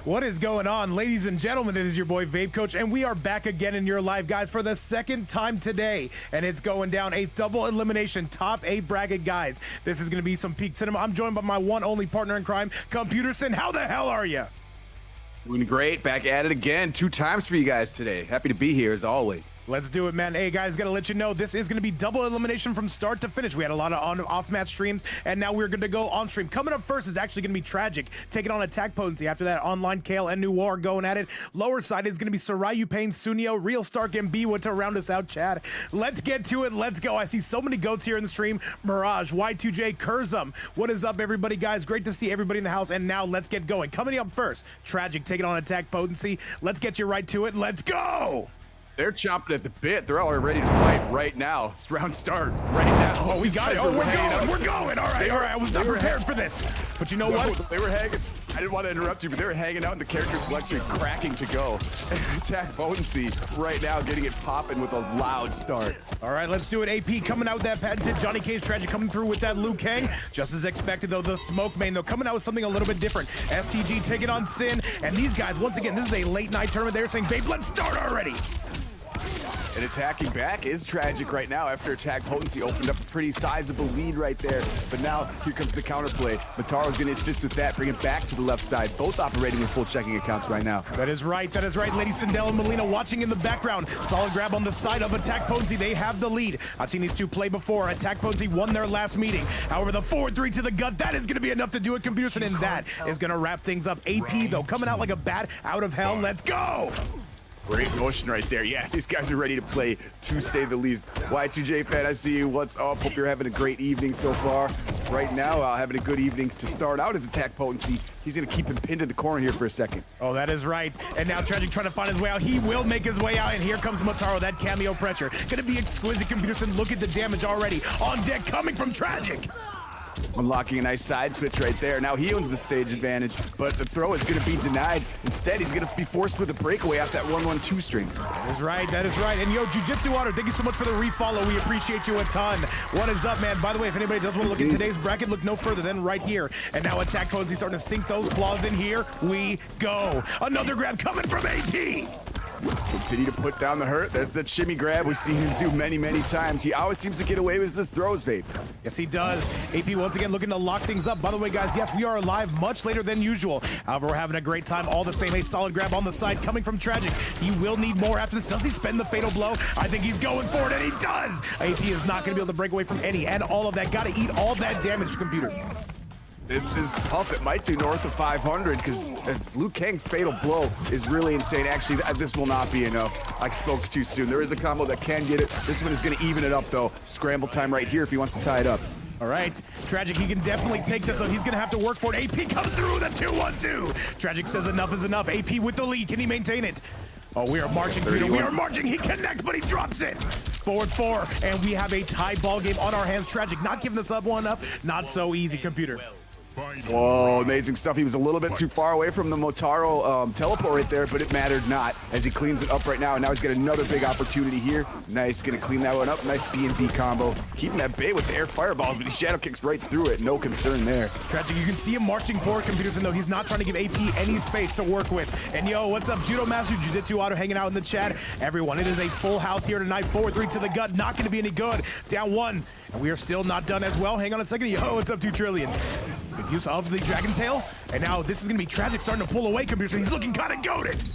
What is going on, ladies and gentlemen? It is your boy VapeCoach, and we are back again in your live, guys, for the second time today. And it's going down a double elimination top 8 bracket, guys. This is going to be some peak cinema. I'm joined by my one only partner in crime, Computerson. How the hell are you? Doing great. Back at it again. 2 times for you guys today. Happy to be here as always. Let's do it, man. Hey, guys, gotta let you know, this is gonna be double elimination from start to finish. We had a lot of off-match streams, and now we're gonna go on stream. Coming up first is actually gonna be Tragic, taking on AttackPotency. After that, OnlineCale and Noir going at it. Lower side is gonna be Sryupainz, Sunnio, Real Stark, and BWood to round us out, Chad. Let's get to it. Let's go. I see so many goats here in the stream. Mirage, Y2J, Kurzum. What is up, everybody, guys? Great to see everybody in the house, and now let's get going. Coming up first, Tragic taking on AttackPotency. Let's get you right to it. Let's go! They're chomping at the bit. They're all ready to fight right now. It's round start right now. Oh, we got it. Oh, we're going. All right. I was not prepared for this. But you know what? They were hanging. I didn't want to interrupt you, but they were hanging out in the character selection, cracking to go. AttackPotency right now getting it popping with a loud start. All right, let's do it. AP coming out with that patented. Johnny K's Tragic coming through with that Liu Kang. Just as expected, though, the smoke main, though, coming out with something a little bit different. STG taking on Sin. And these guys, once again, this is a late night tournament. They're saying, babe, let's start already. And attacking back is Tragic right now after AttackPotency opened up a pretty sizable lead right there. But now here comes the counterplay. Mataro's going to assist with that, bring it back to the left side. Both operating with full checking accounts right now. That is right. That is right. Lady Sindel and Melina watching in the background. Solid grab on the side of AttackPotency. They have the lead. I've seen these two play before. AttackPotency won their last meeting. However, the forward 3 to the gut, that is going to be enough to do it, Computerson, and that is going to wrap things up. AP, though, coming out like a bat out of hell. Let's go! Great motion right there. Yeah, these guys are ready to play, to say the least. Y2J fan, I see you. What's up? Hope you're having a great evening so far. Right now, having a good evening to start out as AttackPotency. He's going to keep him pinned in the corner here for a second. Oh, that is right. And now Tragic trying to find his way out. He will make his way out, and here comes Mataro, that cameo pressure. Going to be exquisite, Computerson. Look at the damage already on deck coming from Tragic. Unlocking a nice side switch right there. Now he owns the stage advantage, but the throw is going to be denied. Instead, he's going to be forced with a breakaway off that 1-1-2 string. That is right. That is right. And yo, Jiu-Jitsu Water, thank you so much for the refollow. We appreciate you a ton. What is up, man? By the way, if anybody does want to look at today's bracket, look no further than right here. And now AttackPotency starting to sink those claws in. Here we go. Another grab coming from AP. Continue to put down the hurt. That's that shimmy grab we've seen him do many, many times. He always seems to get away with his throws, Vape. Yes, he does. AP once again looking to lock things up. By the way, guys, yes, we are live much later than usual. However, we're having a great time all the same. A solid grab on the side coming from Tragic. He will need more after this. Does he spend the fatal blow? I think he's going for it, and he does. AP is not going to be able to break away from any and all of that. Got to eat all that damage, Computer. This is tough. It might do north of 500 because Liu Kang's fatal blow is really insane. Actually, this will not be enough. I spoke too soon. There is a combo that can get it. This one is going to even it up, though. Scramble time right here if he wants to tie it up. All right, Tragic, he can definitely take this, so he's going to have to work for it. AP comes through with a 2-1-2. Tragic says enough is enough. AP with the lead. Can he maintain it? Oh, we are marching, Peter. We are marching. He connects, but he drops it. Forward 4, and we have a tie ball game on our hands. Tragic not giving this up one up. Not so easy, Computer. Whoa, amazing stuff. He was a little bit too far away from the Motaro teleport right there, but it mattered not as he cleans it up right now. And now he's got another big opportunity here. Nice, gonna clean that one up. Nice B&B combo. Keeping that bait with the air fireballs, but he shadow kicks right through it. No concern there. Tragic, you can see him marching forward, Computers, and though he's not trying to give AP any space to work with. And yo, what's up, Judo Master, Jiu-Jitsu Auto hanging out in the chat. Everyone, it is a full house here tonight. Forward 3 to the gut, not gonna be any good. Down 1, and we are still not done as well. Hang on a second. Yo, what's up, 2 Trillion? Good use of the Dragon Tail, and now this is gonna be Tragic starting to pull away, Computer. He's looking kind of goated.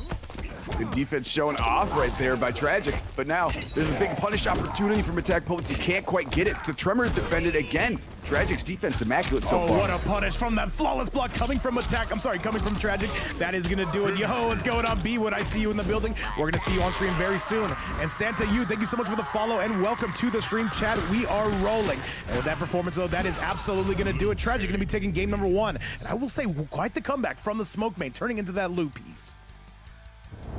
Good defense showing off right there by Tragic, but now there's a big punish opportunity from AttackPotency. Can't quite get it. The Tremors defended again. Tragic's defense immaculate so far. Oh, what a punish from that flawless block coming from coming from Tragic. That is gonna do it. Yo, what's going on, BWood? I see you in the building. We're gonna see you on stream very soon. And Santa, thank you so much for the follow and welcome to the stream chat. We are rolling. And with that performance, though, that is absolutely gonna do it. Tragic gonna be taking game number 1. And I will say, quite the comeback from the smoke main, turning into that loop piece.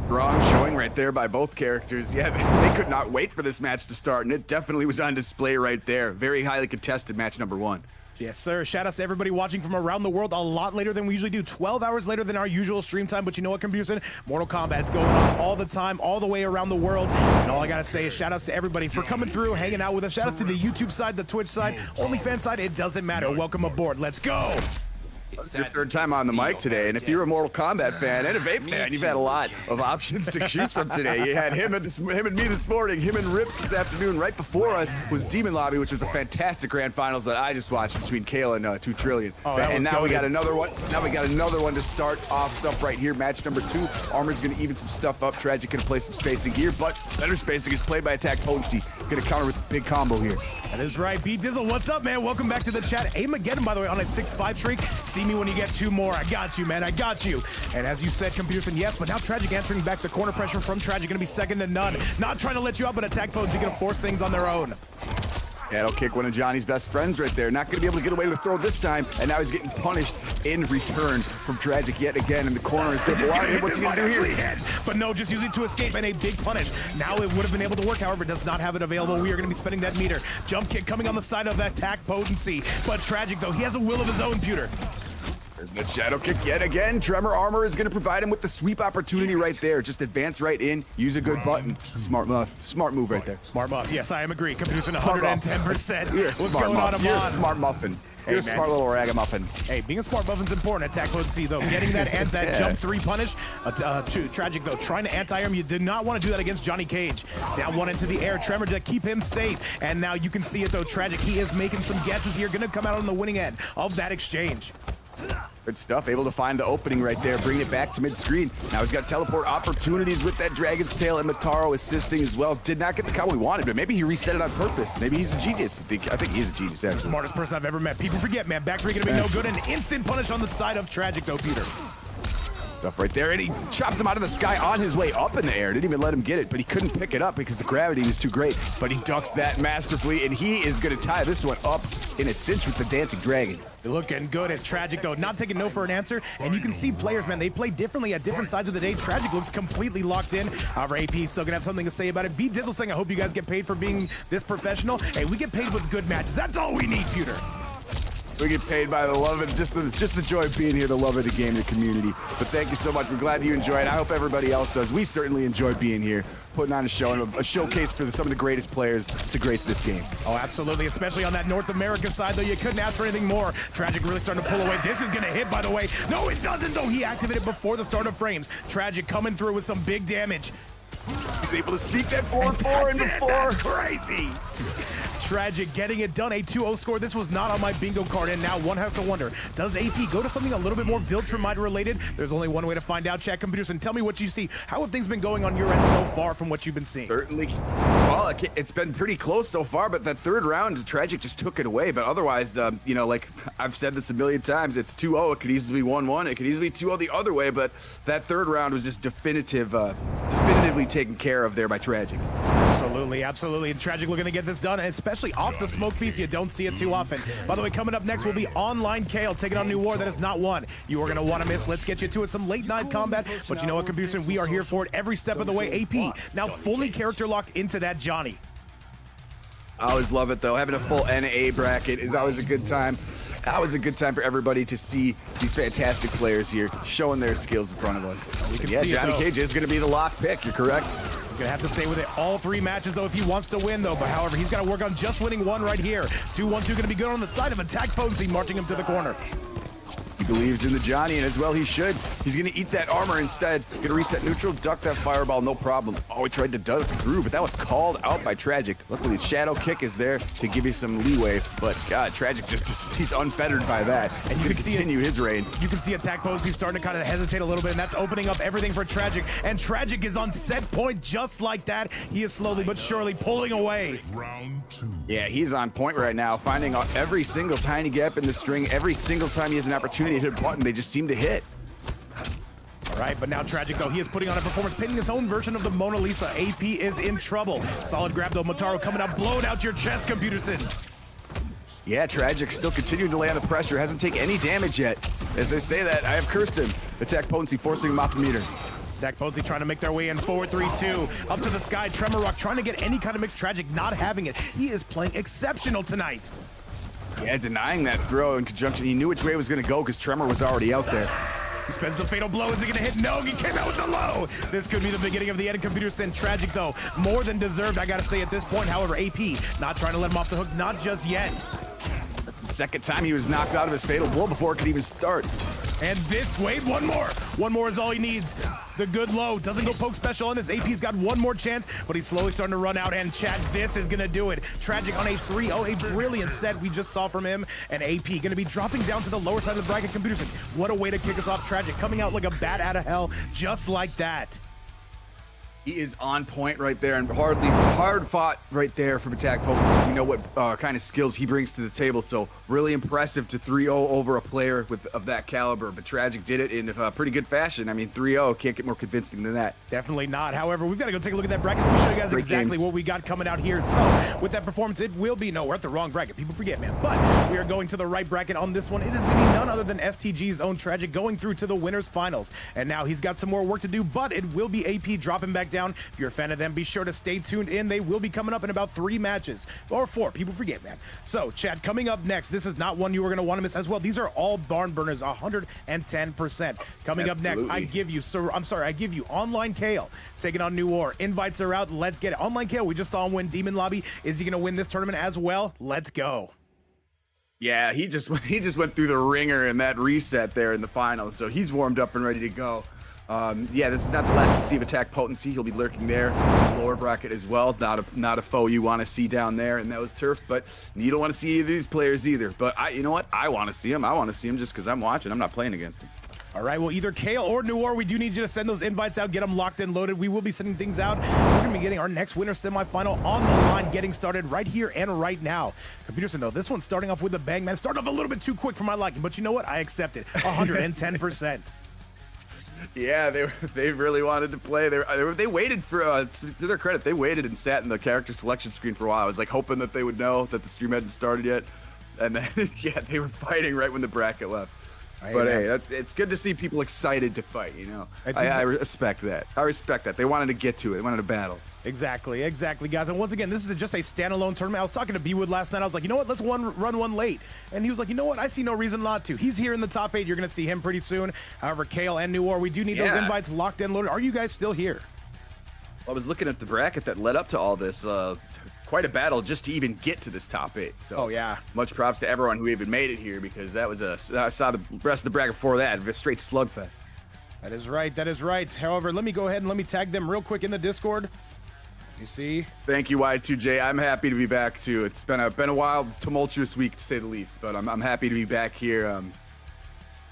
Strong showing right there by both characters. Yeah, they could not wait for this match to start, and it definitely was on display right there. Very highly contested match number 1. Yes, sir. Shout out to everybody watching from around the world a lot later than we usually do. 12 hours later than our usual stream time. But you know what, Computerson? Mortal Kombat's going on all the time, all the way around the world. And all I got to say is shout outs to everybody for coming through, hanging out with us. Shout outs to the YouTube side, the Twitch side, OnlyFans side. It doesn't matter. Welcome aboard. Let's go. It's your third time on the mic today, and if you're a Mortal Kombat fan and a Vape fan, you've had a lot of options to choose from today. You had him and me this morning, him and Rips this afternoon. Right before us was Demon Lobby, which was a fantastic grand finals that I just watched between Kale and 2 Trillion. Oh, and now we got another one. Now we got another one to start off stuff right here. Match number 2. Armor's gonna even some stuff up. Tragic gonna play some spacing here, but better spacing is played by AttackPotency. Gonna counter with a big combo here. That is right. B-Dizzle, what's up, man? Welcome back to the chat. Aim again, by the way, on a 6-5 streak. See me when you get 2 more. I got you, man. I got you. And as you said, Computerson, yes, but now Tragic answering back the corner pressure from Tragic. Going to be second to none. Not trying to let you out, but AttackPotency going to force things on their own. That'll kick one of Johnny's best friends right there. Not going to be able to get away with the throw this time, and now he's getting punished in return from Tragic yet again in the corner. He's going to blind him. What's he going to do here? But no, just use it to escape and a big punish. Now it would have been able to work, however, it does not have it available. We are going to be spending that meter. Jump kick coming on the side of AttackPotency. But Tragic, though, he has a will of his own, Pewter. There's the shadow kick yet again. Tremor Armor is going to provide him with the sweep opportunity right there. Just advance right in, use a good button. Smart move right there. Smart muff. Yes, I am agree. Computerson 110%. What's going on, Amon? You're a smart muffin. You're a smart little ragamuffin. Hey, being a smart muffin's important. AttackPotency, though, getting that and that jump 3 punish. Tragic, though, trying to anti-arm. You did not want to do that against Johnny Cage. Down 1 into the air. Tremor to keep him safe. And now you can see it, though. Tragic, he is making some guesses here. Going to come out on the winning end of that exchange. Good stuff, able to find the opening right there, bring it back to mid-screen. Now he's got teleport opportunities with that Dragon's Tail, and Motaro assisting as well. Did not get the combo he wanted, but maybe he reset it on purpose. Maybe he's a genius. I think he is a genius. He's the smartest person I've ever met. People forget, man. Back 3 gonna be no good. An instant punish on the side of Tragic, though, Peter. Stuff right there, and he chops him out of the sky on his way up in the air. Didn't even let him get it, but he couldn't pick it up because the gravity was too great. But he ducks that masterfully, and he is going to tie this one up in a cinch with the Dancing Dragon. Looking good as Tragic, though, not taking no for an answer. And you can see players, man, they play differently at different sides of the day. Tragic looks completely locked in. However, AP is still going to have something to say about it. B-Dizzle saying, I hope you guys get paid for being this professional. Hey, we get paid with good matches. That's all we need, Pewter. We get paid by the love and just the joy of being here, the love of the game, the community. But thank you so much. We're glad you enjoyed. I hope everybody else does. We certainly enjoy being here, putting on a show and a showcase for some of the greatest players to grace this game. Oh, absolutely, especially on that North America side, though. You couldn't ask for anything more. Tragic really starting to pull away. This is going to hit, by the way. No, it doesn't, though. He activated before the start of frames. Tragic coming through with some big damage. He's able to sneak that 4-4 into 4. That's crazy. Tragic getting it done. A 2-0 score. This was not on my bingo card, and now one has to wonder, does AP go to something a little bit more Viltrumite related? There's only one way to find out. Chat Computers, and tell me what you see. How have things been going on your end so far from what you've been seeing? Certainly. Well, it's been pretty close so far, but that third round, Tragic just took it away. But otherwise, you know, like I've said this a million times, it's 2-0. It could easily be 1-1. It could easily be 2-0 the other way, but that third round was just definitively taken care of there by Tragic. Absolutely, absolutely. And Tragic looking to get this done, especially off the smoke piece. You don't see it too often. By the way, coming up next will be OnlineCale taking on New War. That is not one you are going to want to miss. Let's get you to it. Some late night combat, but you know what, Computerson, we are here for it every step of the way. AP now fully character locked into that Johnny. I always love it, though. Having a full NA bracket is always a good time. Always a good time for everybody to see these fantastic players here showing their skills in front of us. Yeah, Johnny Cage is going to be the lock pick. You're correct. He's going to have to stay with it all 3 matches, though, if he wants to win, though. But however, he's got to work on just winning 1 right here. 2-1-2 going to be good on the side of AttackPotency, marching him to the corner. He believes in the Johnny, and as well he should. He's going to eat that armor instead. Going to reset neutral, duck that fireball, no problem. Oh, he tried to duck through, but that was called out by Tragic. Luckily, Shadow Kick is there to give you some leeway, but God, Tragic just he's unfettered by that. And you can continue his reign. You can see AttackPotency starting to kind of hesitate a little bit, and that's opening up everything for Tragic. And Tragic is on set point just like that. He is slowly but surely pulling away. Round 2. Yeah, he's on point right now, finding every single tiny gap in the string. Every single time he has an opportunity to hit a button, they just seem to hit. All right, but now Tragic, though, he is putting on a performance, pitting his own version of the Mona Lisa. AP is in trouble. Solid grab, though. Motaro coming up, blowing out your chest, Computerson. Yeah, Tragic still continuing to lay on the pressure. Hasn't taken any damage yet. As they say that, I have cursed him. AttackPotency forcing him off the meter. AttackPotency trying to make their way in. Forward 3-2. Up to the sky. Tremor Rock trying to get any kind of mix. Tragic not having it. He is playing exceptional tonight. Yeah, denying that throw in conjunction. He knew which way it was going to go because Tremor was already out there. He spends the fatal blow. Is he going to hit? No, he came out with the low. This could be the beginning of the end. Computerson, Tragic, though, more than deserved, I got to say at this point. However, AP not trying to let him off the hook. Not just yet. second time he was knocked out of his fatal blow before it could even start. And this, wait, one more. One more is all he needs. The good low doesn't go poke special on this. AP's got one more chance, but he's slowly starting to run out. And chat, this is gonna do it. Tragic on a 3-0, a brilliant set we just saw from him. And AP gonna be dropping down to the lower side of the bracket. Computer said, what a way to kick us off. Tragic coming out like a bat out of hell, just like that. He is on point right there and hard fought right there from AttackPotency. We know what kind of skills he brings to the table, so really impressive to 3-0 over a player of that caliber. But Tragic did it in pretty good fashion. I mean, 3-0 can't get more convincing than that. Definitely not. However, we've got to go take a look at that bracket. Let me show you guys exactly what we got coming out here. So with that performance, it will be, no, we're at the wrong bracket. People forget, man. But we are going to the right bracket on this one. It is going to be none other than STG's own Tragic going through to the winners finals. And now he's got some more work to do, but it will be AP dropping back down. If you're a fan of them, be sure to stay tuned in. They will be coming up in about 3 matches or 4. People forget, man. So Chad, coming up next, this is not one you are going to want to miss as well. These are all barn burners, 110%. Coming up next, I give you OnlineCale taking on Noir. Invites are out. Let's get it. OnlineCale, we just saw him win Demon Lobby. Is he going to win this tournament as well? Let's go. Yeah, he just went through the ringer in that reset there in the finals, so he's warmed up and ready to go. Yeah, this is not the last we see of AttackPotency. He'll be lurking there, lower bracket as well. Not a foe you want to see down there in those turfs, but you don't want to see either of these players either. But you know what? I want to see him. I want to see him just because I'm watching. I'm not playing against him. All right, well, either Kale or Noir, we do need you to send those invites out, get them locked and loaded. We will be sending things out. We're going to be getting our next winner semifinal on the line, getting started right here and right now. Computer said, no, this one's starting off with a bang, man. Starting off a little bit too quick for my liking, but you know what? I accept it. 110%. Yeah, they really wanted to play. They waited for, to their credit, they waited and sat in the character selection screen for a while. I was like hoping that they would know that the stream hadn't started yet. And then, yeah, they were fighting right when the bracket left. But hey, it's good to see people excited to fight, you know. I respect that. I respect that. They wanted to get to it. They wanted to battle. Exactly, guys. And once again, this is just a standalone tournament. I was talking to BWood last night. I was like, you know what? Let's run one late. And he was like, you know what? I see no reason not to. He's here in the top 8. You're going to see him pretty soon. However, Kale and Noir, we do need those invites locked and loaded. Are you guys still here? I was looking at the bracket that led up to all this. Quite a battle just to even get to this top 8. So much props to everyone who even made it here, because that was I saw the rest of the bracket before that, a straight slugfest. That is right. However, let me go ahead and let me tag them real quick in the Discord. You see? Thank you, Y2J. I'm happy to be back too. It's been a wild, tumultuous week to say the least, but I'm happy to be back here.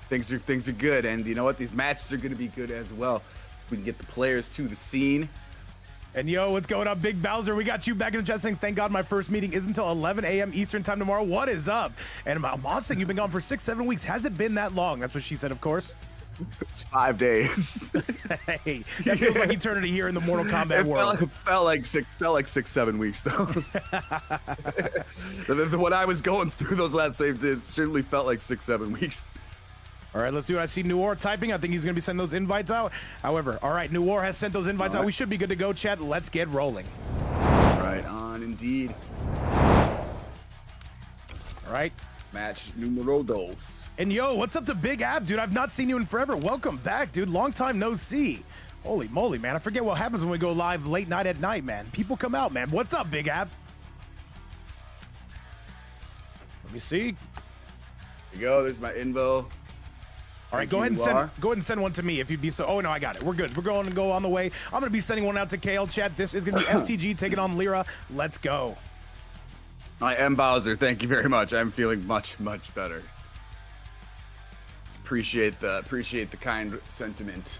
Things are good, and you know what? These matches are going to be good as well. So we can get the players to the scene. And yo, what's going on, Big Bowser? We got you back in the chat saying, thank God my first meeting isn't until 11 a.m. Eastern time tomorrow. What is up? And Mon saying you've been gone for 6-7 weeks. Has it been that long? That's what she said, of course. It's 5 days. Hey, that feels like eternity here in the Mortal Kombat world. It felt like 6-7 weeks though. When I was going through those last 5 days, it certainly felt like 6-7 weeks. All right, let's do it. I see Noir typing. I think he's going to be sending those invites out. However, all right, Noir has sent those invites out. We should be good to go, chat. Let's get rolling. Right on, indeed. All right. Match numero dos. And yo, what's up to Big Ab, dude? I've not seen you in forever. Welcome back, dude. Long time no see. Holy moly, man. I forget what happens when we go live late night at night, man. People come out, man. What's up, Big Ab? Let me see. Here you go. There's my info. All right, go ahead and send one to me if you'd be so. Oh no, I got it. We're good. We're going to go on the way. I'm gonna be sending one out to Kale. Chat. This is gonna be STG taking on Lyra. Let's go. I am Bowser. Thank you very much. I'm feeling much better. Appreciate the kind sentiment.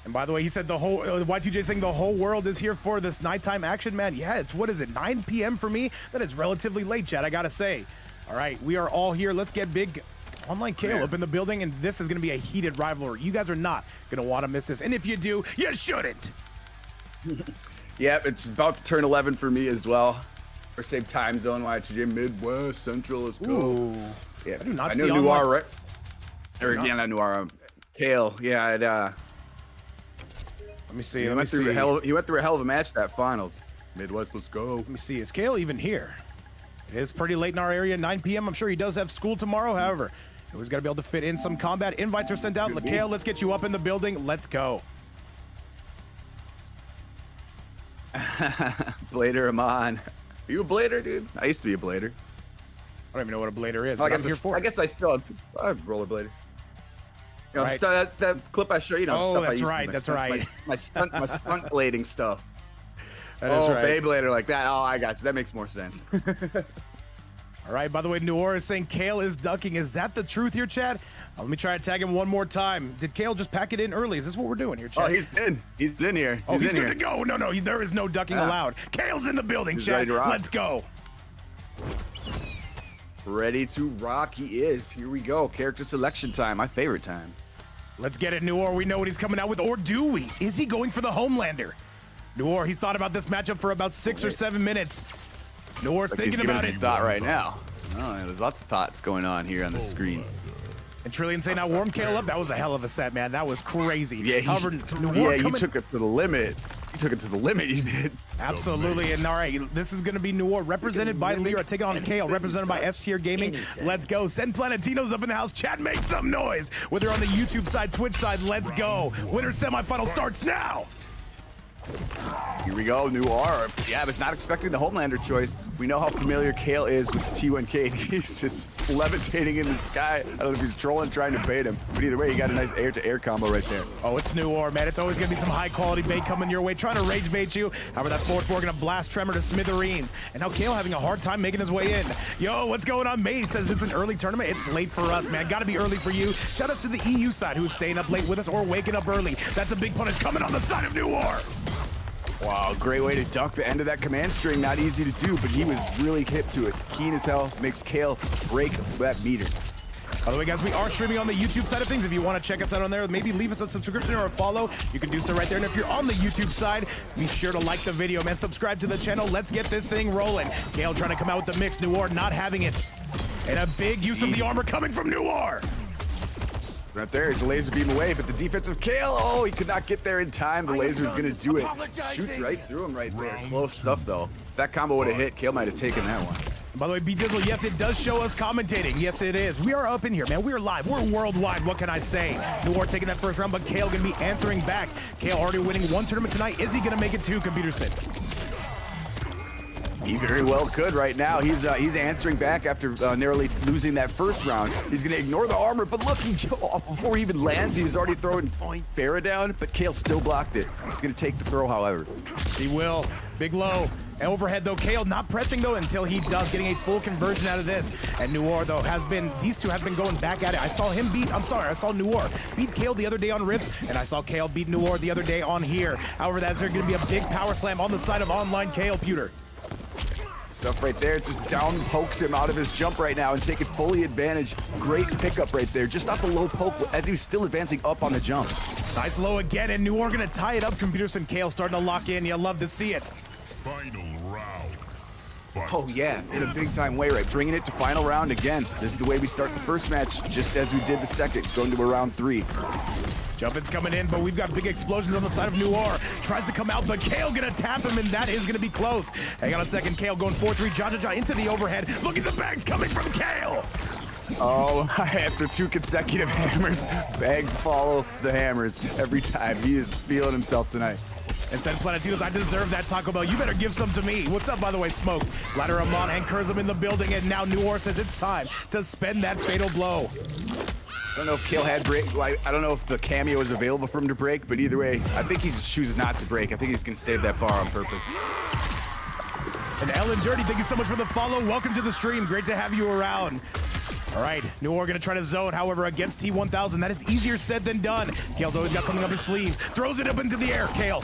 And by the way, he said the whole Y2J saying the whole world is here for this nighttime action, man. Yeah, it's what is it, 9 p.m. for me? That is relatively late, chat. I gotta say. All right, we are all here. Let's get big. OnlineCale up in the building, and this is going to be a heated rivalry. You guys are not going to want to miss this, and if you do, you shouldn't. Yep, it's about to turn 11 for me as well. Or same time zone, Y2J, Midwest, Central, let's go. Ooh. Yeah, I do not I see know Noir, right? Or again, not Noir, Kale. Yeah, let me see. He went through a hell of a match that finals. Midwest, let's go. Let me see. Is Kale even here? It is pretty late in our area, 9 p.m. I'm sure he does have school tomorrow. However, he's got to be able to fit in some combat. Invites are sent out. Kale, let's get you up in the building. Let's go. Blader, I'm on. Are you a blader, dude? I used to be a blader. I don't even know what a blader is. Well, But I'm here for I it. guess I still have rollerbladed. You know, Right. that clip I showed you. Oh, Stuff I that's used right. in That's my right. My stunt blading stuff. That is right. Beyblader like that. Oh, I got you. That makes more sense. All right, by the way, Noir is saying Kale is ducking. Is that the truth here, Chad? Let me try to tag him one more time. Did Kale just pack it in early? Is this what we're doing here, Chad? Oh, he's in. He's in here. Oh, he's in good here. to go. No, there is no ducking allowed. Kale's in the building, He's Chad. ready to rock. Let's go. Ready to rock. He is. Here we go. Character selection time. My favorite time. Let's get it, Noir. We know what he's coming out with, or do we? Is he going for the Homelander? Noir, he's thought about this matchup for about 6 or 7 minutes. Noir's thinking about it. Thought right now. Oh, there's lots of thoughts going on here on the screen. And Trillion saying, "Now warm Kale up." That was a hell of a set, man. That was crazy. Yeah, However, Noir you coming... took it to the limit. You took it to the limit. You did. Absolutely. And all right, this is going to be Noir, represented by Lyra, taking on Kale, represented by S-Tier Gaming. Let's go. Send Planetino's up in the house. Chat, make some noise. Whether on the YouTube side, Twitch side, let's go. Winner semifinal starts now. Here we go, Noir. Yeah, I was not expecting the Homelander choice. We know how familiar Kale is with T1K. He's just levitating in the sky. I don't know if he's trolling, trying to bait him. But either way, you got a nice air-to-air combo right there. Oh, it's Noir, man. It's always going to be some high-quality bait coming your way, trying to rage bait you. However, that forward four going to blast Tremor to smithereens. And now Kale having a hard time making his way in. Yo, what's going on, mate? He says it's an early tournament. It's late for us, man. Got to be early for you. Shout out to the EU side who's staying up late with us or waking up early. That's a big punish coming on the side of Noir. Wow, great way to duck the end of that command string. Not easy to do, but he was really hip to it. Keen as hell, makes Kale break that meter. By the way, guys, we are streaming on the YouTube side of things. If you want to check us out on there, maybe leave us a subscription or a follow. You can do so right there. And if you're on the YouTube side, be sure to like the video, man. Subscribe to the channel. Let's get this thing rolling. Kale trying to come out with the mix. Noir not having it. And a big use of the armor coming from Noir. Right there, he's a laser beam away, but the defensive Kale, oh, he could not get there in time. The laser's gonna do it. Shoots right through him right there. Close stuff, though. If that combo would have hit, Kale might have taken that one. By the way, B-Dizzle, yes, it does show us commentating. Yes, it is. We are up in here, man. We're live. We're worldwide. What can I say? Noir taking that first round, but Kale going to be answering back. Kale already winning one tournament tonight. Is he going to make it two, Computerson? He very well could right now. He's answering back after narrowly losing that first round. He's going to ignore the armor, but look, before he even lands, he was already throwing Farah down, but Kale still blocked it. He's going to take the throw, however. He will. Big low. And overhead, though. Kale not pressing, though, until he does, getting a full conversion out of this. And Noir, though, these two have been going back at it. I saw Noir beat Kale the other day on Rips, and I saw Kale beat Noir the other day on here. However, that's going to be a big power slam on the side of OnlineCale, Pewter. Stuff right there, just down pokes him out of his jump right now and taking fully advantage. Great pickup right there, just off the low poke as he was still advancing up on the jump. Nice low again, and Noir gonna tie it up. Computerson Kale starting to lock in. You love to see it. Final round. Fight. Oh yeah, in a big time way, right? Bringing it to final round again. This is the way we start the first match, just as we did the second, going to a round 3. Jumpin's coming in, but we've got big explosions on the side of Noir. Tries to come out, but Kale gonna tap him, and that is gonna be close. Hang on a second, Kale going 4-3, Jaja into the overhead. Look at the bags coming from Kale. Oh, after 2 consecutive hammers, bags follow the hammers every time. He is feeling himself tonight. And said Planetinos, I deserve that Taco Bell. You better give some to me. What's up, by the way, Smoke? Ladder Amon and Kurzum in the building, and now Noir says it's time to spend that fatal blow. I don't know if Kale had break. I don't know if the cameo is available for him to break, but either way, I think he chooses not to break. I think he's going to save that bar on purpose. And Ellen Dirty, thank you so much for the follow. Welcome to the stream. Great to have you around. All right, Noir going to try to zone. However, against T1000, that is easier said than done. Kale's always got something up his sleeve. Throws it up into the air, Kale.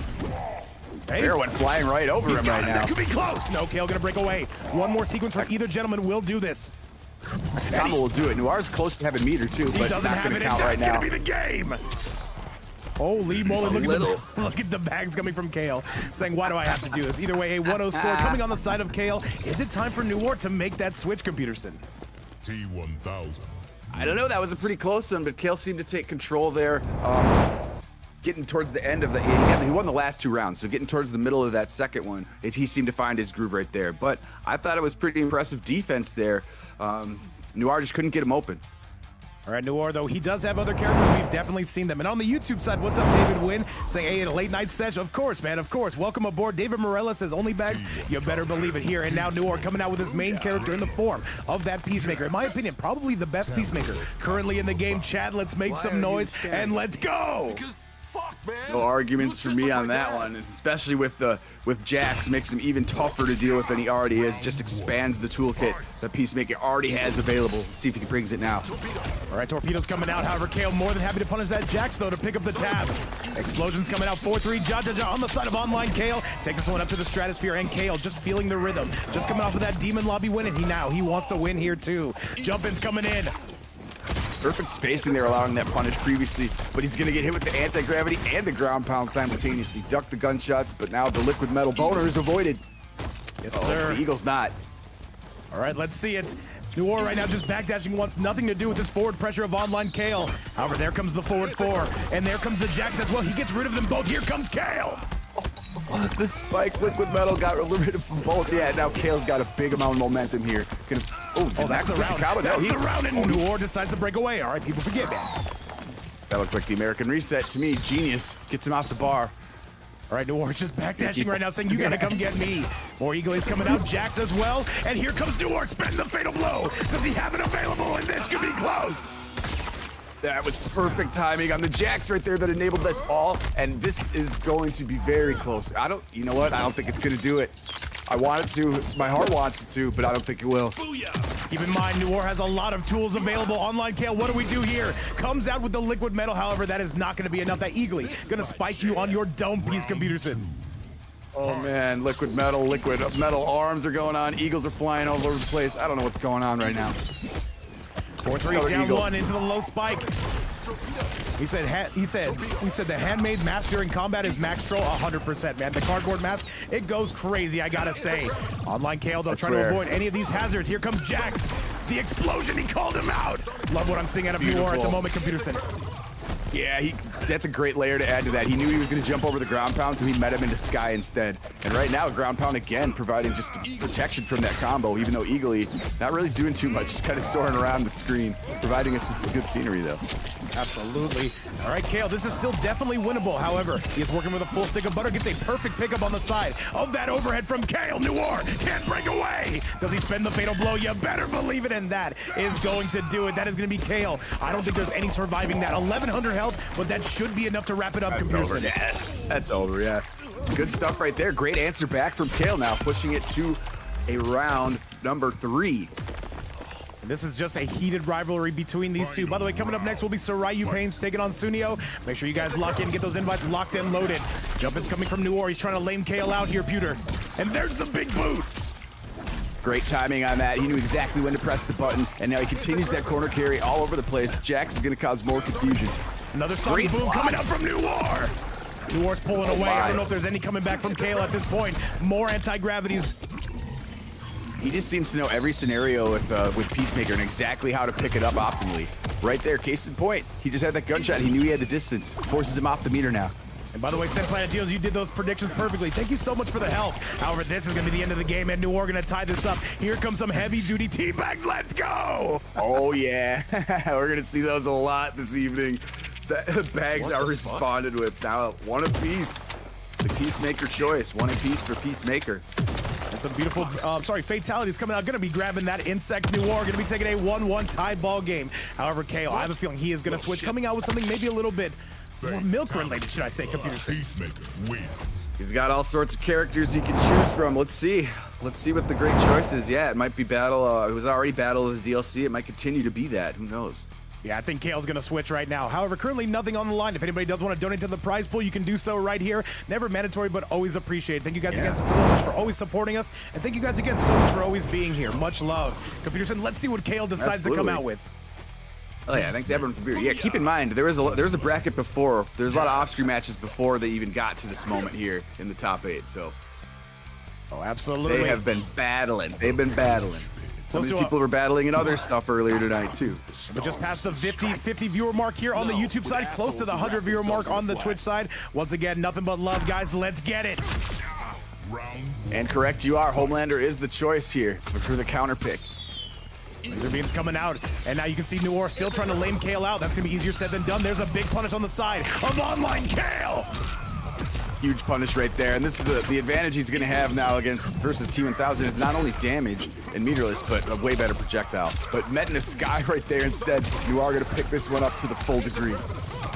Hey. Fair went flying right over him right now. That could be close. No, Kale going to break away. One more sequence from either gentleman will do this. Combo will do it. Noir's close to having meter too, He but doesn't not have going it, to count and right that's now. going to be the game. Holy moly, look at the bags coming from Kale, saying, why do I have to do this? Either way, a 1-0 score coming on the side of Kale. Is it time for Noir to make that switch, Computerson? T1000. I don't know. That was a pretty close one, but Kale seemed to take control there. Getting towards the end of the, he won the last 2 rounds, so getting towards the middle of that second one, he seemed to find his groove right there. But I thought it was pretty impressive defense there. Noir just couldn't get him open. All right, Noir, though, he does have other characters. We've definitely seen them. And on the YouTube side, what's up, David Wynn? Saying, hey, a late night session. Of course, man, of course. Welcome aboard. David Morella says, only bags. You better believe it here. And now Noir coming out with his main character in the form of that Peacemaker. In my opinion, probably the best Peacemaker currently in the game. Chat, let's make some noise and let's go. No arguments for me on that one, especially with Jax, makes him even tougher to deal with than he already is. Just expands the toolkit that Peacemaker already has available. Let's see if he brings it now. All right, Torpedoes coming out. However, Kale more than happy to punish that Jax, though, to pick up the tab. Explosions coming out. 4-3. Ja on the side of OnlineCale. Takes this one up to the stratosphere, and Kale just feeling the rhythm. Just coming off of that Demon Lobby win, and he wants to win here, too. Jump-ins coming in. Perfect spacing there, allowing that punish previously, but he's going to get hit with the anti-gravity and the ground pound simultaneously. Duck the gunshots, but now the liquid metal boner is avoided. Yes, sir. The Eagle's not. All right, let's see it. Noir right now just backdashing, wants nothing to do with this forward pressure of OnlineCale. However, there comes the forward 4, and there comes the Jax as well. He gets rid of them both. Here comes Kale. The spikes, liquid metal got rid of from both. Yeah, now Kale's got a big amount of momentum here. That's the round. That's the round, and Noir decides to break away. All right, people forget, man. That looked like the American reset to me. Genius. Gets him off the bar. All right, Noir just backdashing right now, saying, you gotta come get me. More Eagle Ace coming out, Jax as well. And here comes Noir, spending the fatal blow. Does he have it available? And this could be close. That was perfect timing on the Jax right there that enabled us all, and this is going to be very close. You know what? I don't think it's gonna do it. I want it to, my heart wants it to, but I don't think it will. Keep in mind, Noir has a lot of tools available. OnlineCale, what do we do here? Comes out with the liquid metal, however, that is not gonna be enough. That Eagly gonna spike you on your dome piece, Computerson. Oh man, liquid metal arms are going on. Eagles are flying all over the place. I don't know what's going on right now. 4-3 down Eagle. 1 into the low spike. He said the handmade mask during combat is max troll 100%, man. The cardboard mask, it goes crazy, I gotta say. OnlineCale, though, trying to avoid any of these hazards. Here comes Jax. The explosion, he called him out. Love what I'm seeing out of Noir at the moment, Computerson. Yeah, that's a great layer to add to that. He knew he was going to jump over the ground pound, so he met him into Sky instead. And right now, ground pound again, providing just protection from that combo, even though Eagly not really doing too much, just kind of soaring around the screen, providing us with some good scenery, though. Absolutely. All right, Kale, this is still definitely winnable. However, he is working with a full stick of butter, gets a perfect pickup on the side of that overhead from Kale. Noir can't break away. Does he spend the fatal blow? You better believe it, and that is going to do it. That is going to be Kale. I don't think there's any surviving that. 1,100 health, but that should be enough to wrap it up, Computerson. Yeah, that's over, yeah. Good stuff right there. Great answer back from Kale now, pushing it to a round number 3. This is just a heated rivalry between these two. By the way, coming up next will be Sryupainz taking on Sunnio. Make sure you guys lock in, get those invites locked and loaded. Jump-ins coming from Noir. He's trying to lame Kale out here, Pewter. And there's the big boot. Great timing on that. He knew exactly when to press the button, and now he continues that corner carry all over the place. Jax is going to cause more confusion. Another sonic boom coming out from Noir. Noir's pulling away. I don't know if there's any coming back from Kale at this point. More anti-gravities. He just seems to know every scenario with Peacemaker and exactly how to pick it up optimally. Right there, case in point. He just had that gunshot. He knew he had the distance. Forces him off the meter now. And by the way, Planet Deals, you did those predictions perfectly. Thank you so much for the help. However, this is going to be the end of the game, and Noir going to tie this up. Here comes some heavy-duty teabags. Let's go! Oh, yeah. We're going to see those a lot this evening. The bags are responded with. Now, one apiece. The Peacemaker choice. One apiece for Peacemaker. And some beautiful, fatalities coming out. Going to be grabbing that insect. Noir going to be taking a 1-1 tie ball game. However, Kale, I have a feeling he is going to switch, coming out with something maybe a little bit more milk-related, should I say, Computerson. He's got all sorts of characters he can choose from. Let's see. Let's see what the great choice is. Yeah, it might be battle. It was already battle of the DLC. It might continue to be that. Who knows? Yeah, I think Kale's going to switch right now. However, currently nothing on the line. If anybody does want to donate to the prize pool, you can do so right here. Never mandatory, but always appreciated. Thank you guys again so much for always supporting us. And thank you guys again so much for always being here. Much love. Computerson, let's see what Kale decides to come out with. Oh yeah, thanks to everyone for being here. Yeah, keep in mind, there was a bracket before. There's a lot of off-screen matches before they even got to this moment here in the top 8, so. Oh, absolutely. They have been battling. They've been battling. Some of these people were battling in other stuff earlier tonight, too. But just past the 50 viewer mark here on the YouTube side, close to the 100 viewer mark on the Twitch side. Once again, nothing but love, guys. Let's get it. And correct you are. Homelander is the choice here for the counter pick. Laser beams coming out, and now you can see Noir still trying to lame Kale out. That's gonna be easier said than done. There's a big punish on the side of OnlineCale. Huge punish right there, and this is the advantage he's going to have now versus T1000 is not only damage and meterless, but a way better projectile. But met in the sky right there instead. Noir going to pick this one up to the full degree.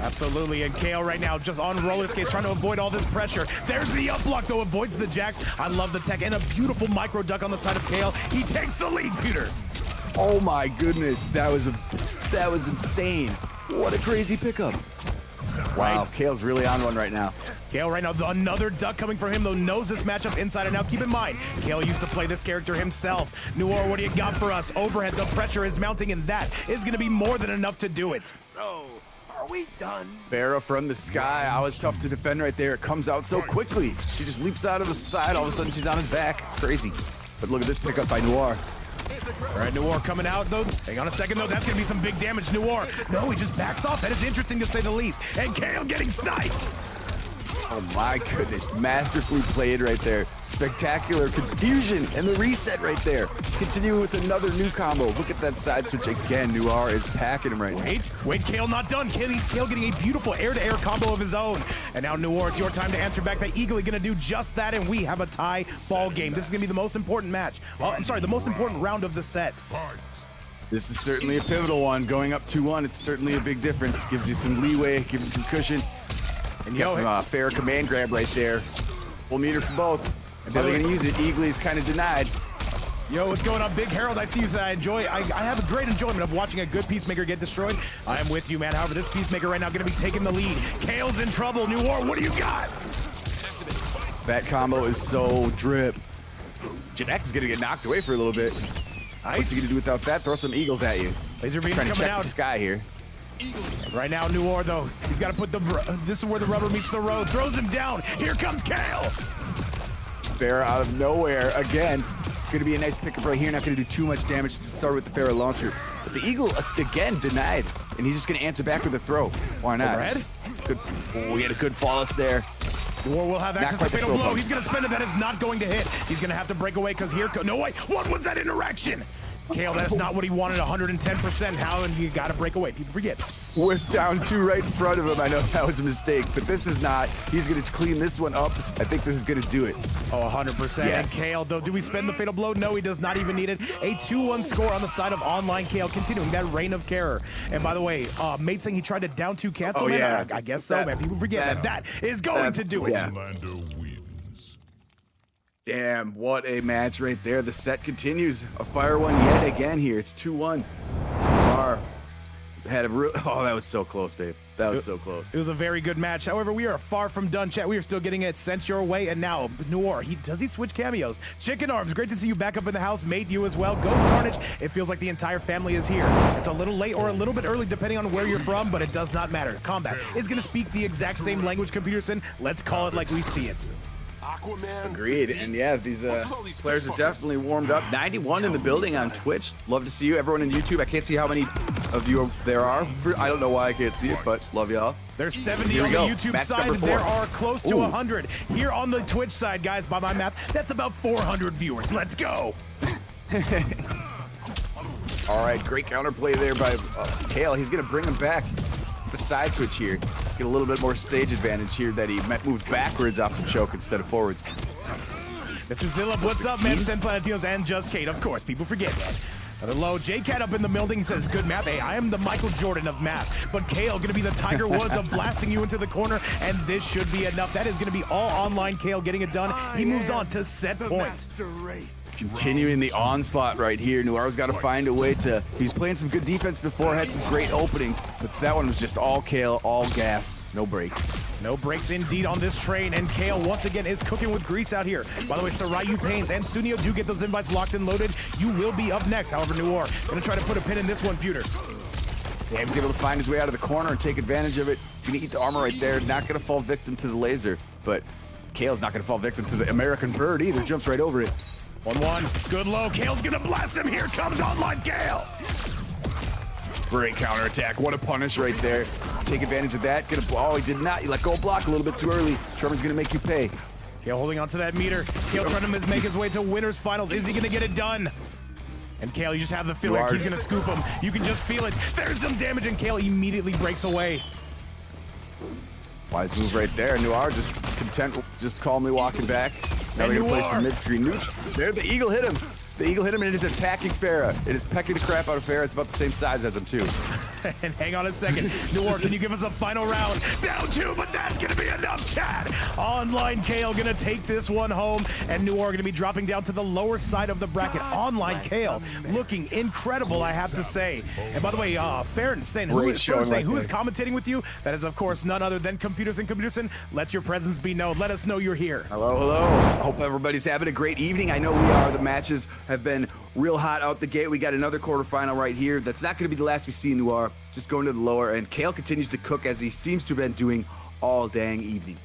Absolutely, and Kale right now just on roller skates trying to avoid all this pressure. There's the up block though, avoids the jacks. I love the tech, and a beautiful micro duck on the side of Kale. He takes the lead, Peter. Oh my goodness, that was insane. What a crazy pickup. Wow, Kale's really on one right now. Kale right now, another duck coming from him, though, knows this matchup inside and out. Keep in mind, Kale used to play this character himself. Noir, what do you got for us? Overhead, the pressure is mounting, and that is going to be more than enough to do it. So, are we done? Barra from the sky. I was tough to defend right there. It comes out so quickly. She just leaps out of the side. All of a sudden, she's on his back. It's crazy. But look at this pickup by Noir. All right, Noir coming out, though. Hang on a second, though. That's going to be some big damage. Noir, no, he just backs off. That is interesting, to say the least. And Kale getting sniped. Oh, my goodness. Masterfully played right there. Spectacular confusion and the reset right there. Continuing with another new combo. Look at that side switch again. Noir is packing him right now. Wait, Kale not done. Kale getting a beautiful air-to-air combo of his own. And now, Noir, it's your time to answer back. That eagerly going to do just that, and we have a tie ball game. This is going to be the most important match. Well, I'm sorry, the most important round of the set. Fight. This is certainly a pivotal one. Going up 2-1, it's certainly a big difference. Gives you some leeway, gives you some cushion. And you got some fair command grab right there. Full meter for both. And so they're going to use it. Eagly is kind of denied. Yo, what's going on, Big Harold? I see you say I have a great enjoyment of watching a good Peacemaker get destroyed. I am with you, man. However, this Peacemaker right now going to be taking the lead. Kale's in trouble. Noir, what do you got? That combo is so drip. Janek is going to get knocked away for a little bit. Nice. What's he going to do without that? Throw some eagles at you. Laser beams Trying to coming check out. the sky here. Right now, Noir, though, he's got to put this is where the rubber meets the road. Throws him down. Here comes Kale. Farah out of nowhere again. Going to be a nice pickup right here. Not going to do too much damage to start with the Farah launcher. But the eagle, again, denied. And he's just going to answer back with a throw. Why not? Overhead? Good. Oh, we had a good flawless there. Noir will have access to quite the fatal throw blow. punch. He's going to spend it. That is not going to hit. He's going to have to break away because here... No, wait. What was that interaction? Kale, that's not what he wanted, 110%. How, and you got to break away. People forget. Whiff down 2 right in front of him. I know that was a mistake, but this is not. He's going to clean this one up. I think this is going to do it. Oh, 100%. Yes. And Kale, though, do we spend the fatal blow? No, he does not even need it. A 2-1 score on the side of OnlineCale, continuing that reign of terror. And by the way, Mate saying he tried to down 2 cancel, man. yeah. I guess so, man. People forget that is going to do it. Yeah. Orlando wins. Damn, what a match right there. The set continues. A fire one yet again here. It's 2-1. Had a real... Oh, that was so close, babe. That was so close. It was a very good match. However, we are far from done, chat. We are still getting it sent your way. And now, Noir, does he switch cameos? Chicken Arms, great to see you back up in the house. Mate, you as well. Ghost Carnage, it feels like the entire family is here. It's a little late or a little bit early, depending on where you're from, but it does not matter. Kombat is going to speak the exact same language, Computerson. Let's call it like we see it. Aquaman. Agreed. And yeah, these players are definitely warmed up. 91 in the building on Twitch. Love to see you. Everyone on YouTube. I can't see how many of you there are. I don't know why I can't see it, but love y'all. There's 70 Here on we the go. YouTube Match side. number 4. There are close to Ooh. 100 here on the Twitch side, guys. By my math, that's about 400 viewers. Let's go. All right, great counterplay there by Kale. He's going to bring him back. The side switch here. Get a little bit more stage advantage here that he moved backwards off the choke instead of forwards. Mr. Zilla, what's up, man? Send Planetinos and Just Kate. Of course, people forget that. Another low. J-Cat up in the building. He says, good math. Hey, I am the Michael Jordan of math. But Kale going to be the Tiger Woods of blasting you into the corner. And this should be enough. That is going to be all OnlineCale getting it done. He moves on to set point. Continuing the onslaught right here. Noir's got to find a way to... He's playing some good defense before, had some great openings. But that one was just all Kale, all gas, no breaks. No breaks indeed on this train, and Kale once again is cooking with grease out here. By the way, Sryupainz and Sunnio do get those invites locked and loaded. You will be up next. However, Noir gonna try to put a pin in this one, Pewter. Yeah, he was able to find his way out of the corner and take advantage of it. He's gonna eat the armor right there. Not gonna fall victim to the laser, but Kale's not gonna fall victim to the American Bird either. Jumps right over it. 1-1, good low. Kale's gonna blast him. Here comes OnlineCale. Great counterattack. What a punish right there. Take advantage of that. Oh, he did not. He let go of block a little bit too early. Sherman's gonna make you pay. Kale holding on to that meter. Kale trying to make his way to winners finals. Is he gonna get it done? And Kale, you just have the feeling he's gonna scoop him. You can just feel it. There's some damage, and Kale immediately breaks away. Wise move right there. Noir just content, just calmly walking back. Now they're gonna play some mid-screen neutral. There, the eagle hit him. The eagle hit him, and it is attacking Farah. It is pecking the crap out of Farah. It's about the same size as him, too. And hang on a second. Noir, can you give us a final round? Down 2, but that's going to be enough, Chad. OnlineCale going to take this one home, and Noir going to be dropping down to the lower side of the bracket. OnlineCale looking incredible, I have to say. And by the way, Farron saying, who is commentating with you? That is, of course, none other than Computers and Computerson. Let your presence be known. Let us know you're here. Hello, hello. I hope everybody's having a great evening. I know we are. The matches have been real hot out the gate. We got another quarterfinal right here. That's not going to be the last we see in Noir. Just going to the lower, and Kale continues to cook as he seems to have been doing all dang evening.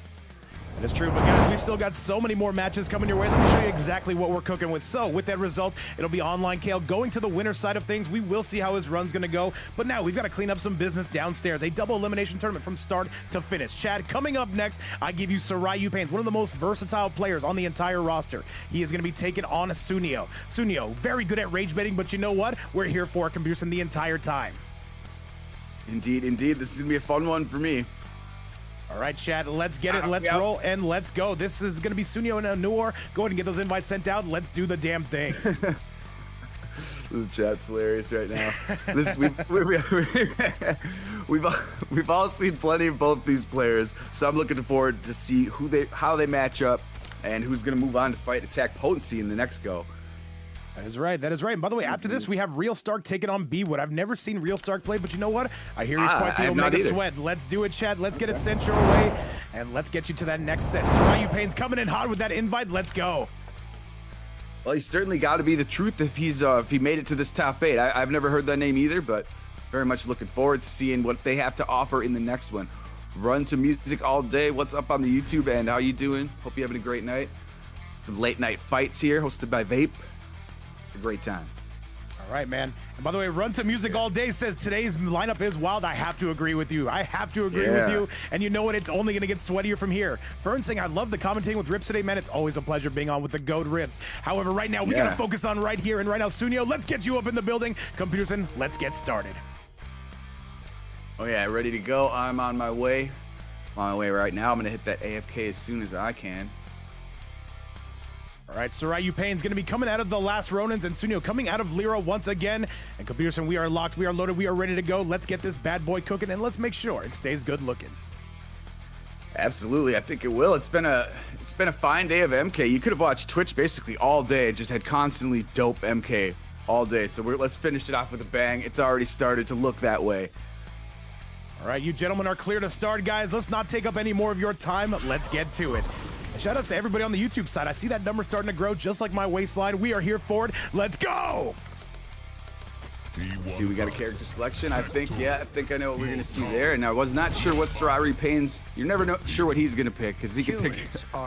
That is true, but guys, we've still got so many more matches coming your way. Let me show you exactly what we're cooking with. So, with that result, it'll be OnlineCale going to the winner side of things. We will see how his run's gonna go, but now we've got to clean up some business downstairs. A double elimination tournament from start to finish. Chad, coming up next, I give you Sryupainz, one of the most versatile players on the entire roster. He is gonna be taking on Sunnio. Sunnio, very good at rage baiting, but you know what? We're here for Computerson the entire time. Indeed, indeed. This is gonna be a fun one for me. All right, Chad, let's get it, let's roll, and let's go. This is going to be Sunnio and Noir. Go ahead and get those invites sent out. Let's do the damn thing. The chat's hilarious right now. We've all seen plenty of both these players, so I'm looking forward to see how they match up and who's going to move on to fight AttackPotency in the next go. That is right. That is right. And by the way, after this, we have Real Stark taking on BWood. I've never seen Real Stark play, but you know what? I hear he's quite the Omega Sweat. Let's do it, Chad. Let's get it sent your way, and let's get you to that next set. Sryupainz coming in hot with that invite. Let's go. Well, he's certainly got to be the truth if he made it to this top 8. I've never heard that name either, but very much looking forward to seeing what they have to offer in the next one. Run to music all day. What's up on the YouTube, and how you doing? Hope you're having a great night. Some late night fights here, hosted by Vape. A great time. All right, man. And by the way, Run to Music All Day says today's lineup is wild. I have to agree with you. I have to agree with you. And you know what? It's only going to get sweatier from here. Fern saying, I love the commentating with Rips today, man. It's always a pleasure being on with the GOAT Rips. However, right now, we got to focus on right here. And right now, Sunnio, let's get you up in the building. Computerson, let's get started. Oh, yeah. Ready to go. I'm on my way. I'm on my way right now. I'm going to hit that AFK as soon as I can. All right, Sryupainz going to be coming out of the last Ronins, and Sunnio coming out of Lyra once again. And Computerson, we are locked, we are loaded, we are ready to go. Let's get this bad boy cooking, and let's make sure it stays good looking. Absolutely, I think it will. It's been a fine day of MK. You could have watched Twitch basically all day. It just had constantly dope MK all day. So let's finish it off with a bang. It's already started to look that way. All right, you gentlemen are clear to start, guys. Let's not take up any more of your time. Let's get to it. Shout out to everybody on the YouTube side. I see that number starting to grow just like my waistline. We are here for it. Let's go. Let's see, we got a character selection. I think I know what we're going to see there. And I was not sure what Sryupainz. You're never sure what he's going to pick because he can pick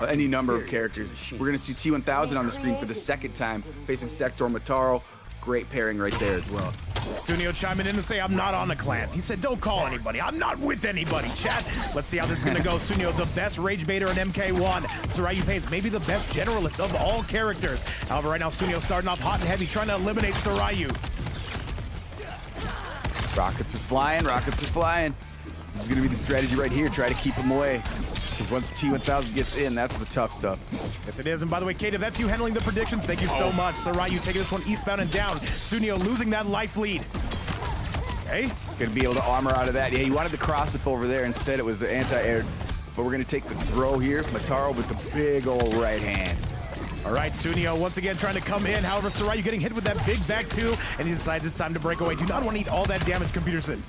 any number of characters. We're going to see T1000 on the screen for the second time facing Sector Mataro. Great pairing right there as well. Sunnio chiming in to say, I'm not on a clan. He said, don't call anybody. I'm not with anybody, chat. Let's see how this is going to go. Sunnio, the best rage baiter in MK1. Sryupainz, maybe the best generalist of all characters. However, right now, Sunnio starting off hot and heavy, trying to eliminate Sryu. Rockets are flying. Rockets are flying. This is going to be the strategy right here. Try to keep him away. Because once T1000 gets in, that's the tough stuff. Yes, it is. And by the way, Kate, if that's you handling the predictions, thank you so much. Sryu taking this one eastbound and down. Sunnio losing that life lead. Okay. Gonna be able to armor out of that. Yeah, he wanted to cross up over there. Instead, it was the anti-air. But we're gonna take the throw here. Mataro with the big old right hand. All right, Sunnio once again trying to come in. However, Sryu getting hit with that big back two, and he decides it's time to break away. Do not want to eat all that damage, Computerson.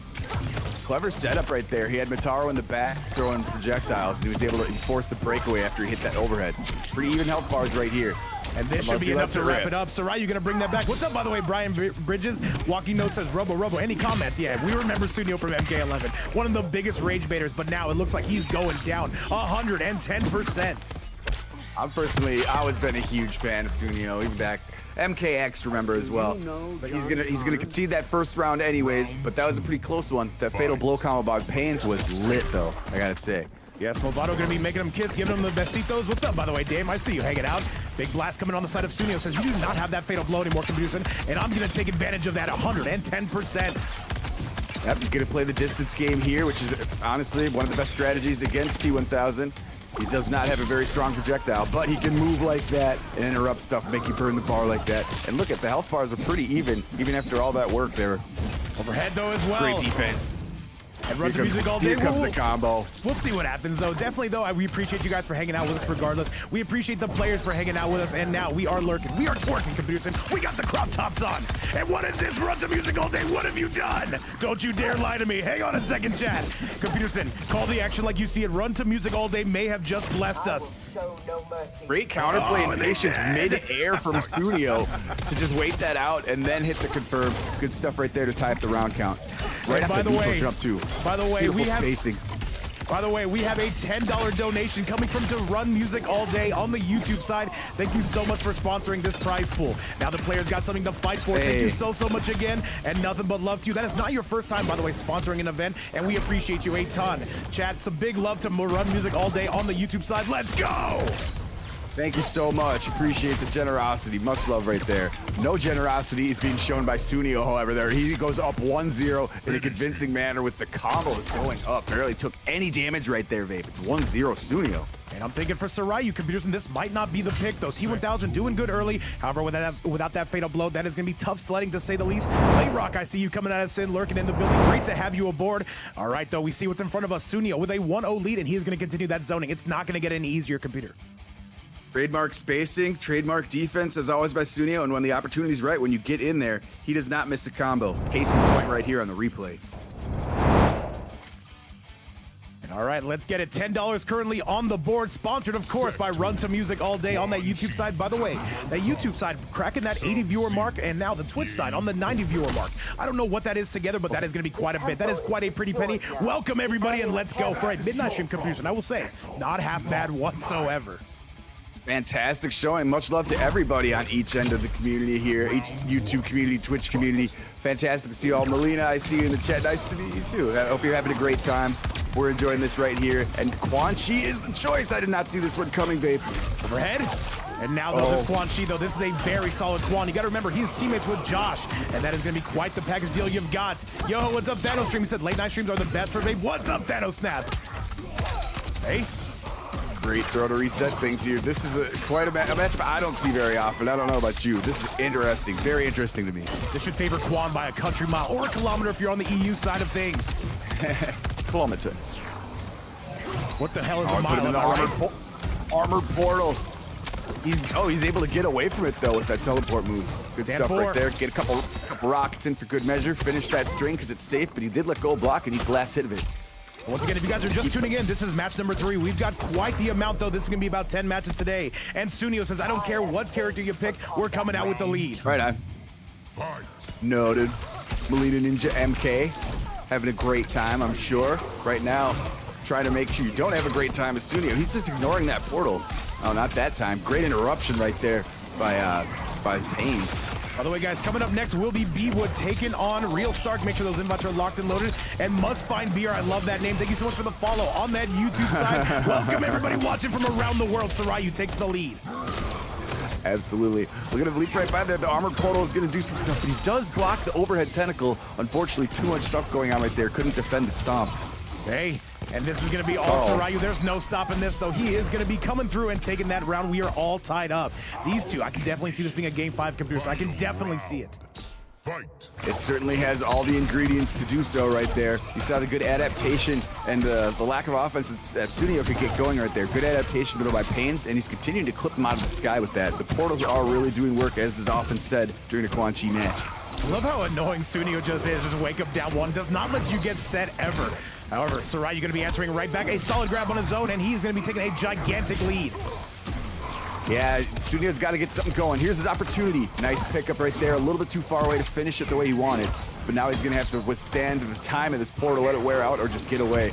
Clever setup right there. He had Mataro in the back throwing projectiles, and he was able to force the breakaway after he hit that overhead. Pretty even health bars right here. And this should be enough to wrap it up. Sryu gonna bring that back. What's up, by the way, Brian Bridges? Walking note says, Robo. Any comment? Yeah, we remember Sunnio from MK11. One of the biggest rage baiters, but now it looks like he's going down 110%. I've always been a huge fan of Sunnio, even back MKX, remember as well. But he's gonna concede that first round anyways. But that was a pretty close one. That fatal blow combo by Pains was lit though, I gotta say. Yes, Movado gonna be making him kiss, giving him the besitos. What's up, by the way, Dame? I see you hanging out. Big blast coming on the side of Sunnio. Says you do not have that fatal blow anymore, Computerson, and I'm gonna take advantage of that 110%. Yep, he's gonna play the distance game here, which is honestly one of the best strategies against T1000. He does not have a very strong projectile, but he can move like that and interrupt stuff, make you burn the bar like that. And look at the health bars are pretty even after all that work there. Overhead though as well. Great defense. And run to music all day. Here comes the combo. We'll see what happens though. Definitely though, we appreciate you guys for hanging out with us regardless. We appreciate the players for hanging out with us, and now we are lurking. We are twerking, Computerson. We got the crop tops on. And what is this? Run to music all day. What have you done? Don't you dare lie to me. Hang on a second, chat. Computerson, call the action like you see it. Run to music all day may have just blessed us. Great counterplay and patience mid-air from Sunnio to just wait that out and then hit the confirm. Good stuff right there to tie up the round count. Right by after the the way, jump too. By the way, Beautiful spacing. By the way, we have a $10 donation coming from To Run Music All Day on the YouTube side. Thank you so much for sponsoring this prize pool. Now the players got something to fight for. Thank you so much again, and nothing but love to you. That is not your first time, by the way, sponsoring an event, and we appreciate you a ton. Chat, some big love to Run Music All Day on the YouTube side. Let's go! Thank you so much. Appreciate the generosity. Much love right there. No generosity is being shown by Sunnio, however. There he goes up 1-0 in a convincing manner with the combo is going up. Barely took any damage right there, Vape. It's 1-0 Sunnio. And I'm thinking for Sryupainz Computers, and this might not be the pick, though. T1000 doing good early. However, without that fatal blow, that is going to be tough sledding, to say the least. Late Rock, I see you coming out of Sin, lurking in the building. Great to have you aboard. All right, though, we see what's in front of us. Sunnio with a 1-0 lead, and he is going to continue that zoning. It's not going to get any easier, Computer. Trademark spacing, trademark defense, as always by Sunnio, and when the opportunity's right, when you get in there, he does not miss a combo. Case in point right here on the replay. All right, let's get it. $10 currently on the board, sponsored, of course, by Run to Music All Day on that YouTube side. By the way, that YouTube side cracking that 80 viewer mark, and now the Twitch side on the 90 viewer mark. I don't know what that is together, but that is going to be quite a bit. That is quite a pretty penny. Welcome, everybody, and let's go for a midnight stream, Computer. And I will say, not half bad whatsoever. Fantastic showing. Much love to everybody on each end of the community here, each YouTube community, Twitch community. Fantastic to see you all. Melina, I see you in the chat. Nice to meet you too. I hope you're having a great time. We're enjoying this right here. And Quan Chi is the choice. I did not see this one coming, Vape. Overhead. And now, though, this Quan Chi, though, this is a very solid Quan. You got to remember, he's teammates with Josh, and that is going to be quite the package deal you've got. Yo, what's up, Thanos Stream? He said late night streams are the best for Vape. What's up, Thanos Snap? Hey. Great throw to reset things here. This is quite a matchup I don't see very often. I don't know about you. This is interesting. Very interesting to me. This should favor Quan by a country mile or a kilometer if you're on the EU side of things. Kilometer. What the hell is a mile? Armored portal. He's able to get away from it though with that teleport move. Good stuff right there. Get a couple rockets in for good measure. Finish that string because it's safe, but he did let go of block and he blast hit of it. Once again, if you guys are just tuning in, this is match number 3. We've got quite the amount, though. This is going to be about 10 matches today. And Sunnio says, I don't care what character you pick, we're coming out with the lead. Right on. Fight. Noted. Melina Ninja MK having a great time, I'm sure. Right now, trying to make sure you don't have a great time with Sunnio. He's just ignoring that portal. Oh, not that time. Great interruption right there by Pains. By the way, guys, coming up next will be BWood taking on Real Stark. Make sure those invites are locked and loaded. And Must Find Beer, I love that name. Thank you so much for the follow on that YouTube side. Welcome, everybody watching from around the world. Sryupainz takes the lead. Absolutely. We're going to leap right by there. The armored portal is going to do some stuff, but he does block the overhead tentacle. Unfortunately, too much stuff going on right there. Couldn't defend the stomp. Hey, and this is going to be all Sryupainz. There's no stopping this, though. He is going to be coming through and taking that round. We are all tied up. These two, I can definitely see this being a Game 5 Computer. I can definitely see it. Fight. It certainly has all the ingredients to do so right there. You saw the good adaptation and the lack of offense that Sunnio could get going right there. Good adaptation by Pains, and he's continuing to clip him out of the sky with that. The portals are really doing work, as is often said during the Quan Chi match. I love how annoying Sunnio just is. Just wake up down one. Does not let you get set ever. However, Sryupainz going to be answering right back. A solid grab on his own, and he's going to be taking a gigantic lead. Yeah, Sunnio's got to get something going. Here's his opportunity. Nice pickup right there. A little bit too far away to finish it the way he wanted. But now he's going to have to withstand the time of this portal, let it wear out, or just get away.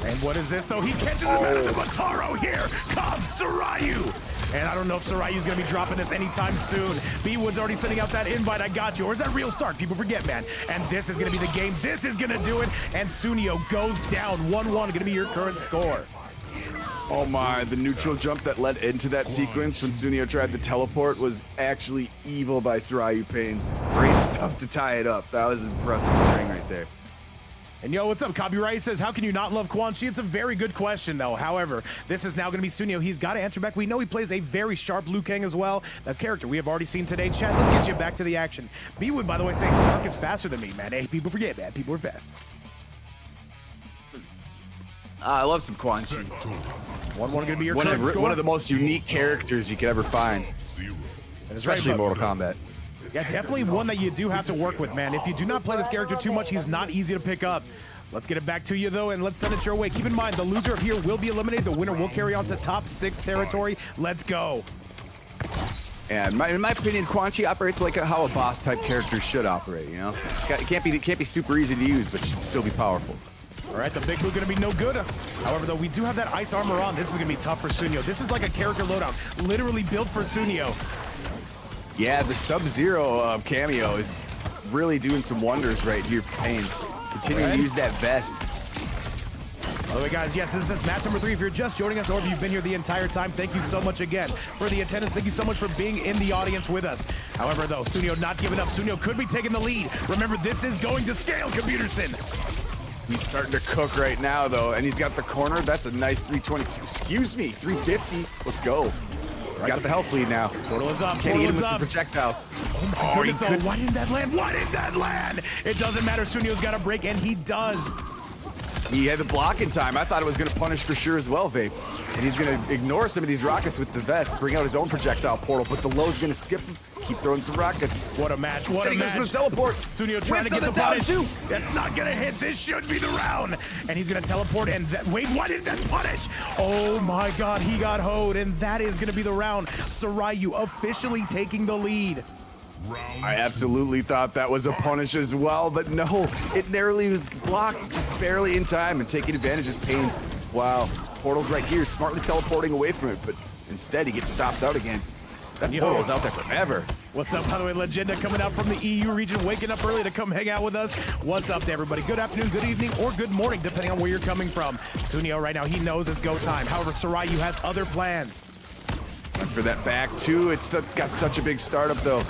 And what is this, though? He catches him out of the Motaro. Here comes Sryupainz. And I don't know if Sryupainz going to be dropping this anytime soon. BWood's already sending out that invite, I got you. Or is that Real Stark? People forget, man. And this is going to be the game. This is going to do it. And Sunnio goes down 1-1. Going to be your current score. Oh my, the neutral jump that led into that sequence when Sunnio tried the teleport was actually evil by Sryupainz. Great stuff to tie it up. That was impressive string right there. And yo, what's up? Copyright says, how can you not love Quan Chi? It's a very good question, though. However, this is now going to be Sunnio. He's got to answer back. We know he plays a very sharp Liu Kang as well. The character we have already seen today. Chat, let's get you back to the action. BWood, by the way, saying Stark is faster than me, man. Hey, people forget that. People are fast. I love some Quan Chi. 1-1 going to be your current score. One of the most unique characters you could ever find, especially in Mortal Kombat. Yeah, definitely one that you do have to work with, man. If you do not play this character too much, he's not easy to pick up. Let's get it back to you, though, and let's send it your way. Keep in mind, the loser of here will be eliminated. The winner will carry on to top 6 territory. Let's go. And in my opinion, Quan Chi operates like how a boss-type character should operate, you know? It can't be super easy to use, but should still be powerful. All right, the big blue gonna be no good. However, though, we do have that ice armor on. This is gonna be tough for Sunnio. This is like a character loadout, literally built for Sunnio. Yeah, the Sub-Zero cameo is really doing some wonders right here for Pain. Continuing to use that vest. By the way, guys, yes, this is match number 3. If you're just joining us or if you've been here the entire time, thank you so much again for the attendance. Thank you so much for being in the audience with us. However, though, Sunnio not giving up. Sunnio could be taking the lead. Remember, this is going to scale, Computerson. He's starting to cook right now, though, and he's got the corner. That's a nice 322. Excuse me, 350. Let's go. He's got the health lead now. Portal is up. Can he Portal get him is with some up. projectiles? Oh, goodness, though. Why didn't that land? Why didn't that land? It doesn't matter. Sunnio's got a break, and he does. He had the block in time. I thought it was going to punish for sure as well, Vape. And he's going to ignore some of these rockets with the vest, bring out his own projectile portal, but the low's going to skip him, keep throwing some rockets. What a match. What a match. Goes teleport. Sunnio trying to get the punish. That's not going to hit. This should be the round. And he's going to teleport. And wait, why did that punish? Oh my God, he got hoed. And that is going to be the round. Sryu officially taking the lead. I absolutely thought that was a punish as well, but no, it narrowly was blocked, just barely in time and taking advantage of Pain's. Wow, portal's right here, smartly teleporting away from it, but instead he gets stopped out again. That portal's out there forever. What's up, by the way, Legenda coming out from the EU region, waking up early to come hang out with us. What's up to everybody? Good afternoon, good evening, or good morning, depending on where you're coming from. Sunnio right now, he knows it's go time. However, Sryu has other plans. For that back two, it's got such a big startup though.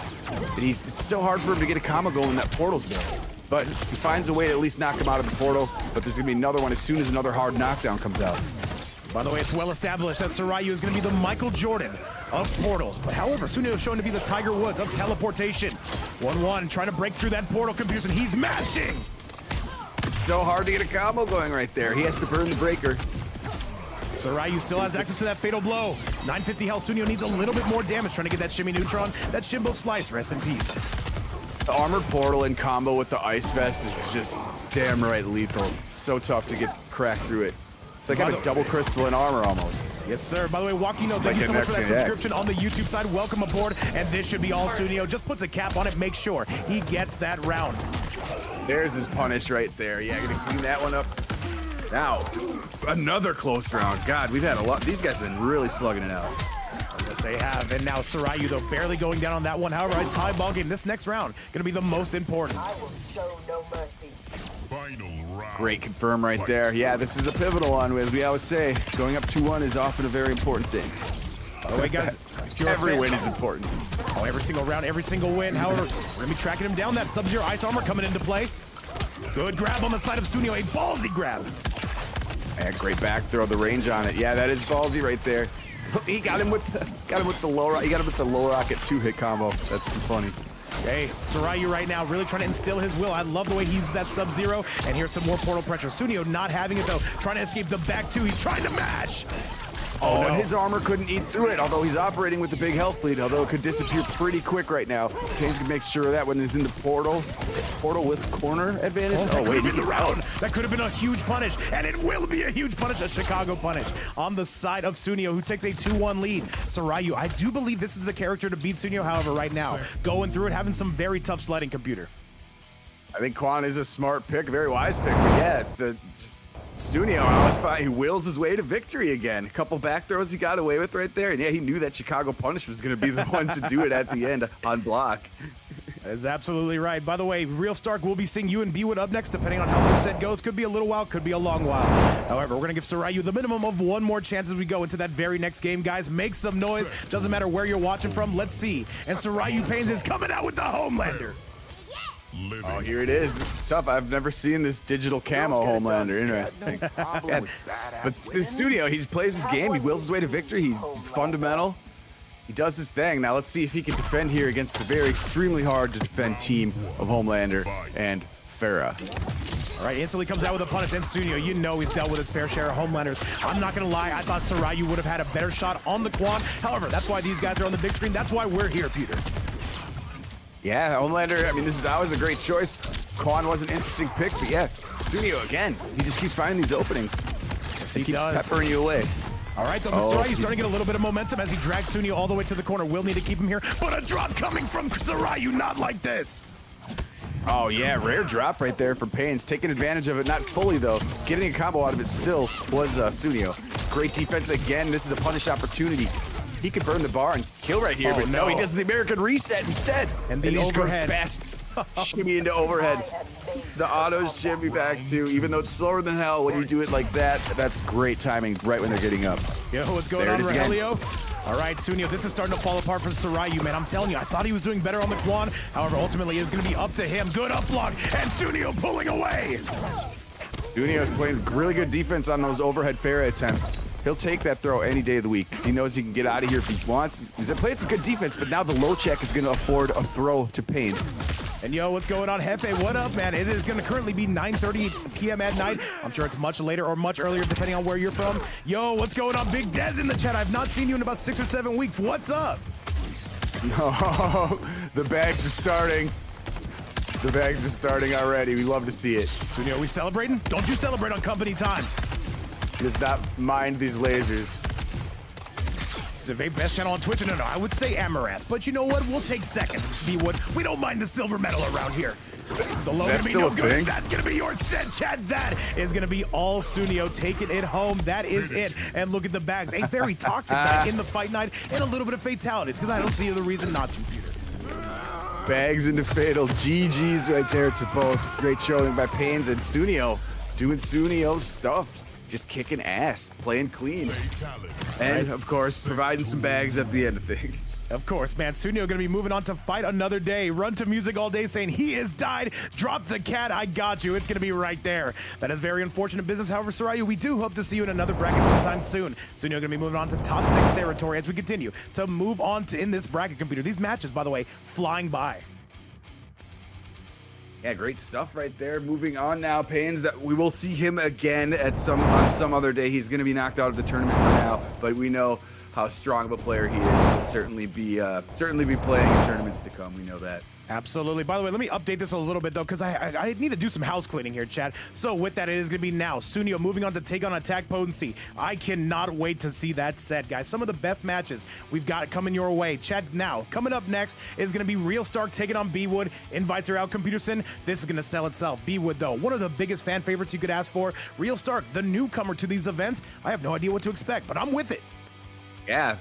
It's so hard for him to get a combo going when that portal's there. But he finds a way to at least knock him out of the portal, but there's gonna be another one as soon as another hard knockdown comes out. By the way, it's well established that Sryu is going to be the Michael Jordan of portals. But however, Sunnio is shown to be the Tiger Woods of teleportation. 1-1, trying to break through that portal, Computerson, and he's mashing! It's so hard to get a combo going right there. He has to burn the breaker. Sryu still has access to that fatal blow. 950 health. Sunnio needs a little bit more damage trying to get that shimmy neutron. That Shimbo slice. Rest in peace. The armored portal in combo with the ice vest is just damn right lethal. So tough to get cracked through it. It's like having a double crystal in armor almost. Yes, sir. By the way, Joaquino, thank you so much for that subscription on the YouTube side. Welcome aboard. And this should be all Sunnio. Just puts a cap on it. Make sure he gets that round. There's his punish right there. Yeah, gonna clean that one up. Now, another close round. God, we've had a lot. These guys have been really slugging it out. Yes, they have. And now Sryu, though, barely going down on that one. However, a tie ball game. This next round going to be the most important. I will show no mercy. Final round. Great confirm right there. Yeah, this is a pivotal one. As we always say, going up 2-1 is often a very important thing. By the way, guys, every win is important. Oh, every single round, every single win. However, we're going to be tracking him down. That Sub-Zero ice armor coming into play. Good grab on the side of Sunnio. A ballsy grab. Yeah, great back throw, the range on it. Yeah, that is ballsy right there. He got him with the low rocket. He got him with the low rocket 2-hit combo. That's funny. Hey, Sryu right now really trying to instill his will. I love the way he uses that Sub-Zero. And here's some more portal pressure. Sunnio not having it though. Trying to escape the back two. He's trying to mash. Oh, no. And his armor couldn't eat through it, although he's operating with the big health lead, although it could disappear pretty quick right now. Kane's gonna make sure of that when he's in the portal. Portal with corner advantage. Oh, wait, he the gets round. out. That could have been a huge punish, and it will be a huge punish, a Chicago punish on the side of Sunnio, who takes a 2-1 lead. Sryu, I do believe this is the character to beat Sunnio, however, right now. Going through it, having some very tough sledding, Computer. I think Quan is a smart pick, a very wise pick, but yeah, Sunnio, I always find he wills his way to victory again. A couple back throws he got away with right there. And yeah, he knew that Chicago punish was going to be the one to do it at the end on block. That is absolutely right. By the way, Real Stark will be seeing you and BWood up next, depending on how this set goes. Could be a little while, could be a long while. However, we're going to give Sryupainz the minimum of one more chance as we go into that very next game, guys. Make some noise. Doesn't matter where you're watching from. Let's see. And Sryupainz is coming out with the Homelander. Oh, here it is. This is tough. I've never seen this digital camo Homelander. Interesting. Yeah. But the Sunnio, he plays his game. He wills his way to victory. He's fundamental. He does his thing. Now let's see if he can defend here against the very extremely hard to defend team of Homelander and Farah. All right, instantly comes out with a punish, and Sunnio, you know he's dealt with his fair share of Homelanders. I'm not gonna lie, I thought Sryupainz would have had a better shot on the Quan. However, that's why these guys are on the big screen. That's why we're here, Peter. Yeah, Homelander, I mean, this is always a great choice. Quan was an interesting pick, but yeah, Sunnio again. He just keeps finding these openings. Yes, he keeps does. peppering you away. All right, though, Sryupainz starting to get a little bit of momentum as he drags Sunnio all the way to the corner. Will need to keep him here, but a drop coming from Sryupainz, not like this. Oh yeah, rare drop right there from Pains. Taking advantage of it, not fully though. Getting a combo out of it still was Sunnio. Great defense again. This is a punish opportunity. He could burn the bar and kill right here, but no, he does the American reset instead. And the he just overhead. goes back, shimmy into overhead. The autos shimmy back too, even though it's slower than hell. When you do it like that, that's great timing right when they're getting up. Yo, what's going on, Rogelio? All right, Sunnio, this is starting to fall apart for Sryupainz, man. I'm telling you, I thought he was doing better on the Quan. However, ultimately, it's going to be up to him. Good up block, and Sunnio pulling away. Sunnio is playing really good defense on those overhead Farah attempts. He'll take that throw any day of the week because he knows he can get out of here if he wants. He's playing some good defense, but now the low check is going to afford a throw to Pains. And yo, what's going on, Hefe? What up, man? It is going to currently be 9:30 p.m. at night. I'm sure it's much later or much earlier, depending on where you're from. Yo, what's going on? Big Dez in the chat. I've not seen you in about 6 or 7 weeks. What's up? No, the bags are starting. The bags are starting already. We love to see it. Sunnio, are we celebrating? Don't you celebrate on company time. He does not mind these lasers. Is it Vape best channel on Twitch? No, I would say Amaranth. But you know what? We'll take second. BWood, we don't mind the silver medal around here. The low gonna be no good. That's gonna be your set, chat. That is gonna be all Sunnio taking it home. That is it. And look at the bags. A very toxic night in the fight night and a little bit of fatalities because I don't see the reason not to, Peter. Bags into fatal. GG's right there to both. Great showing by Pains and Sunnio. Doing Sunnio stuff. Just kicking ass, playing clean. And, of course, providing some bags at the end of things. Of course, man. Sunnio gonna be moving on to fight another day. Run to music all day saying he is died. Drop the cat, I got you. It's gonna be right there. That is very unfortunate business. However, Sryupainz, we do hope to see you in another bracket sometime soon. Sunnio gonna be moving on to top 6 territory as we continue to move on to in this bracket, computer. These matches, by the way, flying by. Yeah, great stuff right there. Moving on now, Pains, that we will see him again at on some other day. He's going to be knocked out of the tournament for now, but we know how strong of a player he is. He'll certainly be playing in tournaments to come. We know that. Absolutely. By the way, let me update this a little bit, though, because I need to do some house cleaning here, chat. So with that, it is going to be now Sunnio moving on to take on AttackPotency. I cannot wait to see that set, guys. Some of the best matches we've got coming your way. Chat, now, coming up next is going to be Real Stark taking on BWood. Invites her out, Computerson. This is going to sell itself. BWood, though, one of the biggest fan favorites you could ask for. Real Stark, the newcomer to these events. I have no idea what to expect, but I'm with it. Yeah,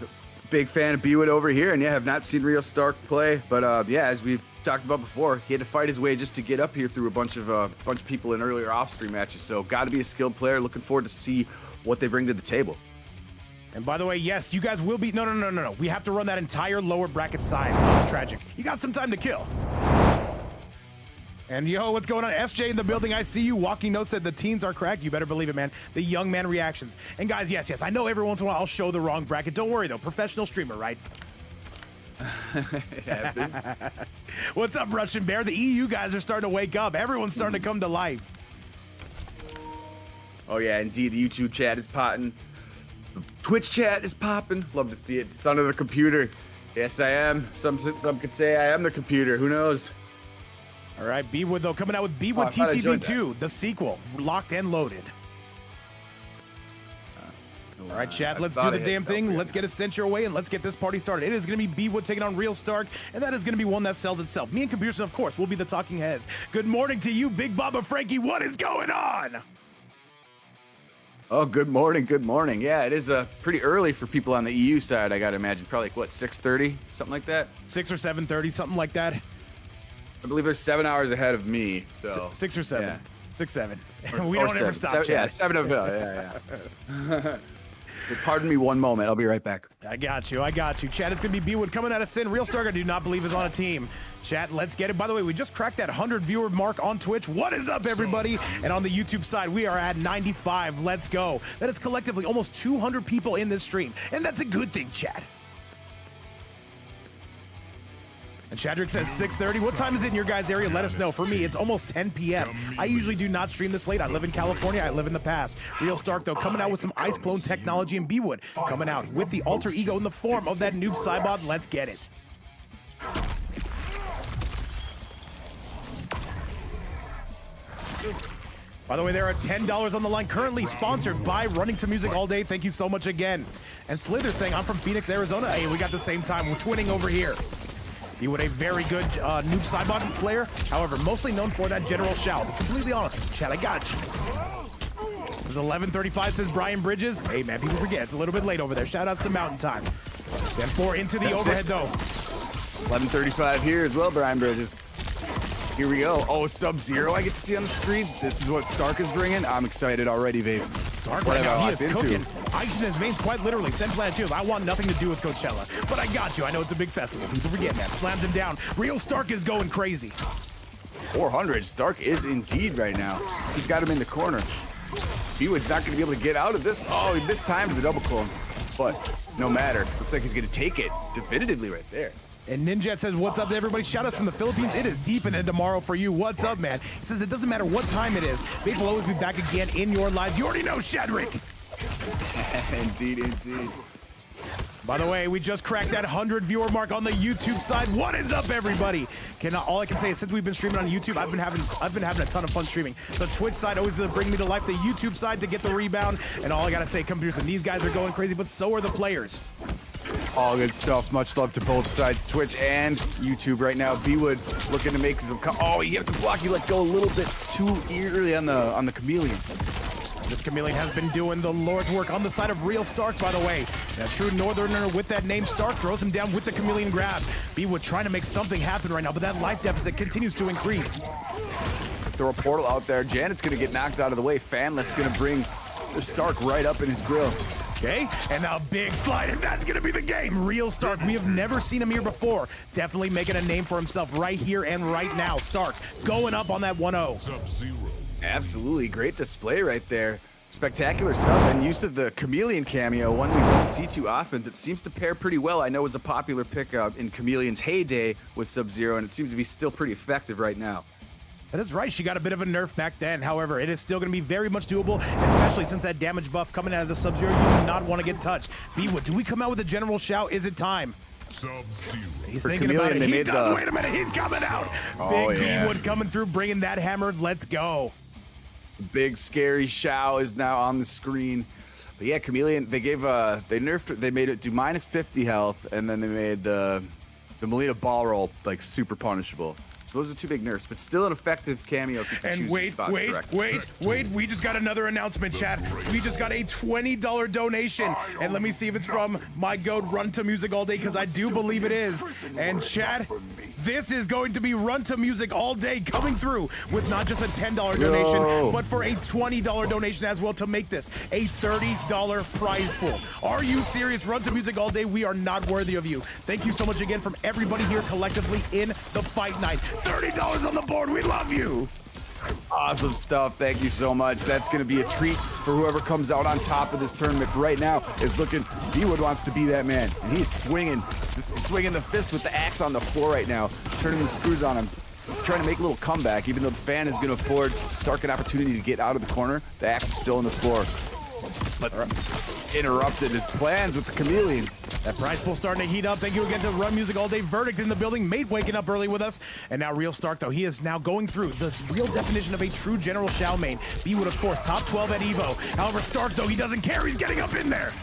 big fan of BWood over here, and yeah, have not seen Real Stark play, but yeah, as we've talked about before, he had to fight his way just to get up here through a bunch of people in earlier off-stream matches. So, got to be a skilled player. Looking forward to see what they bring to the table. And by the way, yes, you guys will be. No. We have to run that entire lower bracket side. Tragic. You got some time to kill. And yo, what's going on? SJ in the building. I see you. Walking Note said the teens are cracked. You better believe it, man. The young man reactions. And guys, yes. I know every once in a while I'll show the wrong bracket. Don't worry though. Professional streamer, right? It happens. What's up, Russian Bear? The EU guys are starting to wake up. Everyone's starting to come to life. Oh yeah, indeed. The YouTube chat is popping. The Twitch chat is popping. Love to see it. Son of the computer. Yes, I am. Some could say I am the computer. Who knows? All right, BWood, though, coming out with BWood TTV2, the sequel, locked and loaded. All right, chat, let's do the damn thing. Let's get it sent your way, and let's get this party started. It is going to be BWood taking on Real Stark, and that is going to be one that sells itself. Me and Computerson, of course, will be the talking heads. Good morning to you, Big Baba Frankie. What is going on? Oh, good morning, good morning. Yeah, it is pretty early for people on the EU side, I got to imagine. Probably, like, what, 6:30, something like that? 6 or 7:30, something like that. I believe they're 7 hours ahead of me. So 6 or 7. Yeah. 6, 7. Or- We or don't ever seven. stop, Seven, Chad. yeah, 7 of yeah. Pardon me one moment. I'll be right back. I got you. Chad, it's going to be BWood coming out of Sin. Real Stark, I do not believe is on a team. Chat, let's get it. By the way, we just cracked that 100 viewer mark on Twitch. What is up, everybody? And on the YouTube side, we are at 95. Let's go. That is collectively almost 200 people in this stream. And that's a good thing, Chad. And Shadrick says 6:30. What time is it in your guys' area? Let us know. For me, it's almost 10 p.m. I usually do not stream this late. I live in California. I live in the past. Real Stark, though, coming out with some ice clone technology, and BWood coming out with the alter ego in the form of that noob Cybot. Let's get it. By the way, there are $10 on the line, currently sponsored by Running to Music All Day. Thank you so much again. And Slither saying, I'm from Phoenix, Arizona. Hey, we got the same time. We're twinning over here. BWood, a very good noob Cybot player, however, mostly known for that general shout. To be completely honest with you, Chad, I got you. This is 11:35, says Brian Bridges. Hey, man, people forget, it's a little bit late over there. Shout outs to Mountain Time. Stand 4 into the overhead, though. 11:35 here as well, Brian Bridges. Here we go. Oh, Sub-Zero I get to see on the screen. This is what Stark is bringing. I'm excited already, babe. Stark right now, he is cooking. Ice in his veins, quite literally. Send Planet 2. I want nothing to do with Coachella. But I got you. I know it's a big festival. People forget that. Slams him down. Real Stark is going crazy. 400. Stark is indeed right now. He's got him in the corner. BWood's not going to be able to get out of this. Oh, he missed time to the double clone. But no matter. Looks like he's going to take it definitively right there. And Ninja says, what's up to everybody? Shout outs from the Philippines. It is deep into tomorrow for you. What's up, man? He says, it doesn't matter what time it is. Vape will always be back again in your life. You already know, Shadrick. Indeed, indeed. By the way, we just cracked that 100 viewer mark on the YouTube side. What is up, everybody? All I can say is since we've been streaming on YouTube, I've been having a ton of fun streaming. The Twitch side always to bring me to life. The YouTube side to get the rebound. And all I gotta say, computers and these guys are going crazy, but so are the players. All good stuff. Much love to both sides, Twitch and YouTube right now. BWood looking to make some. Oh, you have to block. You let go a little bit too early on the chameleon. This chameleon has been doing the Lord's work on the side of Real Stark, by the way. A true northerner with that name, Stark, throws him down with the chameleon grab. BWood trying to make something happen right now, but that life deficit continues to increase. Throw a portal out there. Janet's going to get knocked out of the way. Fanlet's going to bring Stark right up in his grill. Okay, and now big slide, and that's gonna be the game. Real Stark, we have never seen him here before. Definitely making a name for himself right here and right now. Stark going up on that 1-0. Sub-Zero. Absolutely, great display right there. Spectacular stuff, and use of the chameleon cameo, one we don't see too often, that seems to pair pretty well. I know it was a popular pickup in Chameleon's heyday with Sub-Zero, and it seems to be still pretty effective right now. That is right, she got a bit of a nerf back then. However, it is still going to be very much doable, especially since that damage buff coming out of the Sub-Zero, you do not want to get touched. BWood, do we come out with a general shout? Is it time? Sub-Zero. He's For thinking about Chameleon, it. He does. Wait a minute, he's coming out. Oh, Big yeah. BWood coming through, bringing that hammer. Let's go. The big scary Shao is now on the screen. But yeah, Chameleon, they nerfed it, they made it do minus 50 health, and then they made the Melina ball roll like super punishable. So those are two big nerfs, but still an effective cameo if you can And choose the spots correctly. wait, we just got another announcement, chat. We just got a $20 donation. And let me see if it's from my goat Run to Music All Day, because I do believe it is. And chat, this is going to be Run to Music All Day coming through with not just a $10 donation, but for a $20 donation as well to make this a $30 prize pool. Are you serious? Run to Music All Day, we are not worthy of you. Thank you so much again from everybody here collectively in the fight night. $30 on the board, we love you. Awesome stuff. Thank you so much. That's going to be a treat for whoever comes out on top of this tournament right now. Is looking, BWood wants to be that man, and he's swinging the fist with the axe on the floor right now, turning the screws on him, trying to make a little comeback. Even though the fan is going to afford Stark an opportunity to get out of the corner, the axe is still on the floor. But interrupted his plans with the chameleon. That prize pool starting to heat up. Thank you again to Run Music All Day. Verdict in the building. Mate waking up early with us. And now Real Stark, though, he is now going through the real definition of a true General Shao main. BWood, of course, top 12 at EVO. However, Stark, though, he doesn't care. He's getting up in there.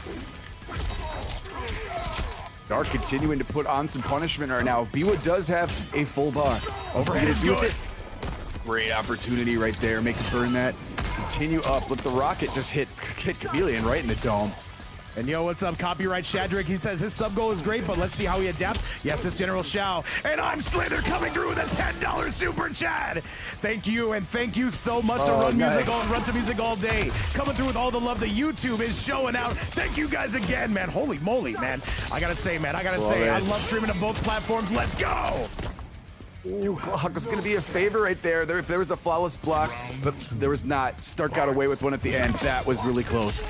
Stark continuing to put on some punishment right now. BWood does have a full bar. Overhead is good. Great opportunity right there. Make it burn that. Continue up. Let the rocket just hit Chameleon right in the dome. And yo, what's up, Copyright Shadrick? He says his sub goal is great, but let's see how he adapts. Yes, this General Shao. And I'm Slither coming through with a $10 super chat. Thank you, and thank you so much to Run to Music All Day. Coming through with all the love that YouTube is showing out. Thank you guys again, man. Holy moly, man. I gotta say, man, I love streaming to both platforms. Let's go. Ooh, Glock was going to be a favor right there. If there was a flawless block, but there was not. Stark got away with one at the end. That was really close.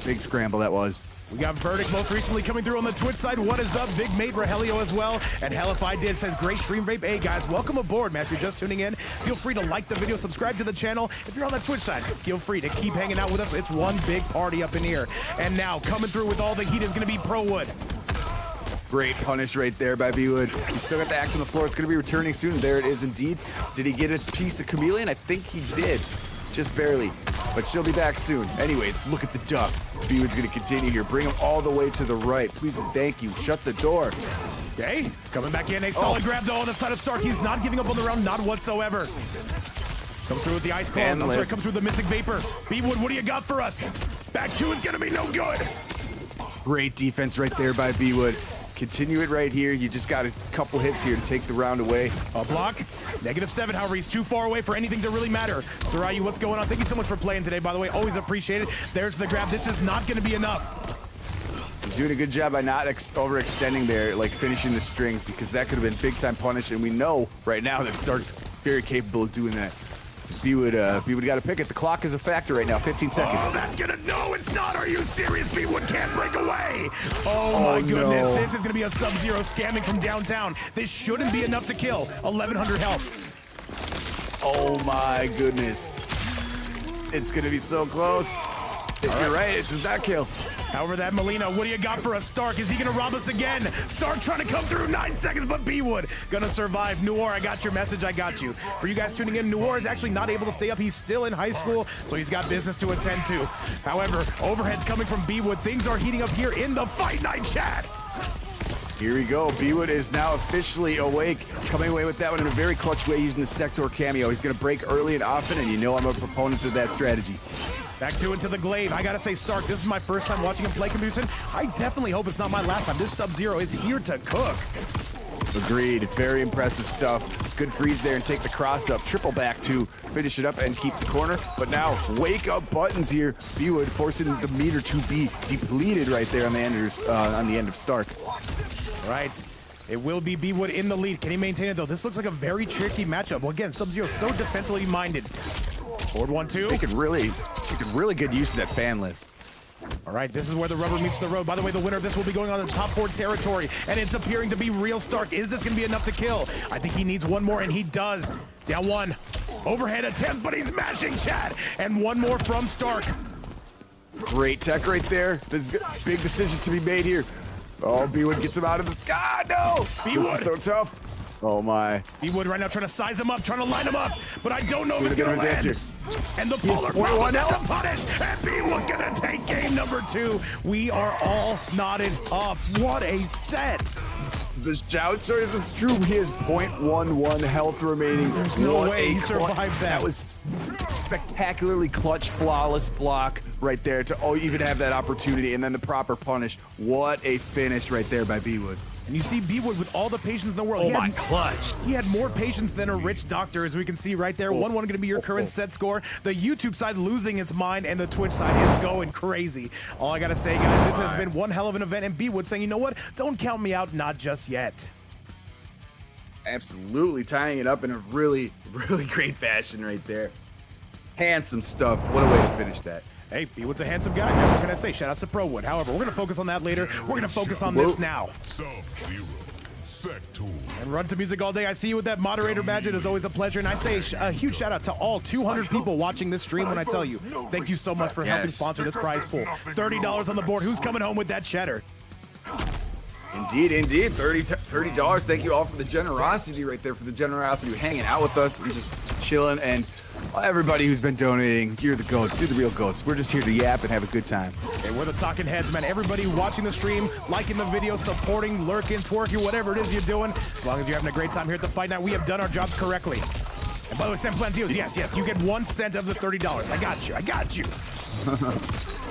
Big scramble that was. We got Verdict most recently coming through on the Twitch side. What is up? Big Mate Rogelio as well. And hell if I did says great stream vape. Hey guys, welcome aboard, man. If you're just tuning in, feel free to like the video, subscribe to the channel. If you're on the Twitch side, feel free to keep hanging out with us. It's one big party up in here. And now coming through with all the heat is going to be BWood. Great punish right there by BWood. He's still got the axe on the floor. It's going to be returning soon. There it is indeed. Did he get a piece of Chameleon? I think he did. Just barely. But she'll be back soon. Anyways, look at the duck. BWood's going to continue here. Bring him all the way to the right. Please and thank you. Shut the door. Okay, coming back in. A solid grab though on the side of Stark. He's not giving up on the round, not whatsoever. Comes through with the ice claw. I'm sorry, comes through with the Mystic Vapor. BWood, what do you got for us? Back two is going to be no good. Great defense right there by BWood. Continue it right here. You just got a couple hits here to take the round away. A block. -7. However, he's too far away for anything to really matter. Sryu, what's going on? Thank you so much for playing today, by the way. Always appreciate it. There's the grab. This is not going to be enough. He's doing a good job by not overextending there, like finishing the strings, because that could have been big-time punish, and we know right now that Stark's very capable of doing that. So BWood got to pick it. The clock is a factor right now. 15 seconds. Oh, that's gonna no, it's not. Are you serious? BWood can't break away. Oh my goodness, this is gonna be a Sub-Zero scamming from downtown. This shouldn't be enough to kill. 1100 health. Oh my goodness. It's gonna be so close. You're right, it does not kill. However, that Molina, what do you got for us, Stark? Is he gonna rob us again? Stark trying to come through, 9 seconds, but BWood gonna survive. Noir, I got your message, I got you. For you guys tuning in, Noir is actually not able to stay up. He's still in high school, so he's got business to attend to. However, overhead's coming from BWood. Things are heating up here in the Fight Night chat. Here we go. BWood is now officially awake, coming away with that one in a very clutch way using the Sector cameo. He's gonna break early and often, and you know I'm a proponent of that strategy. Back two into the glaive. I gotta say, Stark, this is my first time watching him play Computerson. I definitely hope it's not my last time. This Sub-Zero is here to cook. Agreed. It's very impressive stuff. Good freeze there and take the cross up. Triple back to finish it up and keep the corner. But now, wake up buttons here. BWood forcing the meter to be depleted right there on the end of Stark. All right. It will be BWood in the lead. Can he maintain it, though? This looks like a very tricky matchup. Well, again, Sub-Zero so defensively minded. Forward 1-2. Making really good use of that fan lift. All right, this is where the rubber meets the road. By the way, the winner of this will be going on the top 4 territory, and it's appearing to be real Stark. Is this going to be enough to kill? I think he needs one more, and he does. Down one. Overhead attempt, but he's mashing Chad. And one more from Stark. Great tech right there. This is a big decision to be made here. Oh, BWood gets him out of the sky. No! This is so tough. Oh, my. BWood right now trying to size him up, trying to line him up, but I don't know if it's going to land. And the polar problem to punish, and BWood gonna take game number 2. We are all knotted up. What a set! The shout choice is true. He has 0.11 health remaining. There's no way he survived that. That was spectacularly clutch, flawless block right there to even have that opportunity, and then the proper punish. What a finish right there by BWood. And you see BWood with all the patience in the world. Clutch. He had more patience than a rich doctor, as we can see right there. 1-1 going to be your current set score. The YouTube side losing its mind, and the Twitch side is going crazy. All I got to say, guys, this has been one hell of an event, and BWood saying, you know what? Don't count me out, not just yet. Absolutely tying it up in a really, really great fashion right there. Handsome stuff. What a way to finish that. Hey, BWood's a handsome guy, man. What can I say? Shout out to BWood. However, we're going to focus on that later. We're going to focus on this now. Sub-Zero. Sector. And Run to Music All Day. I see you with that moderator badge. It is always a pleasure. And I say a huge shout out to all 200 people watching this stream when I tell you. Thank you so much for helping sponsor this prize pool. $30 on the board. Who's coming home with that cheddar? Indeed, indeed. $30. Thank you all for the generosity right there, for the generosity of hanging out with us and just chilling. And everybody who's been donating, you're the goats. You're the real goats. We're just here to yap and have a good time. Hey, we're the talking heads, man. Everybody watching the stream, liking the video, supporting, lurking, twerking, whatever it is you're doing. As long as you're having a great time here at the Fight Night, we have done our jobs correctly. And by the way, San Plantillos, yes, you get 1 cent of the $30. I got you.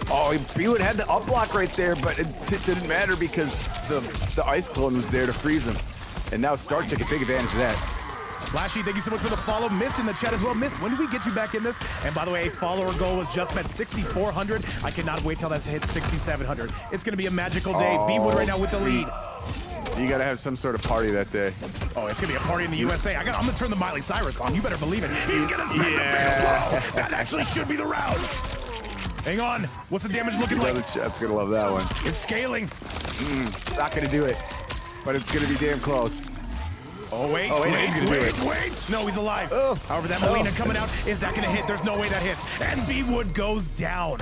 Oh, BWood had the up block right there, but it didn't matter because the ice clone was there to freeze him. And now Stark took a big advantage of that. Flashy, thank you so much for the follow. Mist in the chat as well. Mist, when did we get you back in this? And by the way, a follower goal was just met 6,400. I cannot wait till that's hit 6,700. It's going to be a magical day. BWood right now with the lead. You got to have some sort of party that day. Oh, it's going to be a party in the USA. I'm going to turn the Miley Cyrus on. You better believe it. He's going to spread the fatal blow. That actually should be the round. Hang on. What's the damage looking like? The chat's going to love that one. It's scaling. Not going to do it, but it's going to be damn close. Oh, wait, he's gonna do it. wait. No, he's alive. However, that Molina coming out, is that gonna hit? There's no way that hits. And BWood goes down.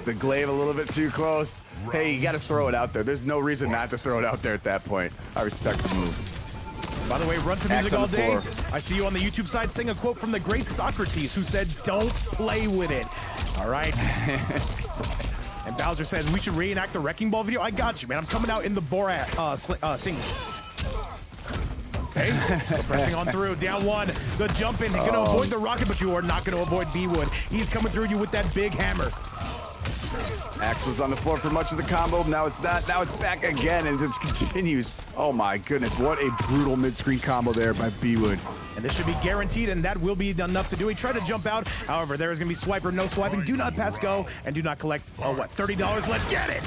The glaive a little bit too close. Hey, you gotta throw it out there. There's no reason not to throw it out there at that point. I respect the move. By the way, run to music all day. I see you on the YouTube side saying a quote from the great Socrates who said, "Don't play with it." All right. And Bowser says, we should reenact the Wrecking Ball video. I got you, man. I'm coming out in the Borat singing. Hey, so pressing on through, down one, the jump in, gonna avoid the rocket, but you are not gonna avoid BWood. He's coming through you with that big hammer. Axe was on the floor for much of the combo, now it's not, now it's back again, and it continues. Oh my goodness, what a brutal mid-screen combo there by BWood. And this should be guaranteed, and that will be enough to do. He tried to jump out, however, there is gonna be swipe or no swiping. Do not pass go, and do not collect, what, $30? Let's get it!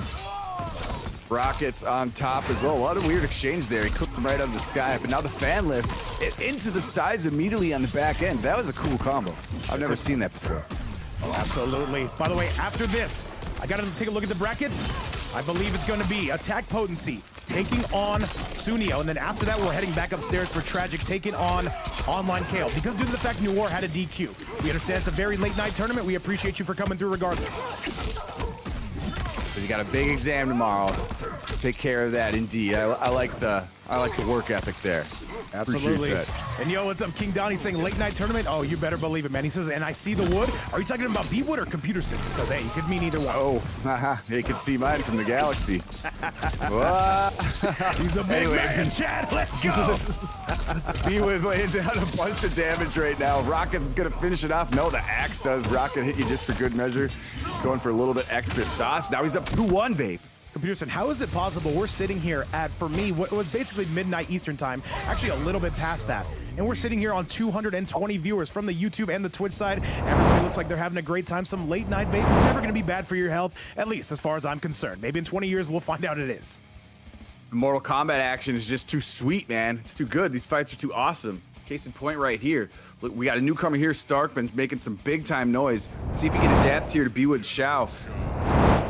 Rockets on top as well. A lot of weird exchange there. He clipped them right out of the sky, but now the fan lift into the sides immediately on the back end. That was a cool combo. I've never seen that before. Oh, absolutely. By the way, after this, I gotta take a look at the bracket. I believe it's gonna be AttackPotency taking on Sunnio, and then after that, we're heading back upstairs for Tragic taking on OnlineCale. Because due to the fact Noir had a DQ, we understand it's a very late night tournament. We appreciate you for coming through regardless. You got a big exam tomorrow. Take care of that, indeed. I like the work ethic there. Absolutely. And yo, what's up, King Donnie saying late night tournament? Oh, you better believe it, man. He says, and I see the wood. Are you talking about BWood or computer sim? Because hey, you could mean either one. Oh, you can see mine from the galaxy. He's a big man, Chad. Let's go. BWood laying down a bunch of damage right now. Rocket's gonna finish it off. No, the axe does. Rocket hit you just for good measure. Going for a little bit extra sauce. Now he's up 2-1, Vape. Computerson, how is it possible we're sitting here at, for me, what was basically midnight Eastern time, actually a little bit past that, and we're sitting here on 220 viewers from the YouTube and the Twitch side. Everybody looks like they're having a great time. Some late night vape is never going to be bad for your health, at least as far as I'm concerned. Maybe in 20 years we'll find out it is. The Mortal Kombat action is just too sweet, man. It's too good. These fights are too awesome. Case in point right here. Look, we got a newcomer here, Stark, been making some big time noise. Let's see if he can adapt here to BWood Shao.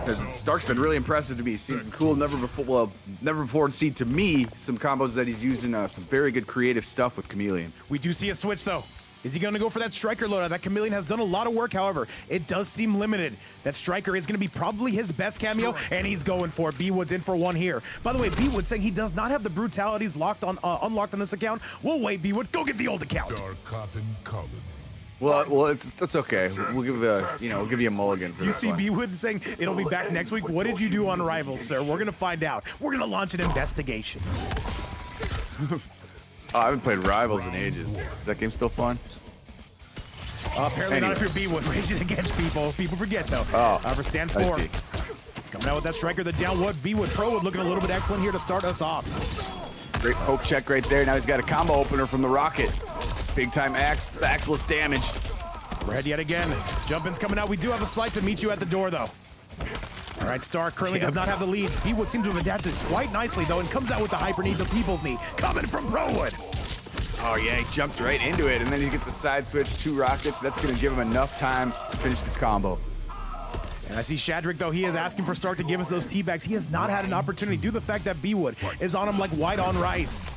Because Stark's been really impressive to me. He's seen some cool, never before seen to me, some combos that he's using, some very good creative stuff with Chameleon. We do see a switch though. Is he going to go for that Striker loadout? That Chameleon has done a lot of work, however. It does seem limited. That Striker is going to be probably his best cameo, and he's going for it. BWood's in for one here. By the way, BWood saying he does not have the brutalities unlocked on this account. We'll wait, BWood. Go get the old account. Dark cotton colony. Well, that's okay. We'll give we'll give you a mulligan for Do you this see one. BWood saying it'll be back next week? What did you do on Rivals, sir? We're going to find out. We're going to launch an investigation. Oh, I haven't played Rivals in ages. Is that game still fun? Apparently not if you're BWood. Raging against people. People forget, though. For stand 4. Coming out with that Striker, the downward BWood Pro Wood looking a little bit excellent here to start us off. Great poke check right there. Now he's got a combo opener from the Rocket. Big time axeless damage. We're ahead yet again. Jump-in's coming out. We do have a slight to meet you at the door, though. All right, Stark currently does not have the lead. BWood seems to have adapted quite nicely, though, and comes out with the hyper knee, the people's knee, coming from ProWood. Oh, yeah, he jumped right into it, and then he gets the side switch, 2 rockets. That's going to give him enough time to finish this combo. And I see Shadrick, though, he is asking for Stark to give us those teabags. He has not had an opportunity due to the fact that BWood is on him like white on rice.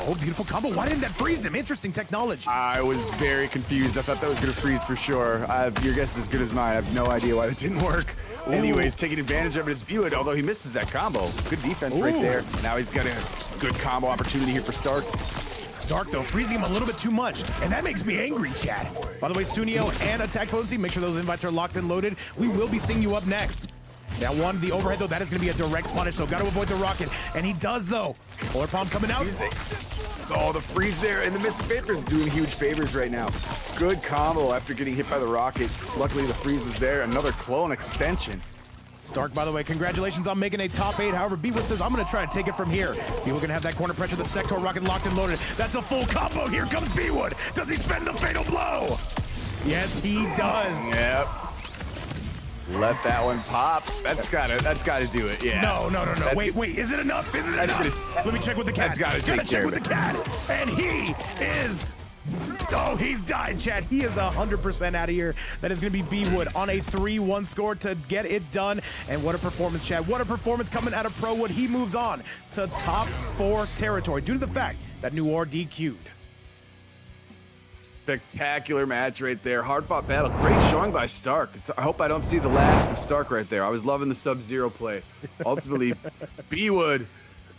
Oh, beautiful combo. Why didn't that freeze him? Interesting technology. I was very confused. I thought that was going to freeze for sure. Your guess is as good as mine. I have no idea why that didn't work. Ooh. Anyways, taking advantage of it is BWood, although he misses that combo. Good defense right there. Now he's got a good combo opportunity here for Stark. Stark, though, freezing him a little bit too much, and that makes me angry, Chad. By the way, Sunnio and AttackPotency, make sure those invites are locked and loaded. We will be seeing you up next. Now one, the overhead, though, that is going to be a direct punish, so got to avoid the rocket, and he does, though. Polar Palm coming out. Oh, the freeze there, and the Mystic Vapor is doing huge favors right now. Good combo after getting hit by the rocket. Luckily, the freeze was there. Another clone extension. Stark, by the way, congratulations on making a top 8. However, BWood says, I'm going to try to take it from here. BWood going to have that corner pressure, the Sector rocket locked and loaded. That's a full combo. Here comes BWood. Does he spend the fatal blow? Yes, he does. Yep. Let that one pop. That's gotta do it. Yeah. No. That's Wait. Is it enough? Is it enough? Let me check with the cat. That's gotta check with the cat. And he is. Oh, he's died, Chad. He is 100% out of here. That is going to be BWood on a 3-1 score to get it done. And what a performance, Chad. What a performance coming out of ProWood. He moves on to top 4 territory due to the fact that Noir DQ'd. Spectacular match right there. Hard-fought battle. Great showing by Stark. I hope I don't see the last of Stark right there. I was loving the Sub-Zero play. Ultimately, BWood,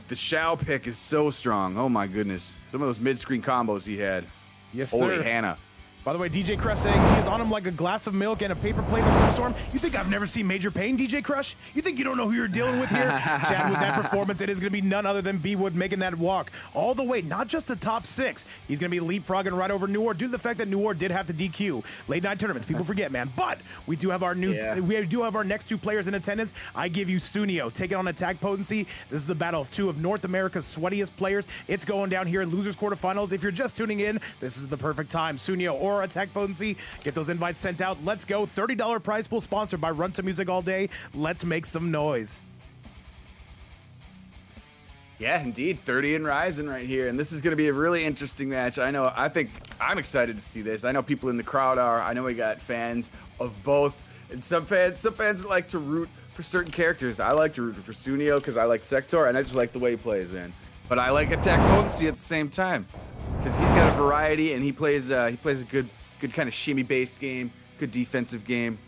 the Shao pick is so strong. Oh my goodness. Some of those mid-screen combos he had. Yes, Holy sir. Hannah. By the way, DJ Crush saying he is on him like a glass of milk and a paper plate in a snowstorm. You think I've never seen Major Pain, DJ Crush? You think you don't know who you're dealing with here? Chad, with that performance, it is going to be none other than BWood making that walk all the way, not just to top 6. He's going to be leapfrogging right over Noir due to the fact that Noir did have to DQ late night tournaments. People forget, man. But we do have our next 2 players in attendance. I give you Sunnio taking on AttackPotency. This is the battle of 2 of North America's sweatiest players. It's going down here in losers quarterfinals. If you're just tuning in, this is the perfect time. Sunnio or AttackPotency. Get those invites sent out. Let's go. $30 prize pool sponsored by Run to Music All Day. Let's make some noise. Yeah, indeed. 30 and rising right here. And this is going to be a really interesting match. I think I'm excited to see this. I know people in the crowd are. I know we got fans of both. And some fans like to root for certain characters. I like to root for Sunnio because I like Sector, and I just like the way he plays, man. But I like AttackPotency at the same time because he's got a variety, and he plays a good kind of shimmy-based game, good defensive game.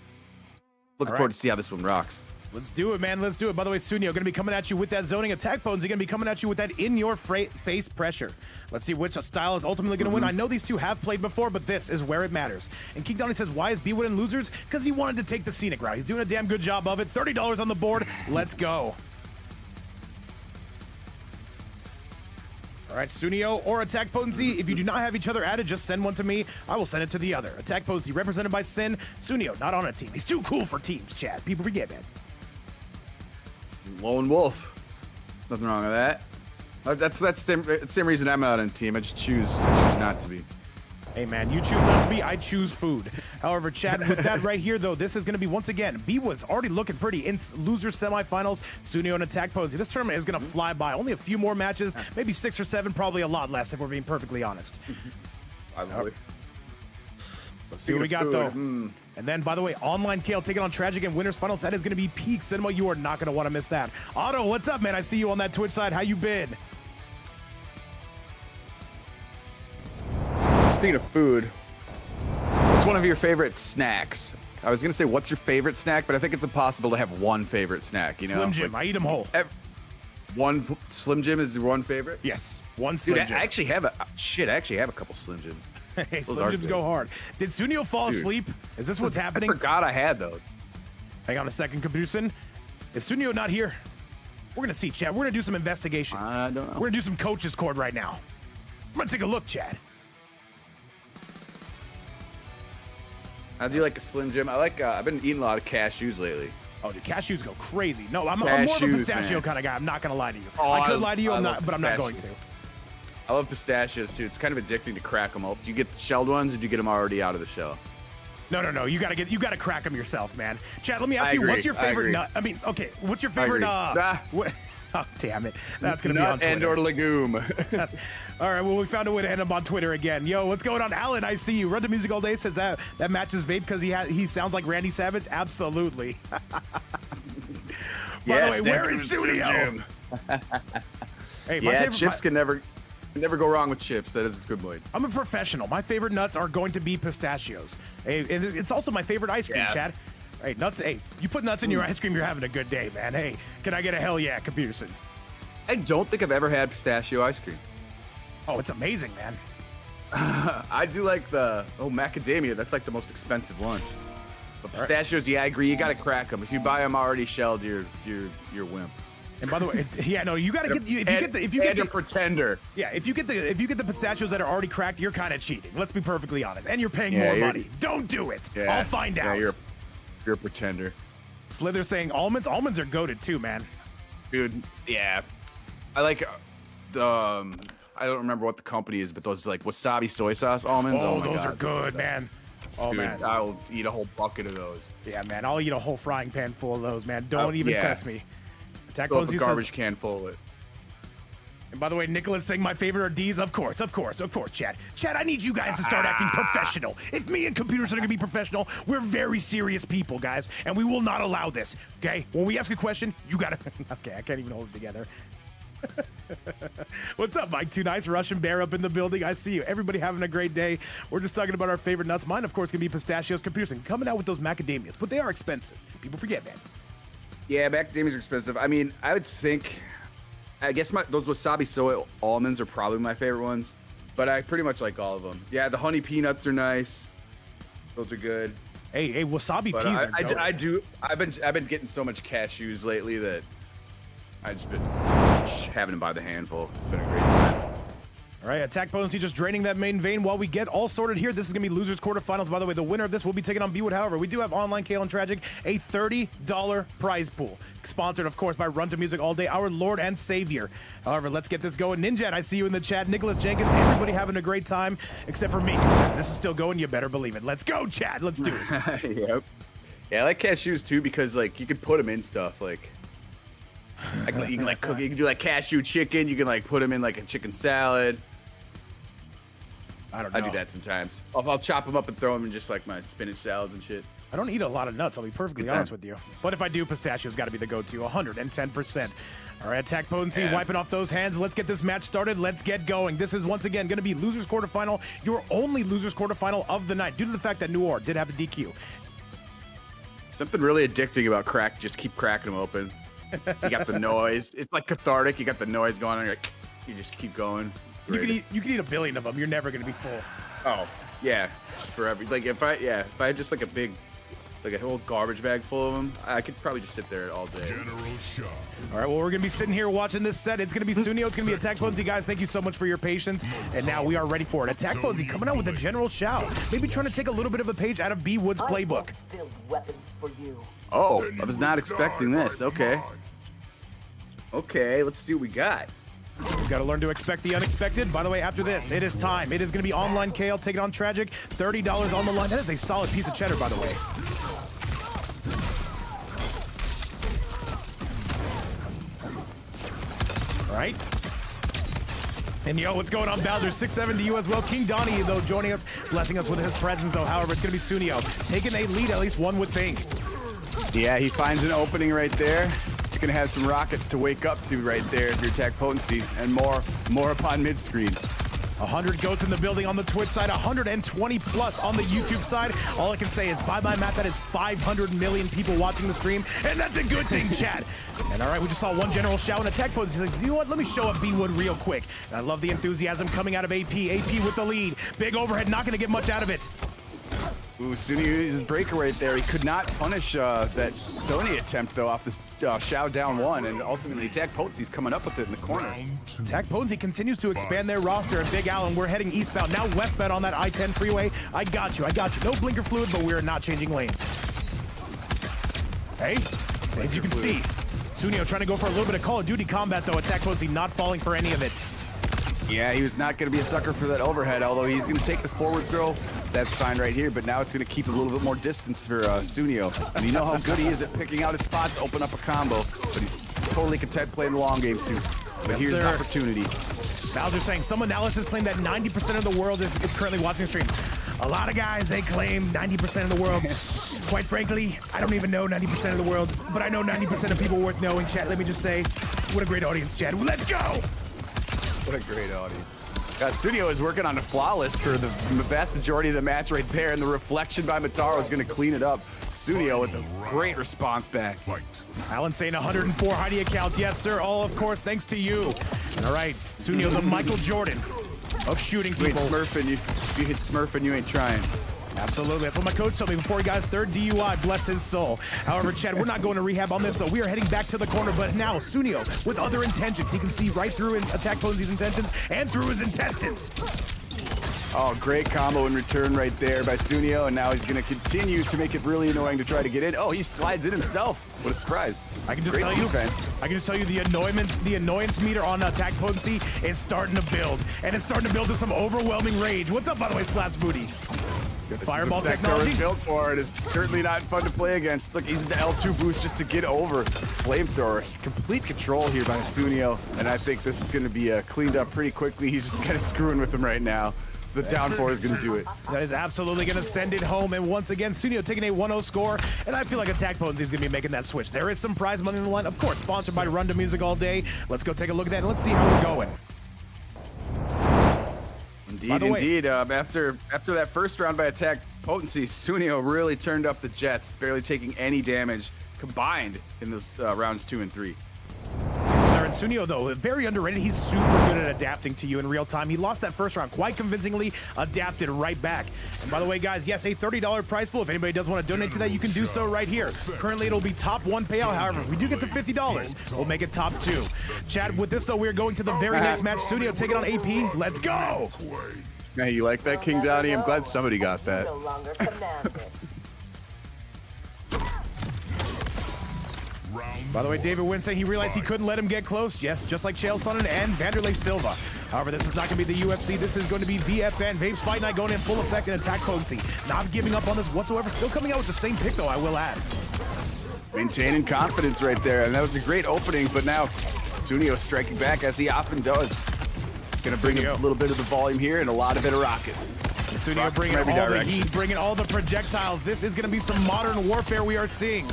Looking forward to see how this one rocks. Let's do it, man. Let's do it. By the way, Sunnio going to be coming at you with that zoning. AttackPotency going to be coming at you with that in-your-face pressure. Let's see which style is ultimately going to win. I know these 2 have played before, but this is where it matters. And King Donnie says, why is BWood in losers? Because he wanted to take the scenic route. He's doing a damn good job of it. $30 on the board. Let's go. All right, Sunnio or AttackPotency, if you do not have each other added, just send one to me. I will send it to the other. AttackPotency represented by Sin. Sunnio not on a team. He's too cool for teams, Chad. People forget, man. Lone wolf. Nothing wrong with that. That's the same reason I'm not on a team. I choose not to be. Hey, man, you choose not to be, I choose food. However, Chad, with that right here, though, this is going to be, once again, BWood's already looking pretty in loser semifinals. Sunnio and AttackPotency. This tournament is going to fly by. Only a few more matches, maybe 6 or 7, probably a lot less if we're being perfectly honest. Probably. Let's see what we got, though. And then, by the way, OnlineCale taking on Tragic in Winners Finals. That is going to be peak cinema. You are not going to want to miss that. Otto, what's up, man? I see you on that Twitch side. How you been? Speaking of food, what's one of your favorite snacks? I was going to say, what's your favorite snack? But I think it's impossible to have one favorite snack, you know? Slim Jim. I eat them whole. One Slim Jim is your one favorite? Yes. One Slim Jim. I actually have a couple Slim Jims. Hey, Slim Jims go hard. Did Sunnio fall asleep? Is this what's happening? I forgot I had those. Hang on a second, Capucin. Is Sunnio not here? We're going to see, Chad. We're going to do some investigation. I don't know. We're going to do some coach's cord right now. I'm going to take a look, Chad. I do like a Slim Jim. I've been eating a lot of cashews lately. Oh, dude, cashews go crazy. No, I'm more of a pistachio kind of guy. I'm not going to lie to you. Oh, I could lie to you, but I'm not pistachio. going to. I love pistachios, too. It's kind of addicting to crack them up. Do you get the shelled ones, or do you get them already out of the shell? No. You gotta crack them yourself, man. Chad, let me ask you, agree. what's your favorite nut? I mean, okay, what's your favorite? Oh, damn it. That's going to be on Twitter. And or legume. All right, well, we found a way to end him on Twitter again. Yo, what's going on? Alan, I see you. Run to Music All Day says that matches Vape because he sounds like Randy Savage. Absolutely. By the way, where is Sunnio? Hey, my favorite, chips can never go wrong with chips. That is a good point. I'm a professional. My favorite nuts are going to be pistachios. Hey, it's also my favorite ice cream, Chad. Hey, nuts. Hey, you put nuts in your ice cream, you're having a good day, man. Hey, can I get a hell yeah, Capucin? I don't think I've ever had pistachio ice cream. Oh, it's amazing, man. I do like macadamia. That's like the most expensive one. But pistachios, yeah, I agree. You got to crack them. If you buy them already shelled, you're wimp. And by the way, yeah, no, you gotta get if you get the pretender. Yeah, if you get the pistachios that are already cracked, you're kind of cheating. Let's be perfectly honest. And you're paying more money. Don't do it. Yeah, I'll find out. You're a pretender. Slither saying almonds. Almonds are goated too, man. Dude, yeah. I like I don't remember what the company is, but those like wasabi soy sauce almonds. Oh, my those God, are good, man. Oh, dude, man. I'll eat a whole bucket of those. Yeah, man. I'll eat a whole frying pan full of those, man. Don't even test me. Fill up a AttackPotency garbage says, can full of it. and by the way, Nicholas saying my favorite are D's. Of course, Chad. Chad, I need you guys to start acting professional. If me and computers are gonna be professional, we're very serious people, guys, and we will not allow this. Okay? When we ask a question, you gotta. Okay, I can't even hold it together. What's up, Mike? Too nice. Russian Bear up in the building. I see you. Everybody having a great day. We're just talking about our favorite nuts. Mine, of course, can be pistachios. Computers and coming out with those macadamias, but they are expensive. People forget, man. Yeah, macadamias are expensive. I mean, I guess those wasabi soy almonds are probably my favorite ones, but I pretty much like all of them. Yeah, the honey peanuts are nice. Those are good. Hey, wasabi But peas I've been getting so much cashews lately that I've just been having them by the handful. It's been a great time. All right, AttackPotency just draining that main vein while we get all sorted here. This is going to be losers quarterfinals. By the way, the winner of this will be taking on BWood. However, we do have OnlineCale and Tragic, a $30 prize pool. Sponsored, of course, by Run to Music All Day, our Lord and Savior. However, let's get this going. Ninja, I see you in the chat. Nicholas Jenkins, everybody having a great time, except for me, who says this is still going. You better believe it. Let's go, Chad. Let's do it. Yep. Yeah, I like cashews, too, because, like, you can put them in stuff, like you can, like, cook. You can do, like, cashew chicken. You can, like, put them in, like, a chicken salad. I don't know. I do that sometimes. I'll chop them up and throw them in just like my spinach salads and shit. I don't eat a lot of nuts, I'll be perfectly honest with you. But if I do, pistachios got to be the go-to, 110%. All right, AttackPotency wiping off those hands. Let's get this match started. Let's get going. This is once again going to be losers quarterfinal, your only losers quarterfinal of the night, due to the fact that Noir did have the DQ. Something really addicting about crack. Just keep cracking them open. You got the noise. It's like cathartic. You got the noise going on. You're like, you just keep going. You can eat a billion of them. You're never going to be full. Oh, yeah. Just for every, like, if I had just like a big, like a whole garbage bag full of them, I could probably just sit there all day. General Shot. All right, well, we're going to be sitting here watching this set. It's going to be Sunnio. It's going to be AttackPotency. Guys, thank you so much for your patience. And now we are ready for it. AttackPotency coming out with a general shout. Maybe trying to take a little bit of a page out of BWood's playbook. Build weapons for you. Oh, I was not expecting this. Okay. Okay, let's see what we got. We've got to learn to expect the unexpected. By the way, after this, it is time. It is going to be OnlineCale taking on Tragic. $30 on the line. That is a solid piece of cheddar, by the way. All right. And yo, what's going on, Bowser? 6'7" to you as well. King Donnie, though, joining us, blessing us with his presence, though. However, it's going to be Sunnio taking a lead, at least one would think. Yeah, he finds an opening right there. You're gonna have some rockets to wake up to right there if you're AttackPotency, and more upon mid-screen. 100 goats in the building on the Twitch side, 120 plus on the YouTube side. All I can say is, by my math, that is 500 million people watching the stream, and that's a good thing, chat. And all right, we just saw one general shout and AttackPotency says, you know what, let me show up BWood real quick. And I love the enthusiasm coming out of AP. AP with the lead. Big overhead, not gonna get much out of it. Ooh, Sunnio uses his breaker right there. He could not punish that Sony attempt, though, off this Shao down one, and ultimately AttackPotency's coming up with it in the corner. AttackPotency continues to expand their roster, and Big Allen, we're heading eastbound, now westbound on that I-10 freeway. I got you. No blinker fluid, but we are not changing lanes. Hey, as you can see, Sunnio trying to go for a little bit of Call of Duty combat, though. AttackPotency not falling for any of it. Yeah, he was not going to be a sucker for that overhead, although he's going to take the forward throw. That's fine right here, but now it's going to keep a little bit more distance for Sunnio. And you know how good he is at picking out his spot to open up a combo, but he's totally content playing the long game, too. But Yes, here's sir. the opportunity. Bowser saying some analysis claim that 90% of the world is currently watching the stream. A lot of guys, they claim 90% of the world. Quite frankly, I don't even know 90% of the world, but I know 90% of people worth knowing. Chat, let me just say, what a great audience, Chad. Let's go! What a great audience. Sunnio is working on the flawless for the vast majority of the match right there, and the reflection by Mataro is going to clean it up. Sunnio with a great response back. Fight. Alan saying 104 Heidi accounts. Yes, sir. All, of course, thanks to you. All right, Sunnio, the Michael Jordan of shooting You ain't people. smurfing, you hit smurfing, you ain't trying. Absolutely. That's what my coach told me before he got his 3rd DUI. Bless his soul. However, Chad, we're not going to rehab on this, so we are heading back to the corner. But now, Sunnio, with other intentions. He can see right through AttackPotency's intentions and through his intestines. Oh, great combo in return right there by Sunnio, and now he's going to continue to make it really annoying to try to get in. Oh, he slides in himself. What a surprise. I can just tell you, the annoyance meter on AttackPotency is starting to build, and it's starting to build to some overwhelming rage. What's up, by the way, Slaps Booty? Good fireball technology. Is built for it. It's certainly not fun to play against. Look, he's the L2 boost just to get over. Flamethrower. Complete control here by Sunnio, and I think this is going to be cleaned up pretty quickly. He's just kind of screwing with him right now. The down 4 is going to do it. That is absolutely going to send it home. And once again, Sunnio taking a 1-0 score. And I feel like AttackPotency is going to be making that switch. There is some prize money in the line. Of course, sponsored by Run to Music all day. Let's go take a look at that and let's see how we're going. Indeed. After that first round by AttackPotency, Sunnio really turned up the jets, barely taking any damage combined in those rounds 2 and 3. Yes, sir. And Sunnio, though, very underrated. He's super good at adapting to you in real time. He lost that first round quite convincingly, adapted right back. And by the way, guys, yes, a $30 prize pool. If anybody does want to donate to that, you can do so right here. Currently, it'll be top 1 payout. However, if we do get to $50, we'll make it top 2. Chad, with this, though, we're going to the very next match. Sunnio taking on AP. Let's go. Hey, you like that, King Donnie? I'm glad somebody got that. No longer commanded. By the way, David Wynn saying he realized he couldn't let him get close. Yes, just like Chael Sonnen and Vanderlei Silva. However, this is not going to be the UFC. This is going to be VFN. Vapes Fight Night going in full effect in AttackPotency. Not giving up on this whatsoever. Still coming out with the same pick, though, I will add. Maintaining confidence right there. And that was a great opening, but now Sunnio striking back as he often does. Gonna bring a little bit of the volume here and a lot of it of rockets. Sunnio bringing all the heat, bringing all the projectiles. This is gonna be some modern warfare we are seeing.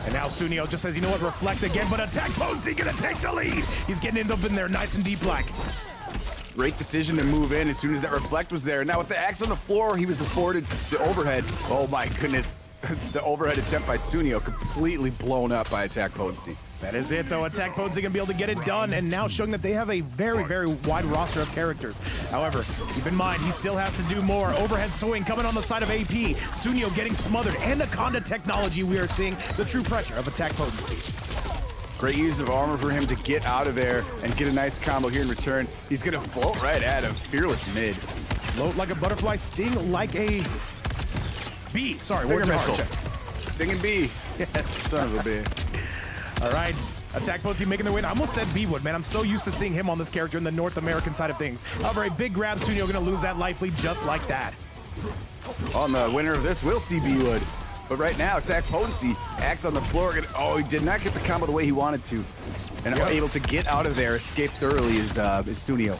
And now Sunnio just says, you know what, reflect again, but AttackPotency gonna take the lead. He's getting up in there nice and deep black. Great decision to move in as soon as that reflect was there. Now with the axe on the floor, he was afforded the overhead. Oh my goodness. The overhead attempt by Sunnio completely blown up by AttackPotency. That is it, though. AttackPotency gonna be able to get it done, and now showing that they have a very, very wide roster of characters. However, keep in mind, he still has to do more. Overhead swing coming on the side of AP. Sunnio getting smothered. Anaconda technology, we are seeing the true pressure of AttackPotency. Great use of armor for him to get out of there and get a nice combo here in return. He's gonna float right at him. Fearless mid. Float like a butterfly, sting like a bee. Sorry, Stinger word to missile. heart check. Stinging bee. Yes. Son of a bee. All right, AttackPotency making the win. I almost said BWood, man. I'm so used to seeing him on this character in the North American side of things. However, a big grab. Sunnio gonna lose that life lead just like that. On the winner of this, we'll see BWood. But right now, AttackPotency, axe on the floor. Oh, he did not get the combo the way he wanted to. And able to get out of there, escape thoroughly is Sunnio.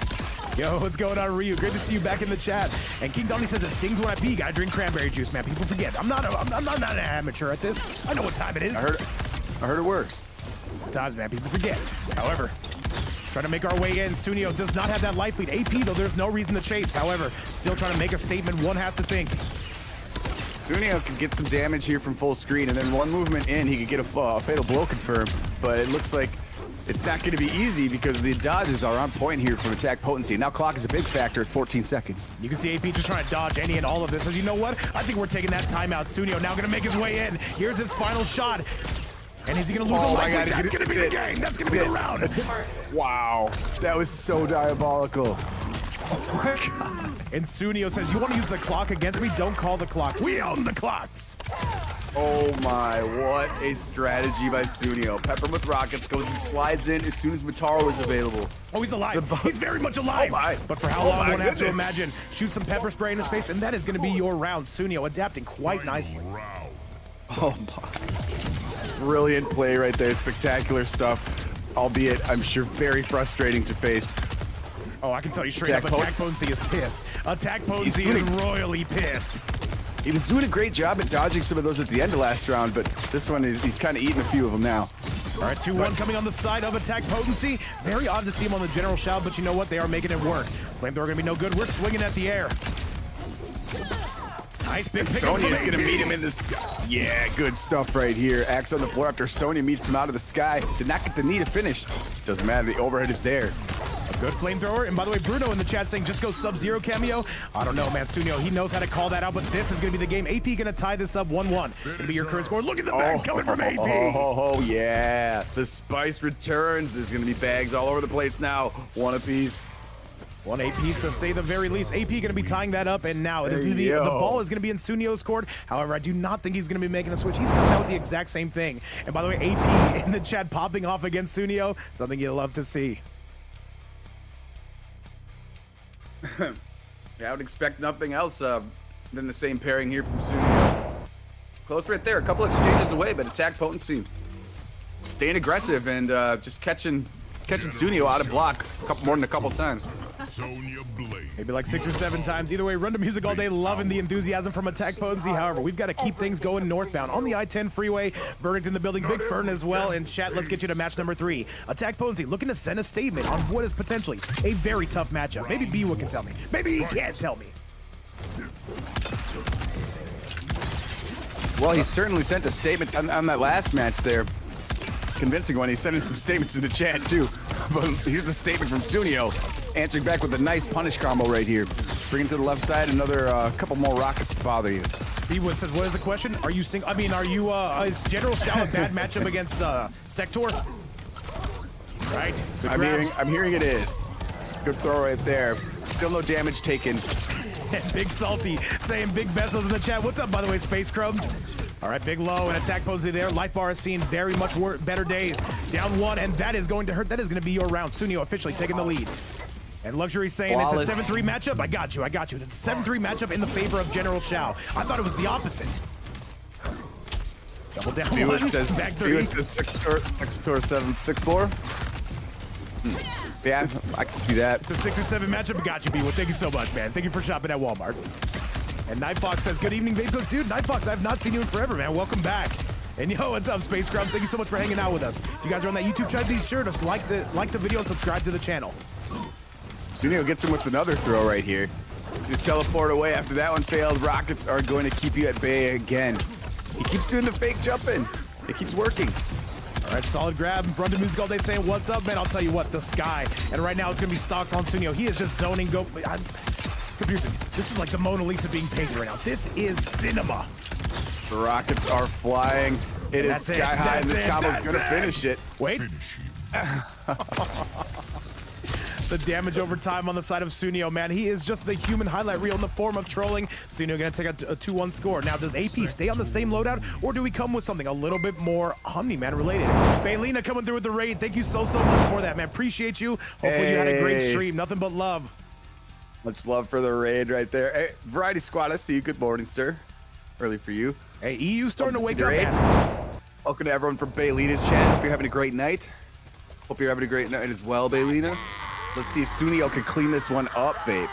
Yo, what's going on, Ryu? Good to see you back in the chat. And King Donnie says it stings when I pee. You gotta drink cranberry juice, man. People forget. I'm not an amateur at this. I know what time it is. I heard it works. Sometimes, man, people forget. However, trying to make our way in. Sunnio does not have that life lead. AP, though, there's no reason to chase. However, still trying to make a statement. One has to think. Sunnio can get some damage here from full screen, and then one movement in, he could get a fatal blow confirmed. But it looks like it's not going to be easy because the dodges are on point here from AttackPotency. Now clock is a big factor at 14 seconds. You can see AP just trying to dodge any and all of this. As you know what? I think we're taking that timeout. Sunnio now going to make his way in. Here's his final shot. And is he going to lose a life? That's going to be the game. That's going to be the round. Wow. That was so diabolical. Oh my God. And Sunnio says, you want to use the clock against me? Don't call the clock. We own the clocks. Oh my, what a strategy by Sunnio. Pepper with rockets, goes and slides in as soon as Motaro is available. Oh, he's alive. He's very much alive. Oh my. But for how long, one has to imagine. Shoot some pepper spray in his face, and that is going to be your round. Sunnio adapting quite nicely. Oh my. Brilliant play right there. Spectacular stuff. Albeit, I'm sure, very frustrating to face. Oh, I can tell you straight up, AttackPotency is pissed. AttackPotency is royally pissed. He was doing a great job at dodging some of those at the end of last round, but this one, he's kind of eating a few of them now. All right, 2-1 coming on the side of AttackPotency. Very odd to see him on the general shout, but you know what? They are making it work. Flamethrower gonna be no good. We're swinging at the air. Nice big pick. Sonya's gonna meet him in this. Yeah, good stuff right here. Axe on the floor after Sunnio meets him out of the sky. Did not get the knee to finish. Doesn't matter, the overhead is there. Good flamethrower. And by the way, Bruno in the chat saying just go Sub-Zero cameo. I don't know, man. Sunnio, he knows how to call that out, but this is going to be the game. AP going to tie this up 1-1. Going to be your current score. Look at the bags coming from AP. Oh, yeah. The spice returns. There's going to be bags all over the place now. One apiece. One apiece to say the very least. AP going to be tying that up, and now it is going to be the ball is going to be in Sunnio's court. However, I do not think he's going to be making a switch. He's coming out with the exact same thing. And by the way, AP in the chat popping off against Sunnio, something you'll love to see. Yeah, I would expect nothing else than the same pairing here from Sunnio. Close right there, a couple exchanges away, but attack potency staying aggressive and just catching Sunnio out of block more than a couple times. Sonya Blade. Maybe like 6 or 7 times. Either way, run to music all day, loving the enthusiasm from Attack Potency. However, we've got to keep things going northbound on the I-10 freeway. Verdict in the building, Big Fern as well. And chat, let's get you to match number 3. Attack Potency looking to send a statement on what is potentially a very tough matchup. Maybe BWood can tell me. Maybe he can't tell me. Well, he certainly sent a statement on that last match there. Convincing one. He's sending some statements in the chat too. But here's the statement from Sunnio, answering back with a nice punish combo right here. Bringing to the left side another couple more rockets to bother you. BWood says, what is the question? Are you is General Shao a bad matchup against Sector? Right. I'm hearing it is. Good throw right there. Still no damage taken. Big Salty saying Big Bezos in the chat. What's up, by the way, Space Crumbs? All right, Big Low and Attack Potency there. Life Bar is seeing very much better days. Down 1, and that is going to hurt. That is going to be your round. Sunnio officially taking the lead. And Luxury saying it's a 7-3 matchup. I got you. It's a 7-3 matchup in the favor of General Shao. I thought it was the opposite. Double down BWood 1, says, back 3. BWood says 6 tour 7, 6-4. Yeah, I can see that. It's a 6 or 7 matchup. Got you, BWood. Thank you so much, man. Thank you for shopping at Walmart. And Night Fox says, good evening, VapeCoach. Dude, Night Fox, I have not seen you in forever, man. Welcome back. And yo, what's up, Space Crumbs? Thank you so much for hanging out with us. If you guys are on that YouTube channel, be sure to like the video and subscribe to the channel. Sunnio gets him with another throw right here. You teleport away after that one failed. Rockets are going to keep you at bay again. He keeps doing the fake jumping. It keeps working. All right, solid grab. Run to music all day saying, what's up, man? I'll tell you what, the sky. And right now it's going to be stocks on Sunnio. He is just zoning. Confusing. This is like the Mona Lisa being painted right now. This is cinema. The rockets are flying. It is sky high, and this combo's going to finish it. Wait. The damage over time on the side of Sunnio, man. He is just the human highlight reel in the form of trolling. Sunnio going to take a 2-1 score. Now, does AP stay on the same loadout, or do we come with something a little bit more Omni-Man related? Baylina coming through with the raid. Thank you so much for that, man. Appreciate you. Hopefully you had a great stream. Nothing but love. Much love for the raid right there. Hey, Variety Squad, I see you. Good morning, sir. Early for you. Hey, EU starting to wake up, man. Welcome to everyone from Baylina's chat. Hope you're having a great night. Hope you're having a great night as well, Baylina. Let's see if Sunnio can clean this one up, Vape.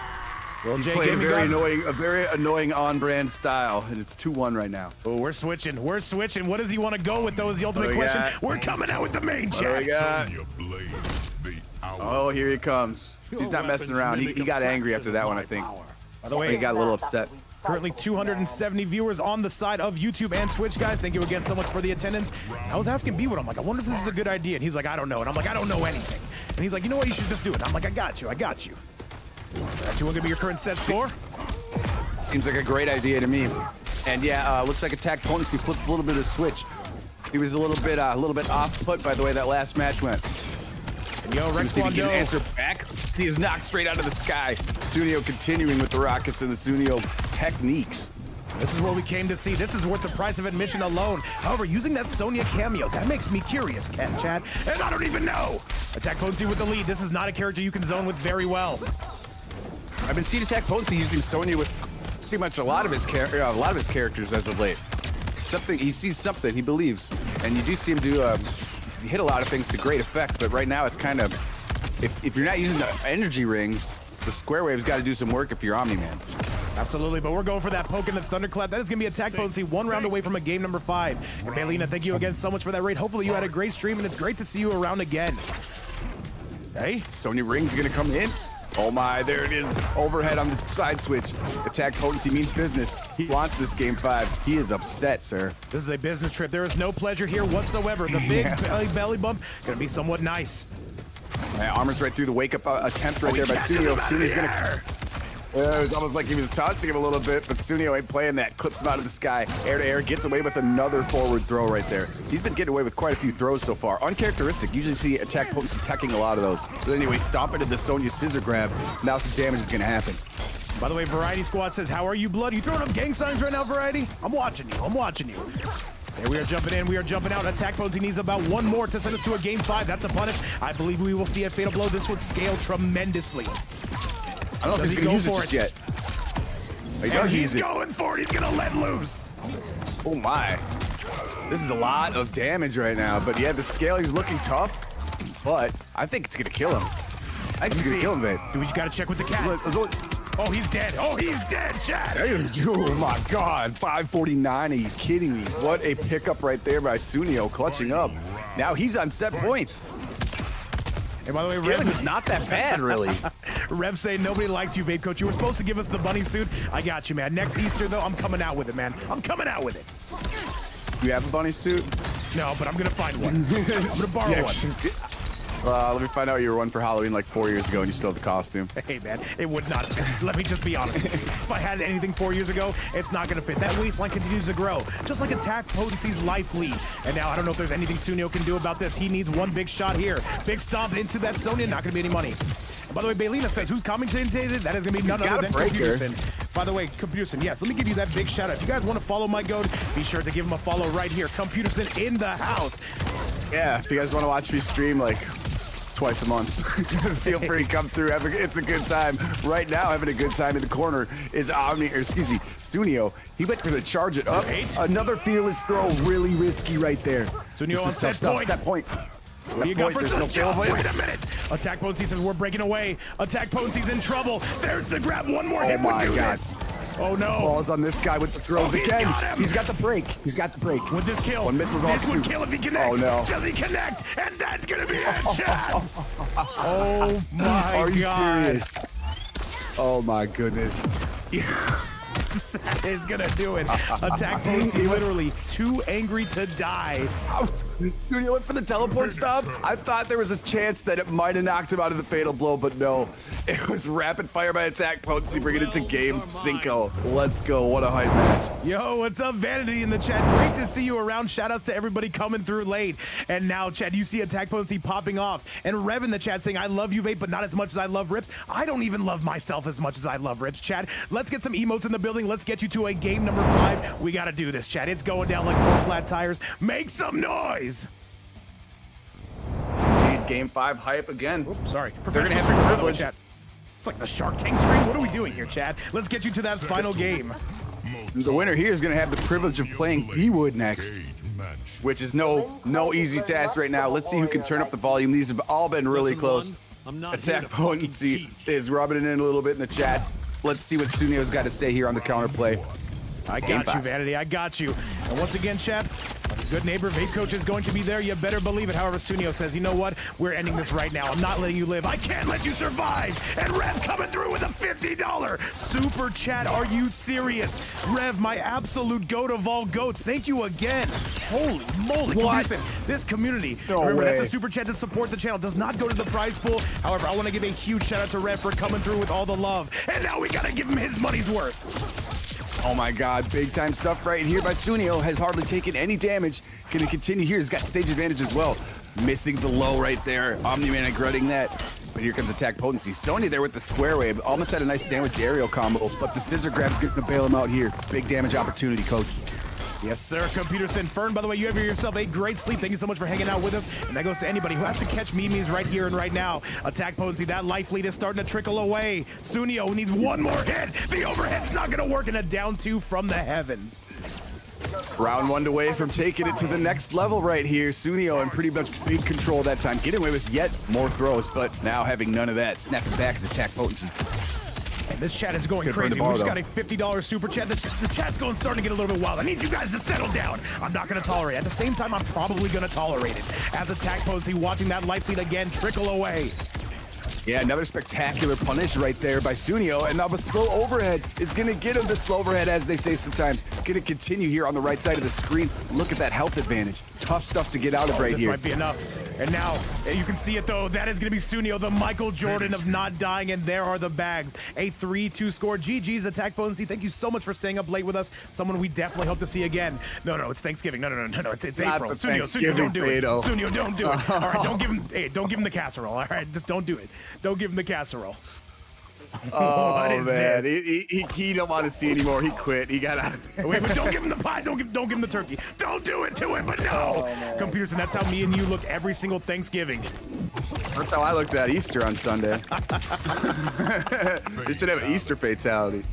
He's playing a very annoying on-brand style, and it's 2-1 right now. Oh, we're switching. What does he want to go with, though, is the ultimate question. We're coming out with the main chat. Sonya Blade, the hour. Oh, here he comes. He's not messing around. He got angry after that one, I think. By the way, he got a little upset. Currently 270 viewers on the side of YouTube and Twitch, guys. Thank you again so much for the attendance. I was asking BWood, I'm like, I wonder if this is a good idea. And he's like, I don't know. And I'm like, I don't know anything. And he's like, you know what? You should just do it. And I'm like, I got you. That 2-1 gonna be your current set score. Seems like a great idea to me. And yeah, looks like Attack Potency flipped a little bit of switch. He was a little bit off put by the way that last match went. And yo, Rex see if he can answer back. He is knocked straight out of the sky. Sunnio continuing with the rockets and the Sunnio techniques. This is what we came to see. This is worth the price of admission alone. However, using that Sonya cameo, that makes me curious, Chad. And I don't even know. Attack Potency with the lead. This is not a character you can zone with very well. I've been seeing Attack Potency using Sonya with pretty much a lot of his characters as of late. He sees something, he believes, and you do see him do. Hit a lot of things to great effect, but right now it's kind of, if you're not using the energy rings, the square wave's got to do some work if you're Omni-Man. Absolutely, but we're going for that poke and the thunderclap. That is going to be Attack Potency, 1 round away from a game number 5. And Baylina, thank you again so much for that raid. Hopefully you had a great stream, and it's great to see you around again. Hey? Sonya Ring's going to come in. Oh my, there it is. Overhead on the side switch. Attack Potency means business. He wants this game 5. He is upset, sir. This is a business trip. There is no pleasure here whatsoever. The big belly bump going to be somewhat nice. Armor's right through the wake-up attempt right there by Sunnio. Sunnio's gonna... it was almost like he was taunting him a little bit, but Sunnio ain't playing that. Clips him out of the sky. Air to air, gets away with another forward throw right there. He's been getting away with quite a few throws so far. Uncharacteristic. Usually see AttackPotency teching a lot of those. But anyway, stomping into the Sonya scissor grab. Now some damage is gonna happen. By the way, Variety Squad says, how are you, Blood? You throwing up gang signs right now, Variety? I'm watching you. I'm watching you. There we are jumping in. We are jumping out. AttackPotency needs about one more to send us to a game 5. That's a punish. I believe we will see a fatal blow. This would scale tremendously. I don't know if he's gonna use it just yet. He does use it. He's going for it. He's gonna let loose. Oh my. This is a lot of damage right now. But yeah, the scale, he's looking tough. But I think it's gonna kill him. I think it's gonna kill him, man. Dude, we just gotta check with the cat. Oh, he's dead. Oh, he's dead, Chad. Oh my God, 549. Are you kidding me? What a pickup right there by Sunnio, clutching up. Now he's on set points. Hey, by the way, Scaling is not that bad, really. Rev saying nobody likes you, VapeCoach. You were supposed to give us the bunny suit. I got you, man. Next Easter, though, I'm coming out with it, man. I'm coming out with it. Do you have a bunny suit? No, but I'm gonna find one. I'm gonna borrow one. Let me find out you were one for Halloween like 4 years ago and you still have the costume. Hey, man, it would not fit. Let me just be honest with you. If I had anything 4 years ago, it's not gonna fit. That waistline continues to grow, just like AttackPotency's life lead. And now I don't know if there's anything Sunnio can do about this. He needs one big shot here. Big stomp into that Sonya, not gonna be any money. And by the way, Baylina says, who's commentating? That is gonna be none other than Computerson. By the way, Computerson, yes, let me give you that big shout out. If you guys want to follow my goat, be sure to give him a follow right here. Computerson in the house. Yeah, if you guys want to watch me stream like twice a month, feel free to come through. It's a good time. Right now, having a good time in the corner is Sunnio. He went for the charge it up. Another fearless throw, really risky right there. Sunnio on set point. What do you got for Sunnio? Wait a minute. AttackPotency says we're breaking away. AttackPotency's in trouble. There's the grab. One more hit would do this. Oh no. Ball's on this guy with the throws again. He's got the break. He's got the break. With this kill, this would kill if he connects. Oh no. Does he connect? And that's gonna be it, Chad. Oh my God. Are you serious? Oh my goodness. That is gonna do it. AttackPotency literally too angry to die. Sunnio went for the teleport stop. I thought there was a chance that it might have knocked him out of the fatal blow, but no. It was rapid fire by AttackPotency, bringing it to game 5. Let's go. What a hype match. Yo, what's up, Vanity in the chat? Great to see you around. Shout outs to everybody coming through late. And now, Chad, you see AttackPotency popping off. And Rev in the chat saying, I love you, Vape, but not as much as I love Rips. I don't even love myself as much as I love Rips, Chad. Let's get some emotes in the building. Let's get you to a game number 5. We got to do this, Chad. It's going down like 4 flat tires. Make some noise. Game 5 hype again. Oops, sorry. They're going to have the privilege. Chat. It's like the Shark Tank screen. What are we doing here, Chad? Let's get you to that final game. The winner here is going to have the privilege of playing BWood next, which is no easy task right now. Let's see who can turn up the volume. These have all been really close. AttackPotency is rubbing it in a little bit in the chat. Let's see what Sunnio's got to say here on the counterplay. I got you, Vanity. I got you. And once again, chat, good neighbor VapeCoach is going to be there. You better believe it. However, Sunnio says, you know what? We're ending this right now. I'm not letting you live. I can't let you survive. And Rev coming through with a $50 super chat. Are you serious? Rev, my absolute goat of all goats. Thank you again. Holy moly. Listen, this community, remember, that's a super chat to support the channel. Does not go to the prize pool. However, I want to give a huge shout out to Rev for coming through with all the love. And now we got to give him his money's worth. Oh my God, big time stuff right here by Sunnio. Has hardly taken any damage. Gonna continue here. He's got stage advantage as well. Missing the low right there. Omni-Man regretting that. But here comes AttackPotency. Sonya there with the square wave. Almost had a nice sandwich aerial combo, but the scissor grab's gonna bail him out here. Big damage opportunity, coach. Yes, sir. Computerson. Fern, by the way, you have yourself a great sleep. Thank you so much for hanging out with us. And that goes to anybody who has to catch memes right here and right now. AttackPotency, that life lead is starting to trickle away. Sunnio needs one more hit. The overhead's not going to work, and a down 2 from the heavens. Round 1 away from taking it to the next level right here. Sunnio in pretty much big control that time. Getting away with yet more throws, but now having none of that. Snapping back is AttackPotency. And this chat is going crazy. We just got a $50 super chat. The chat's starting to get a little bit wild. I need you guys to settle down. I'm not going to tolerate it. At the same time, I'm probably going to tolerate it. As AttackPotency watching that life lead again trickle away. Yeah, another spectacular punish right there by Sunnio. And now the slow overhead is going to get him the slow overhead, as they say sometimes. Going to continue here on the right side of the screen. Look at that health advantage. Tough stuff to get out of right here. This might be enough. And now, you can see it though, that is gonna be Sunnio, the Michael Jordan of not dying, and there are the bags. A 3-2 score. GG's AttackPotency. Thank you so much for staying up late with us. Someone we definitely hope to see again. No, it's Thanksgiving. No, it's April. Sunnio, don't do it. Sunnio, don't do it. All right, don't give him the casserole. All right, just don't do it. Don't give him the casserole. Oh, what is man. this? He don't want to see anymore. He quit. He got out. Wait, but don't give him the pie. Don't give him the turkey. Don't do it to him. But no, Computerson. That's how me and you look every single Thanksgiving. That's how I looked at Easter on Sunday. You should have an Easter fatality.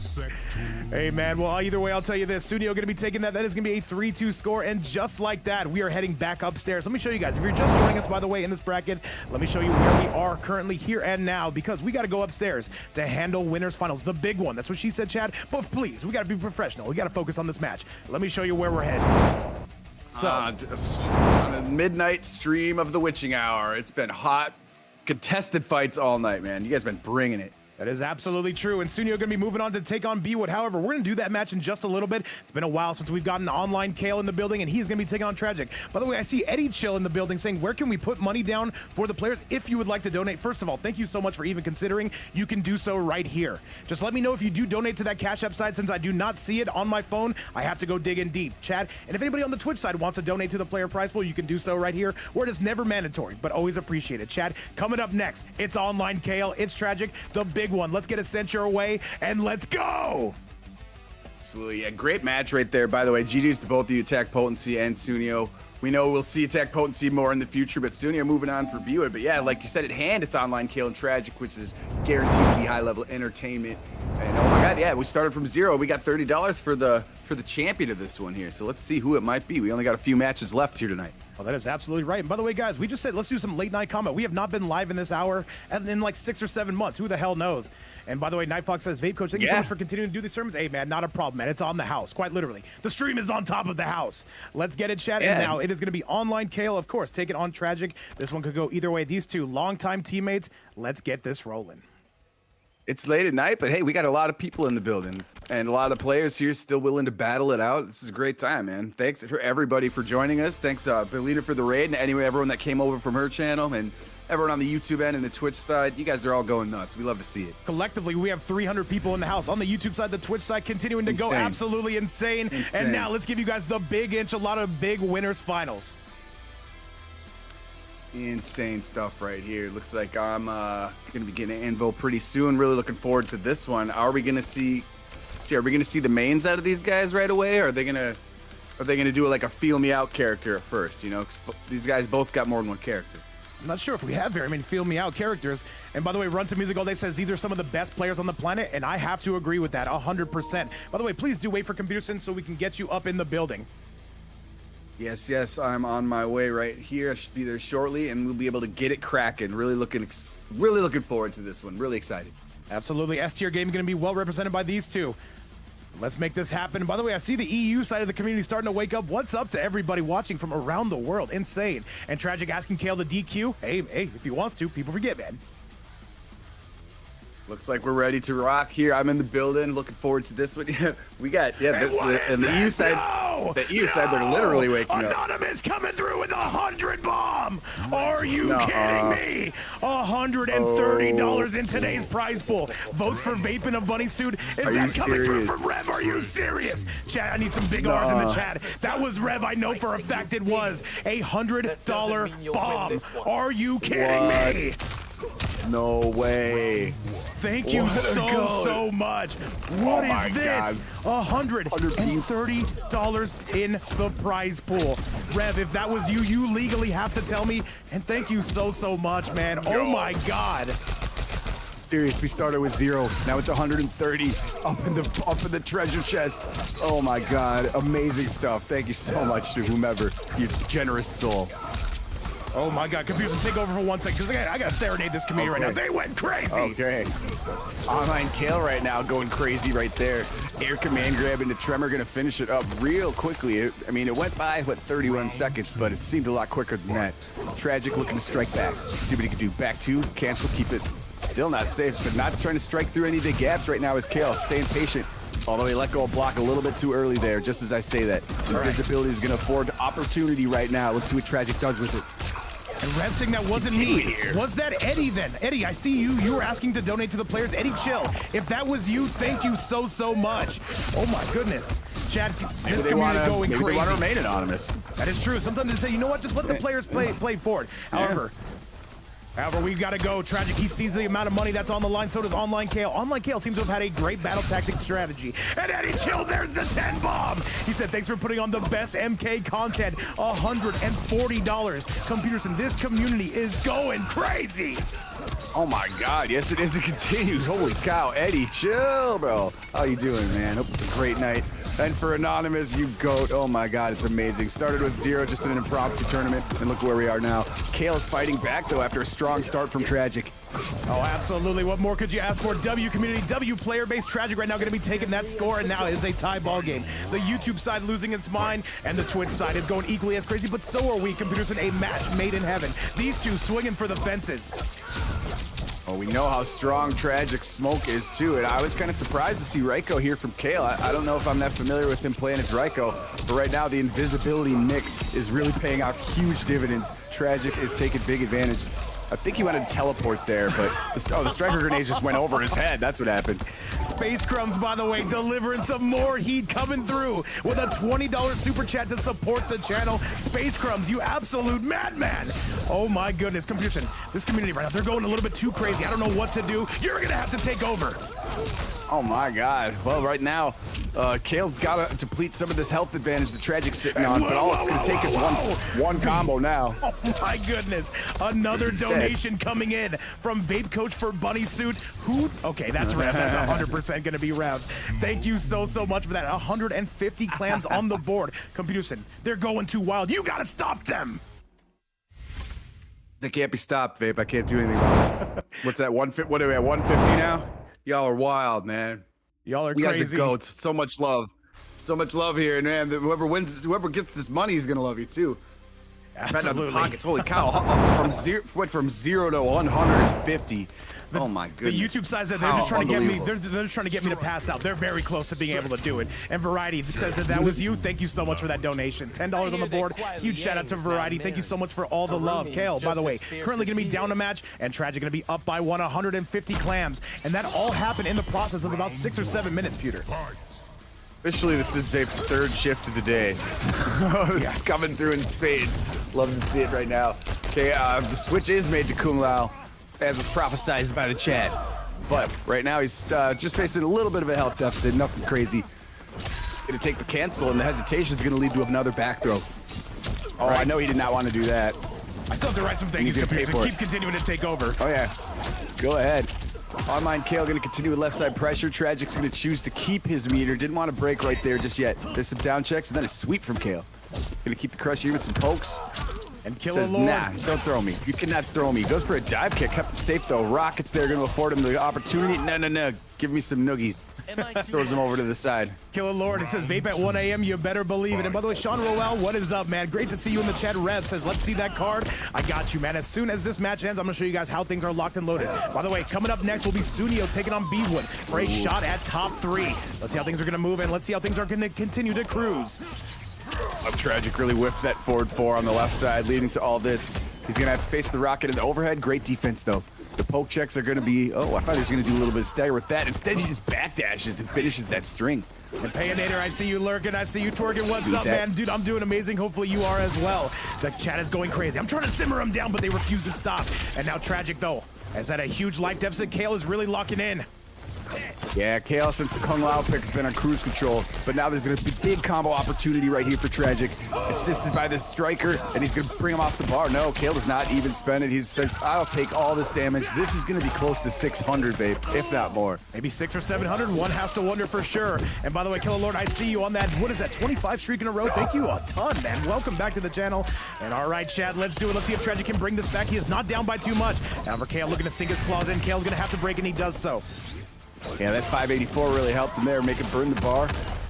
Hey, man. Well, either way, I'll tell you this. Sunnio going to be taking that. That is going to be a 3-2 score. And just like that, we are heading back upstairs. Let me show you guys. If you're just joining us, by the way, in this bracket, let me show you where we are currently here and now, because we got to go upstairs to handle winners finals, the big one. That's what she said, Chad. But please, we got to be professional. We got to focus on this match. Let me show you where we're heading. So, on a midnight stream of the witching hour, it's been hot, contested fights all night, man. You guys been bringing it. that is absolutely true. And Sunnio going to be moving on to take on BWood. However, we're going to do that match in just a little bit. It's been a while since we've gotten OnlineCale in the building, and he's going to be taking on Tragic. By the way, I see Eddie Chill in the building saying, where can we put money down for the players if you would like to donate? First of all, thank you so much for even considering. You can do so right here. Just let me know if you do donate to that Cash App side. Since I do not see it on my phone, I have to go dig in deep. Chad, and if anybody on the Twitch side wants to donate to the player prize pool, you can do so right here, where it is never mandatory, but always appreciated. Chad, coming up next, it's OnlineCale, it's Tragic, the big one. Let's get it sent your way, and let's go! Absolutely, yeah, great match right there. By the way, GG's to both of you, AttackPotency and Sunnio. We know we'll see AttackPotency more in the future, but Sunnio moving on for BWood. But yeah, like you said, at hand, it's OnlineCale and Tragic, which is guaranteed to be high-level entertainment. And oh my God, yeah, we started from zero. We got $30 for the champion of this one here. So let's see who it might be. We only got a few matches left here tonight. Oh, that is absolutely right. And by the way, guys, we just said let's do some late night comment. We have not been live in this hour in like 6 or 7 months. Who the hell knows? And by the way, Nightfox says, VapeCoach, thank you so much for continuing to do these sermons. Hey, man, not a problem, man. It's on the house, quite literally. The stream is on top of the house. Let's get it, chat. And now it is going to be OnlineCale, of course. Take it on Tragic. This one could go either way. These two longtime teammates. Let's get this rolling. It's late at night, but hey, we got a lot of people in the building and a lot of players here still willing to battle it out. This is a great time, man. Thanks for everybody for joining us. Thanks, Belita, for the raid, and anyway, everyone that came over from her channel, and everyone on the YouTube end and the Twitch side. You guys are all going nuts. We love to see it. Collectively, we have 300 people in the house. On the YouTube side, the Twitch side, continuing to go absolutely insane. And now let's give you guys the big enchilada big winners finals. Insane stuff right here. Looks like I'm gonna be getting an anvil pretty soon. Really looking forward to this one. Are we gonna see are we gonna see the mains out of these guys right away, or are they gonna do like a feel me out character at first? You know, 'cause these guys both got more than one character. I'm not sure if we have very many feel me out characters. And by the way, Run to Music All Day says these are some of the best players on the planet, and I have to agree with that 100%. By the way, please do wait for Computerson so we can get you up in the building. Yes, I'm on my way right here. I should be there shortly, and we'll be able to get it cracking. Really looking forward to this one. Really excited. Absolutely. S-tier game is going to be well represented by these two. Let's make this happen. By the way, I see the EU side of the community starting to wake up. What's up to everybody watching from around the world? Insane. And Tragic asking Kale to DQ. Hey, if he wants to, people forget, man. Looks like we're ready to rock here. I'm in the building. Looking forward to this one. We got this, and the EU side. No, the EU side, they're literally waking up. Anonymous coming through with 100 bomb. Are you kidding me? $130 in today's prize pool. Votes for Vape in a bunny suit. Is that coming through from Rev? Are you serious? Chat, I need some big R's in the chat. That was Rev. I know for a fact it was $100 bomb. Are you kidding me? No way. Thank you so much. What is this? $130 in the prize pool. Rev, if that was you, you legally have to tell me. And thank you so much, man. Oh my God. Serious, we started with 0. Now it's 130 up in the treasure chest. Oh my God, amazing stuff. Thank you so much to whomever, you generous soul. Oh my God, Computerson, take over for 1 second, because I gotta serenade this community right now. They went crazy. Okay. OnlineCale right now going crazy right there. Air command grab into Tremor, gonna finish it up real quickly. I mean, it went by, 31 seconds, but it seemed a lot quicker than that. Tragic looking to strike back. See what he can do. Back 2, cancel, keep it still not safe, but not trying to strike through any of the gaps right now is Kale, staying patient. Although he let go of block a little bit too early there, just as I say that. Invisibility is gonna afford opportunity right now. Let's see what Tragic does with it. And Rev saying that wasn't me. Was that Eddie then? Eddie, I see you. You were asking to donate to the players. Eddie, chill. If that was you, thank you so much. Oh my goodness. Chad, this community going crazy. They want to remain anonymous. That is true. Sometimes they say, you know what, just let the players play forward. However, we've got to go. Tragic, he sees the amount of money that's on the line. So does OnlineCale. OnlineCale seems to have had a great battle tactic strategy. And Eddie Chill, there's the 10 bomb. He said, thanks for putting on the best MK content. $140. Computerson, this community is going crazy. Oh my God, yes it is, it continues. Holy cow, Eddie, chill, bro. How you doing, man? Hope it's a great night. And for Anonymous, you goat. Oh my God, it's amazing. Started with 0, just in an impromptu tournament, and look where we are now. Kale is fighting back, though, after a strong start from Tragic. Oh, absolutely. What more could you ask for? W community, W player base. Tragic right now going to be taking that score, and now it's a tie ball game. The YouTube side losing its mind, and the Twitch side is going equally as crazy, but so are we. Computers in a match made in heaven. These two swinging for the fences. Well, we know how strong Tragic Smoke is, too, and I was kind of surprised to see Ryko here from Kale. I don't know if I'm that familiar with him playing as Ryko, but right now the invisibility mix is really paying off huge dividends. Tragic is taking big advantage. I think he wanted to teleport there, but the striker grenades just went over his head. That's what happened. Space Crumbs, by the way, delivering some more heat coming through with a $20 super chat to support the channel. Space Crumbs, you absolute madman. Oh my goodness, Computerson, this community right now, they're going a little bit too crazy. I don't know what to do. You're gonna have to take over. Oh my God. Well, right now, Kale's got to deplete some of this health advantage that Tragic's sitting on, but all it's going to take is one combo now. Oh my goodness. Another donation coming in from VapeCoach for Bunny Suit. Who? Okay, that's Rev. That's 100% going to be Rev. Thank you so much for that. 150 clams on the board. Computerson, they're going too wild. You got to stop them. They can't be stopped, Vape. I can't do anything wrong. What's that? What are we at? 150 now? Y'all are wild, man. Y'all are crazy. You guys are goats. So much love here, and man, whoever gets this money is gonna love you too. Absolutely. Pockets. Holy cow! Went from 0 to 150. Oh my goodness. The YouTube side said they're just trying to get me. They're just trying to get me to pass out. They're very close to being able to do it. And Variety says that was you. Thank you so much for that donation. $10 on the board. Huge shout out to Variety. Thank you so much for all the love. Kale, by the way, currently going to be down a match, and Tragic going to be up by 150 clams. And that all happened in the process of about 6 or 7 minutes, Peter. Officially, this is Vape's 3rd shift of the day. Yeah, it's coming through in spades. Love to see it right now. Okay, the switch is made to Kung Lao, as was prophesized by the chat. But right now, he's just facing a little bit of a health deficit, nothing crazy. Gonna take the cancel, and the hesitation is gonna lead to another back throw. Oh, right. I know he did not want to do that. I still have to write some things. He's gonna pay for it. Keep continuing to take over. Oh yeah, go ahead. OnlineCale gonna continue with left side pressure. Tragic's gonna choose to keep his meter. Didn't want to break right there just yet. There's some down checks and then a sweep from Kale. Gonna keep the crush here with some pokes. And kill Says, nah, don't throw me. You cannot throw me. Goes for a dive kick. Kept it safe though. Rockets there gonna afford him the opportunity. No. Give me some noogies. Throws him over to the side. Killer Lord, it says vape at 1 a.m. You better believe it. And by the way, Sean Roel, what is up, man? Great to see you in the chat. Rev says, let's see that card. I got you, man. As soon as this match ends, I'm going to show you guys how things are locked and loaded. By the way, coming up next will be Sunnio taking on BWood for a shot at top 3. Let's see how things are going to move, and let's see how things are going to continue to cruise. Tragic really whiffed that forward 4 on the left side, leading to all this. He's going to have to face the rocket in the overhead. Great defense, though. The poke checks are going to be, oh, I thought he was going to do a little bit of stagger with that. Instead, he just backdashes and finishes that string. And Payanator, I see you lurking. I see you twerking. What's up, man? Dude, I'm doing amazing. Hopefully you are as well. The chat is going crazy. I'm trying to simmer them down, but they refuse to stop. And now Tragic, though, has had a huge life deficit. Kale is really locking in. Yeah, Kale, since the Kung Lao pick, has been on cruise control, but now there's going to be a big combo opportunity right here for Tragic, assisted by this striker, and he's going to bring him off the bar. No, Kale does not even spend it. He says, I'll take all this damage. This is going to be close to 600, babe, if not more. Maybe 600 or 700. One has to wonder for sure. And by the way, Killer Lord, I see you on that, what is that, 25 streak in a row? Thank you a ton, man. Welcome back to the channel. And all right, Chad, let's do it. Let's see if Tragic can bring this back. He is not down by too much. Now for Kale looking to sink his claws in. Kale's going to have to break, and he does so. Yeah, that 584 really helped him there, make him burn the bar.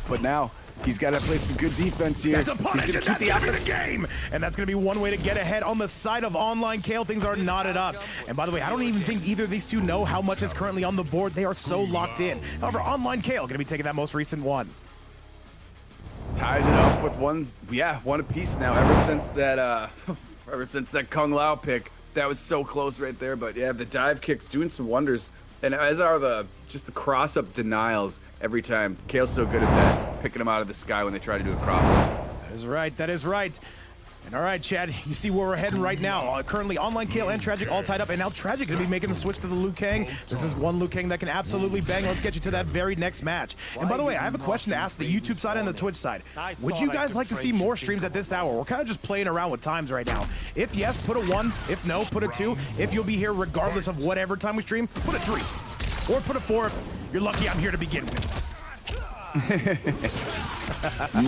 But now, he's got to play some good defense here. That's a punish, and that's going to be the game! And that's going to be one way to get ahead on the side of OnlineCale. Things are knotted up. And by the way, I don't even think either of these two know how much is currently on the board. They are so locked in. However, OnlineCale going to be taking that most recent one. ties it up with one apiece now. Ever since that Kung Lao pick, that was so close right there. But yeah, the dive kicks doing some wonders, and as are the cross up denials every time. Kale's so good at that, picking them out of the sky when they try to do a cross up. That is right. That is right. And all right, Chad, you see where we're heading right now. Currently, OnlineCale and Tragic all tied up, and now Tragic is going to be making the switch to the Liu Kang. This is one Liu Kang that can absolutely bang. Let's get you to that very next match. And by the way, I have a question to ask the YouTube side and the Twitch side. Would you guys like to see more streams at this hour? We're kind of just playing around with times right now. If yes, put a 1. If no, put a 2. If you'll be here regardless of whatever time we stream, put a 3. Or put a 4 if you're lucky I'm here to begin with.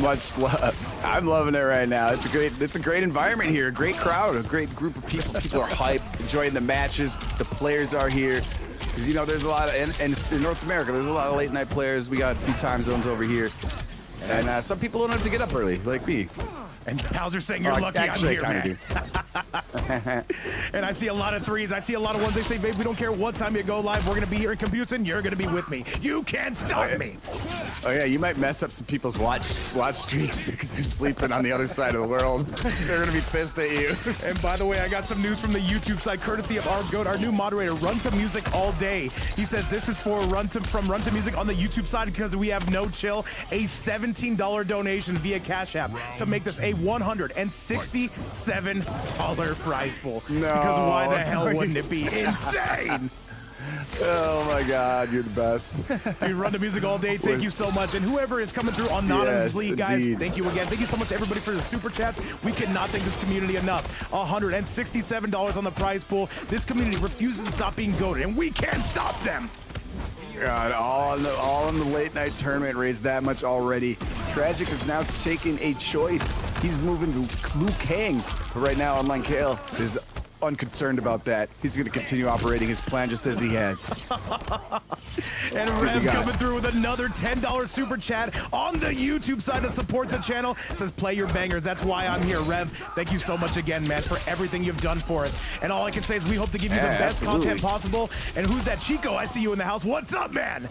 Much love. I'm loving it right now. It's a great environment here, a great crowd, a great group of people. People are hyped, enjoying the matches. The players are here. Because, you know, there's a lot of, and in North America, there's a lot of late night players. We got a few time zones over here. And some people don't have to get up early, like me. And pals are saying you're lucky I'm here, man. And I see a lot of 3s. I see a lot of 1s. They say, babe, we don't care what time you go live. We're going to be here in Computes, and you're going to be with me. You can't stop me. Oh, yeah, you might mess up some people's watch streaks because they're sleeping on the other side of the world. They're going to be pissed at you. And by the way, I got some news from the YouTube side, courtesy of our GOAT, our new moderator, Run to Music All Day. He says this is for Run to Music on the YouTube side because we have no chill. A $17 donation via Cash App to make this a $167 prize pool. No. Because why the hell wouldn't it be insane? Oh my God, you're the best. Dude, Run to Music All Day, thank you so much. And whoever is coming through anonymously, yes, guys, indeed. thank you again. Thank you so much, everybody, for the super chats. We cannot thank this community enough. $167 on the prize pool. This community refuses to stop being goated, and we can't stop them. God, all in the late night tournament raised that much already. Tragic is now taking a choice. He's moving to Liu Kang. But right now, OnlineCale is unconcerned about that. He's going to continue operating his plan just as he has. And Rev coming through with another $10 super chat on the YouTube side to support the channel. Says, play your bangers. That's why I'm here, Rev. Thank you so much again, man, for everything you've done for us. And all I can say is we hope to give you the best content possible. And who's that? Chico, I see you in the house. What's up, man?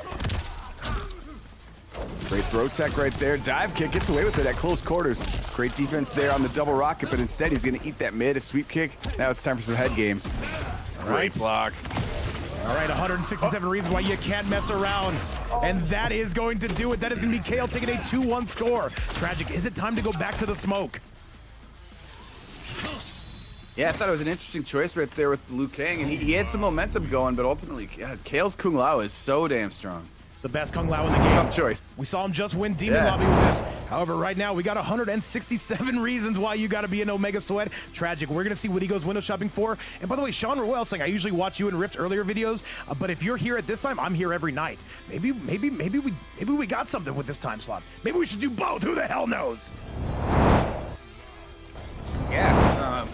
Great throw tech right there. Dive kick, gets away with it at close quarters. Great defense there on the double rocket, but instead he's going to eat that mid, a sweep kick. Now it's time for some head games. Great block. All right, 167 reasons why you can't mess around. And that is going to do it. That is going to be Kale taking a 2-1 score. Tragic, is it time to go back to the smoke? Yeah, I thought it was an interesting choice right there with Liu Kang, and he had some momentum going, but ultimately, God, Kale's Kung Lao is so damn strong. The best Kung Lao in the game. Tough choice. We saw him just win Demon Lobby with this. However, right now, we got 167 reasons why you got to be an Omega Sweat. Tragic. We're going to see what he goes window shopping for. And by the way, Sean Ruel saying, I usually watch you and Rift's earlier videos, but if you're here at this time, I'm here every night. Maybe we got something with this time slot. Maybe we should do both. Who the hell knows? Yeah,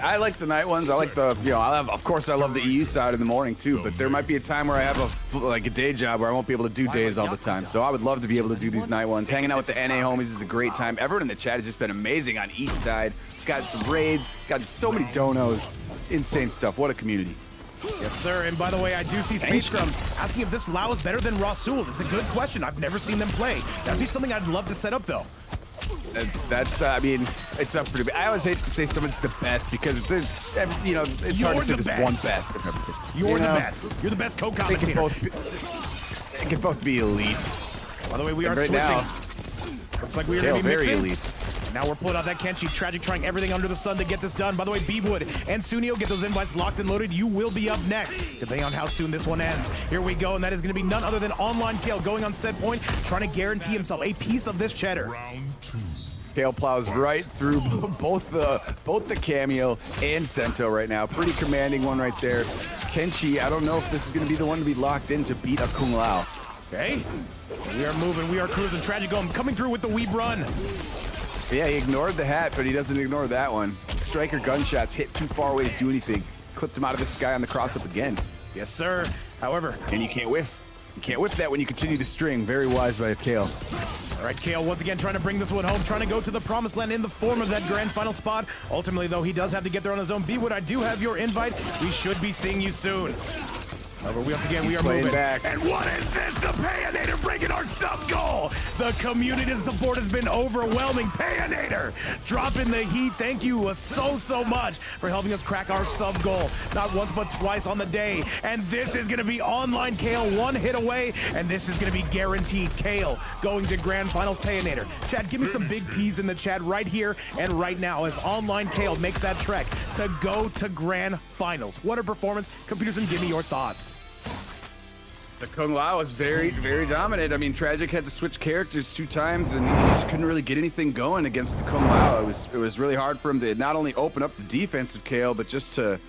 I like the night ones. I like the, of course I love the EU side in the morning too, but there might be a time where I have a day job where I won't be able to do days all the time. So I would love to be able to do these night ones. Hanging out with the NA homies is a great time. Everyone in the chat has just been amazing on each side. Got some raids, got so many donos. Insane stuff. What a community. Yes, sir. And by the way, I do see Space Scrums asking if this Lao is better than Rasul. It's a good question. I've never seen them play. That'd be something I'd love to set up, though. That's, I mean, it's up for debate. I always hate to say someone's the best because, it's hard to say there's one best of everything. You're the best. You're the best co-commentator. They can both be elite. By the way, we are switching. Now, looks like we are going to be mixing. Very elite. Now we're pulling out that Kenshi. Tragic trying everything under the sun to get this done. By the way, BWood and Sunnio, get those invites locked and loaded. You will be up next, depending on how soon this one ends. Here we go, and that is going to be none other than OnlineCale going on set point, trying to guarantee himself a piece of this cheddar. Round 2. Kale plows right through both the Cameo and Sento right now. Pretty commanding one right there. Kenshi, I don't know if this is going to be the one to be locked in to beat a Kung Lao. Okay, we are moving. We are cruising. Tragic coming through with the weeb run. Yeah, he ignored the hat, but he doesn't ignore that one. Striker gunshots hit too far away to do anything. Clipped him out of the sky on the cross-up again. Yes, sir. However... And you can't whiff. You can't whiff that when you continue to string. Very wise by Kale. All right, Kale once again trying to bring this one home, trying to go to the promised land in the form of that grand final spot. Ultimately, though, he does have to get there on his own. BWood, I do have your invite. We should be seeing you soon. But once again, we are playing moving. back. And what is this? The Payanator breaking our sub goal. The community support has been overwhelming. Payanator dropping the heat. Thank you so much for helping us crack our sub goal. Not once, but twice on the day. And this is going to be OnlineCale, one hit away. And this is going to be guaranteed. Kale going to grand finals. Payanator. Chad, give me some big P's in the chat right here and right now as OnlineCale makes that trek to go to grand finals. What a performance. Computers, and give me your thoughts. The Kung Lao was very dominant. I mean, Tragic had to switch characters 2 times, and he just couldn't really get anything going against the Kung Lao. It was really hard for him to not only open up the defensive Kale, but it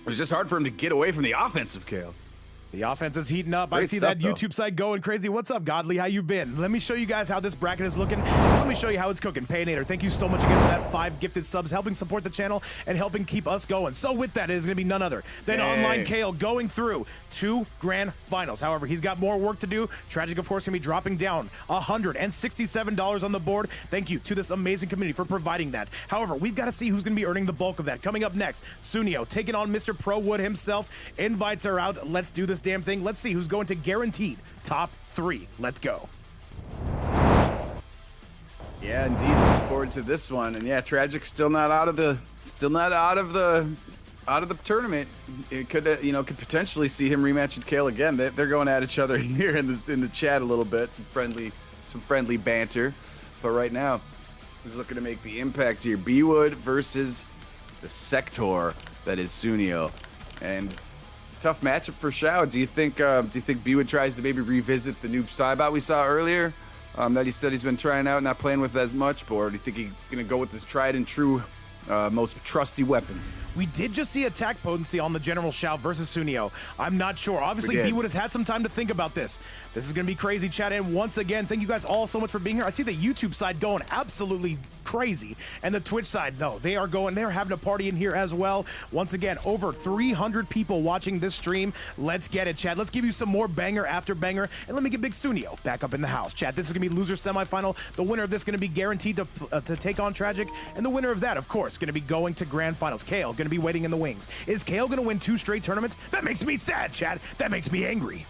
was just hard for him to get away from the offensive Kale. The offense is heating up. I Great see stuff, that though. YouTube side going crazy. What's up, Godly? How you been? Let me show you guys how this bracket is looking. Let me show you how it's cooking. Payanator, thank you so much again for that 5 gifted subs, helping support the channel and helping keep us going. So with that, it is going to be none other than OnlineCale going through 2 grand finals. However, he's got more work to do. Tragic, of course, going to be dropping down $167 on the board. Thank you to this amazing community for providing that. However, we've got to see who's going to be earning the bulk of that. Coming up next, Sunnio taking on Mr. BWood himself. Invites are out. Let's do this damn thing. Let's see who's going to guaranteed top 3. Let's go. Yeah, indeed. Looking forward to this one. And yeah, Tragic still not out of the tournament. It could could potentially see him rematching Kale again. They're going at each other here in the chat a little bit. Some friendly banter. But right now, who's looking to make the impact here? BWood versus the Sector that is Sunnio. And tough matchup for Shao. Do you think BWood tries to maybe revisit the noob Saibot we saw earlier? That he said he's been trying out, not playing with as much, or do you think he's gonna go with this tried and true, most trusty weapon? We did just see AttackPotency on the General Shao versus Sunnio. I'm not sure. Obviously, BWood has had some time to think about this. This is going to be crazy, chat. And once again, thank you guys all so much for being here. I see the YouTube side going absolutely crazy. And the Twitch side, no, they're having a party in here as well. Once again, over 300 people watching this stream. Let's get it, chat. Let's give you some more banger after banger. And let me get Big Sunnio back up in the house, chat. This is going to be loser semifinal. The winner of this is going to be guaranteed to take on Tragic. And the winner of that, of course, going to be going to grand finals. Kale, going to be waiting in the wings. Is Kale going to win 2 straight tournaments? That makes me sad, chat. That makes me angry.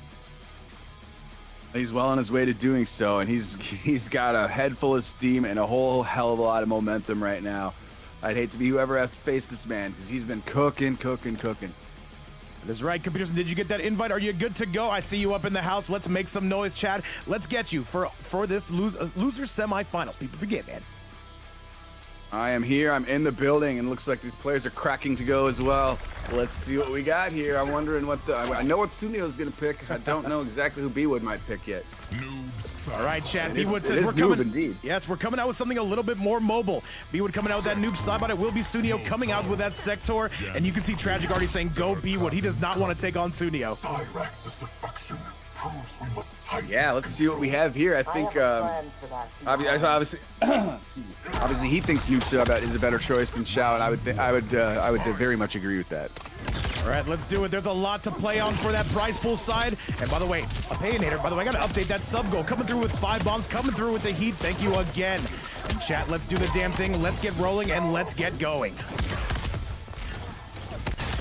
He's well on his way to doing so, and he's got a head full of steam and a whole hell of a lot of momentum right now. I'd hate to be whoever has to face this man, because he's been cooking. That's right, computers. Did you get that invite? Are you good to go? I see you up in the house. Let's make some noise, chat. Let's get you for this loser semifinals. People forget, man. I am here. I'm in the building, and looks like these players are cracking to go as well. Let's see what we got here. I'm wondering I know what Sunnio's gonna pick. I don't know exactly who BWood might pick yet. All right, chat. BWood says it is we're coming. noob indeed. Yes, we're coming out with something a little bit more mobile. BWood coming out with that noob Saibot. It will be Sunnio coming out with that Sector, and you can see Tragic already saying go BWood. He does not want to take on Sunnio. Yeah, let's see what we have here. I think obviously he thinks noob Saibot is a better choice than Shao, and I would very much agree with that. All right, let's do it. There's a lot to play on for that prize pool side. And by the way, a Payanator, by the way, I got to update that sub goal. Coming through with 5 bombs, coming through with the heat. Thank you again. And chat, let's do the damn thing. Let's get rolling and let's get going.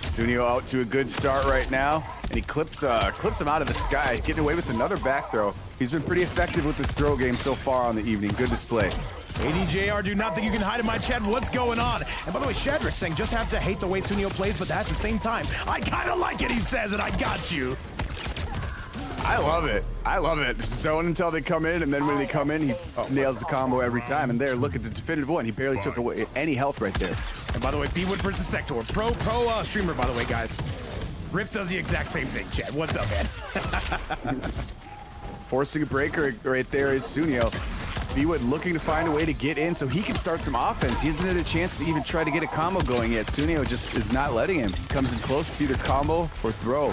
Sunnio out to a good start right now, and he clips him out of the sky, getting away with another back throw. He's been pretty effective with this throw game so far on the evening. Good display. ADJR, do not think you can hide in my chat. What's going on? And by the way, Shadrach saying just have to hate the way Sunnio plays, but at the same time, I kind of like it, he says, and I got you. I love it. Zone until they come in, and then when they come in, he nails the combo every time. And there, look at the definitive one. He barely took away any health right there. And by the way, BWood versus Sector. Pro streamer, by the way, guys. Rips does the exact same thing, Chad. What's up, man? Forcing a breaker right there is Sunnio. BWood looking to find a way to get in so he can start some offense. He hasn't had a chance to even try to get a combo going yet. Sunnio just is not letting him. Comes in close to either combo or throw.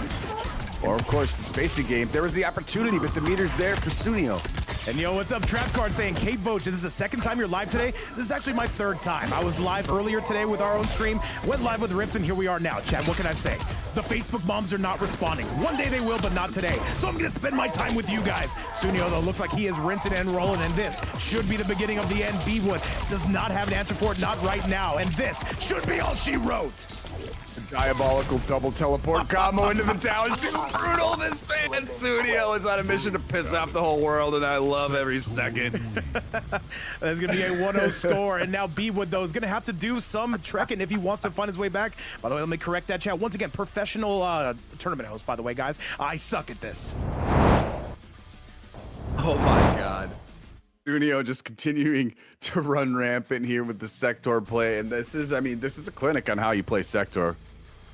Or, of course, the spacing game. There was the opportunity, but the meter's there for Sunnio. And yo, what's up? Trap Card saying, Kate Vogt, this is the 2nd time you're live today. This is actually my 3rd time. I was live earlier today with our own stream, went live with Rips, and here we are now. Chad, what can I say? The Facebook moms are not responding. One day they will, but not today. So I'm going to spend my time with you guys. Sunnio, though, looks like he is rinsing and rolling, and this should be the beginning of the end. BWood does not have an answer for it, not right now. And this should be all she wrote. Diabolical double teleport combo into the tower. Too brutal. This man Sunnio is on a mission to piss off the whole world, and I love every second. That's going to be a 1-0 score. And now BWood, though, is going to have to do some trekking if he wants to find his way back. By the way, let me correct that, chat. Once again, professional tournament host, by the way, guys. I suck at this. Oh, my God. Sunnio just continuing to run rampant here with the Sector play. And this is, I mean, this is a clinic on how you play Sector.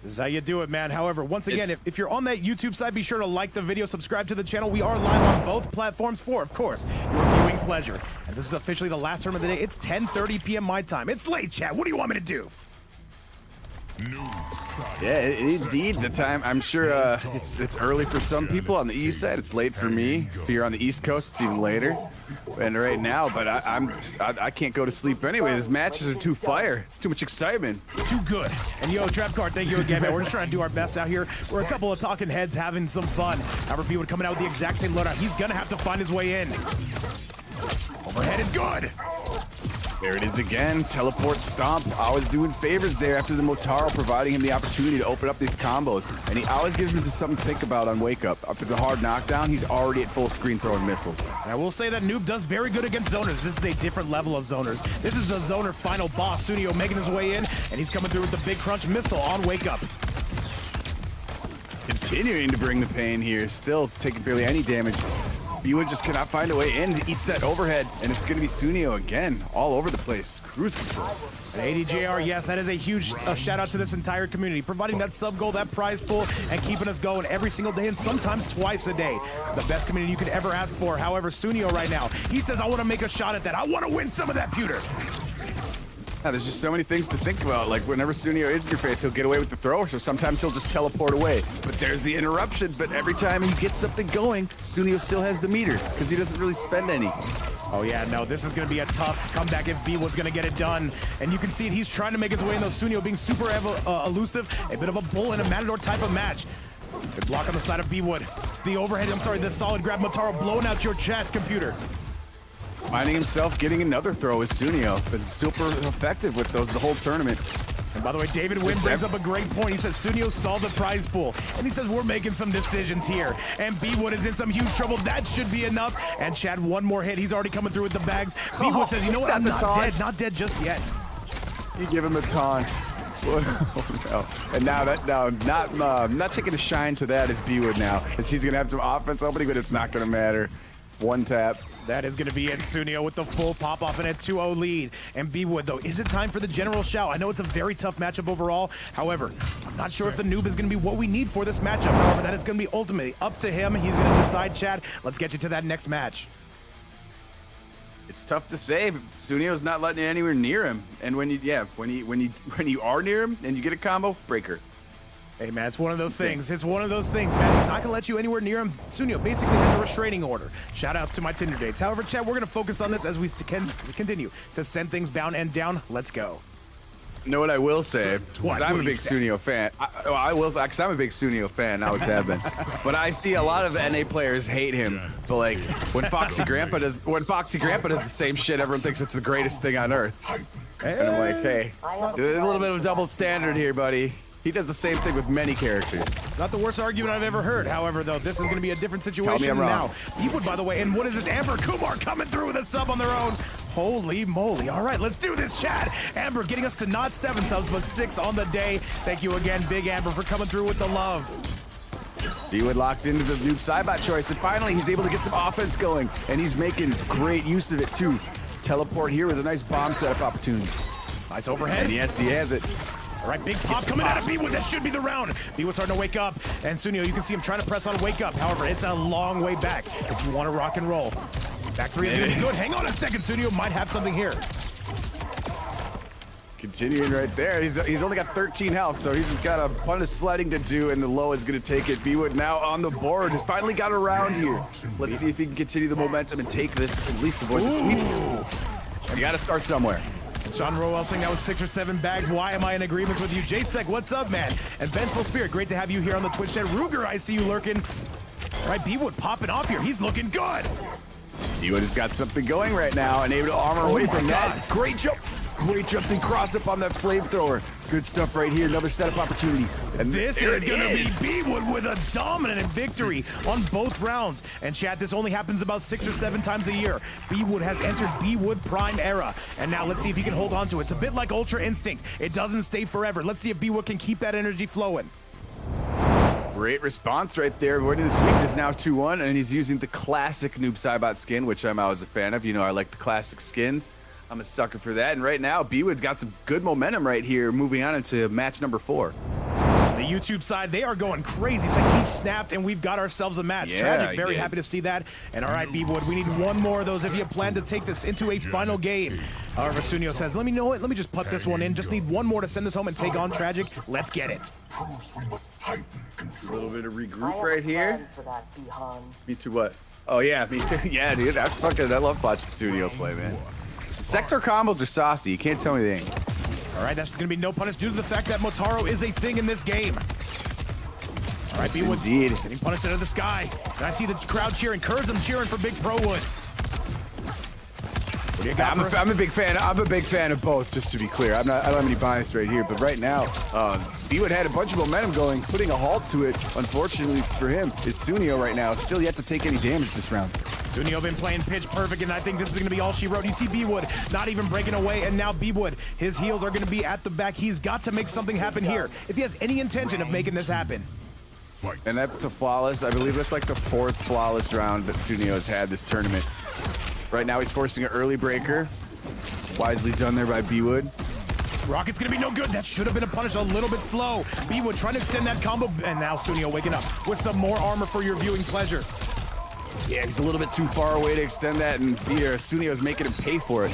This is how you do it, man. However, once again, if you're on that YouTube side, be sure to like the video, subscribe to the channel. We are live on both platforms for, of course, your viewing pleasure. And this is officially the last tournament of the day. It's 10:30 p.m. my time. It's late, chat. What do you want me to do? Yeah, indeed. The time, I'm sure it's early for some people on the east side. It's late for me. If you're on the east coast, it's even later. And right now, but I can't go to sleep anyway. These matches are too fire. It's too much excitement. Too good. And yo, Trap Card, thank you again, man. We're just trying to do our best out here. We're a couple of talking heads having some fun. However, BWood coming out with the exact same loadout. He's gonna have to find his way in. Overhead is good. There it is again. Teleport stomp. Always doing favors there after the Motaro providing him the opportunity to open up these combos. And he always gives him something to think about on wake up. After the hard knockdown, he's already at full screen throwing missiles. And I will say that Noob does very good against zoners. This is a different level of zoners. This is the zoner final boss. Sunnio making his way in, and he's coming through with the big crunch missile on wake up. Continuing to bring the pain here. Still taking barely any damage. BWood just cannot find a way in. Eats that overhead, and it's going to be Sunnio again, all over the place. Cruise control. And ADJR, yes, that is a huge shout out to this entire community, providing that sub goal, that prize pool, and keeping us going every single day and sometimes twice a day. The best community you could ever ask for. However, Sunnio right now, he says, I want to make a shot at that. I want to win some of that pewter. Yeah, there's just so many things to think about. Like whenever Sunnio is in your face, he'll get away with the throw, so sometimes he'll just teleport away. But there's the interruption. But every time he gets something going, Sunnio still has the meter because he doesn't really spend any. Oh yeah, no, this is going to be a tough comeback if BWood's going to get it done. And you can see it, he's trying to make his way in, though. Sunnio being super elusive, a bit of a bull and a matador type of match. Good block on the side of BWood. The overhead, the solid grab, Motaro blowing out your chest, computer. Finding himself getting another throw is Sunnio, but super effective with those the whole tournament. And by the way, David Wynn brings up a great point. He says Sunnio saw the prize pool, and he says we're making some decisions here. And BWood is in some huge trouble. That should be enough. And Chad, one more hit. He's already coming through with the bags. BWood says, you know what? I'm not dead just yet. You give him a taunt. Oh, no. And now not taking a shine to that is BWood now, as he's gonna have some offense opening, but it's not gonna matter. One tap. That is going to be it. Sunnio with the full pop-off and a 2-0 lead. And BWood, though, is it time for the general shout? I know it's a very tough matchup overall. However, I'm not sure if the Noob is going to be what we need for this matchup. However, that is going to be ultimately up to him. He's going to decide, Chad. Let's get you to that next match. It's tough to say, but Sunnio's not letting you anywhere near him. And when you are near him and you get a combo, breaker. Hey, man, it's one of those things. It's one of those things, man. He's not going to let you anywhere near him. Sunnio basically has a restraining order. Shout-outs to my Tinder dates. However, Chad, we're going to focus on this as we continue to send things bound and down. Let's go. You know what I will say? What? I'm a big Sunnio fan. I will, because I'm a big Sunnio fan. I always have been. But I see a lot of NA players hate him. But like when Foxy Grandpa does the same shit, everyone thinks it's the greatest thing on earth. And I'm like, hey, a little bit of a double standard here, buddy. He does the same thing with many characters. Not the worst argument I've ever heard. However, though, this is going to be a different situation Tell me I'm now. wrong. BWood, by the way, and what is this? Amber Kumar coming through with a sub on their own. Holy moly. All right, let's do this, Chad. Amber getting us to not 7 subs, but 6 on the day. Thank you again, Big Amber, for coming through with the love. BWood locked into the noob Cybot choice, and finally he's able to get some offense going, and he's making great use of it too. Teleport here with a nice bomb setup opportunity. Nice overhead. And yes, he has it. All right, big pop coming out of BWood. That should be the round. BWood's starting to wake up. And Sunnio, you can see him trying to press on wake up. However, it's a long way back if you want to rock and roll. Back 3 is going to be good. Hang on a second. Sunnio might have something here. Continuing right there. He's only got 13 health, so he's got a bunch of sledding to do, and the low is going to take it. BWood now on the board. Has finally got around here. Let's see if he can continue the momentum and take this, at least avoid the sweep. You got to start somewhere. Sean Rowell saying that was 6 or 7 bags. Why am I in agreement with you? J-Sec, what's up, man? And Vengeful Spirit, great to have you here on the Twitch chat. Ruger, I see you lurking. All right, BWood popping off here. He's looking good. BWood has got something going right now and able to armor away from that. Great jump. Great jump and cross up on that flamethrower. Good stuff right here. Another setup opportunity. And This there is it going to be is. BWood with a dominant victory on both rounds. And chat, this only happens about 6 or 7 times a year. BWood has entered BWood Prime era. And now let's see if he can hold on to it. It's a bit like Ultra Instinct. It doesn't stay forever. Let's see if BWood can keep that energy flowing. Great response right there. Avoiding the sweep is now 2-1, and he's using the classic Noob Saibot skin, which I'm always a fan of. You know, I like the classic skins. I'm a sucker for that. And right now, BWood's got some good momentum right here, moving on into match number 4. The YouTube side, they are going crazy. It's like he snapped and we've got ourselves a match. Yeah, Tragic, he very did. happy to see that. And all right, BWood, we need one more of those if you plan to take this into a final game. However, Sunnio says, let me know it. Let me just put this one in. Just need one more to send this home and take on Tragic. Let's get it. Proves we must tighten A control. little bit of I regroup have right a here. plan for that, Bihan. Me too what? Oh yeah, me too. Yeah, dude. I love watching Sunnio play, man. Sector combos are saucy. You can't tell me they ain't. All right, that's going to be no punish due to the fact that Motaro is a thing in this game. All right, Yes, BWood indeed. getting punished out of the sky. And I see the crowd cheering. Kurz, I'm cheering for Big Pro Wood. What do you got for us? I'm a big fan. I'm a big fan of both. Just to be clear, I don't have any bias right here. But right now, BWood had a bunch of momentum going, putting a halt to it. Unfortunately for him, is Sunnio right now still yet to take any damage this round. Sunnio been playing pitch perfect, and I think this is going to be all she wrote. You see BWood not even breaking away, and now BWood, his heels are going to be at the back. He's got to make something happen here if he has any intention of making this happen. Fight. And that's a flawless. I believe that's like the 4th flawless round that Sunnio has had this tournament. Right now, he's forcing an early breaker. Wisely done there by BWood. Rocket's gonna be no good. That should have been a punish a little bit slow. BWood trying to extend that combo, and now Sunnio waking up with some more armor for your viewing pleasure. Yeah, he's a little bit too far away to extend that, and Sunnio's making him pay for it.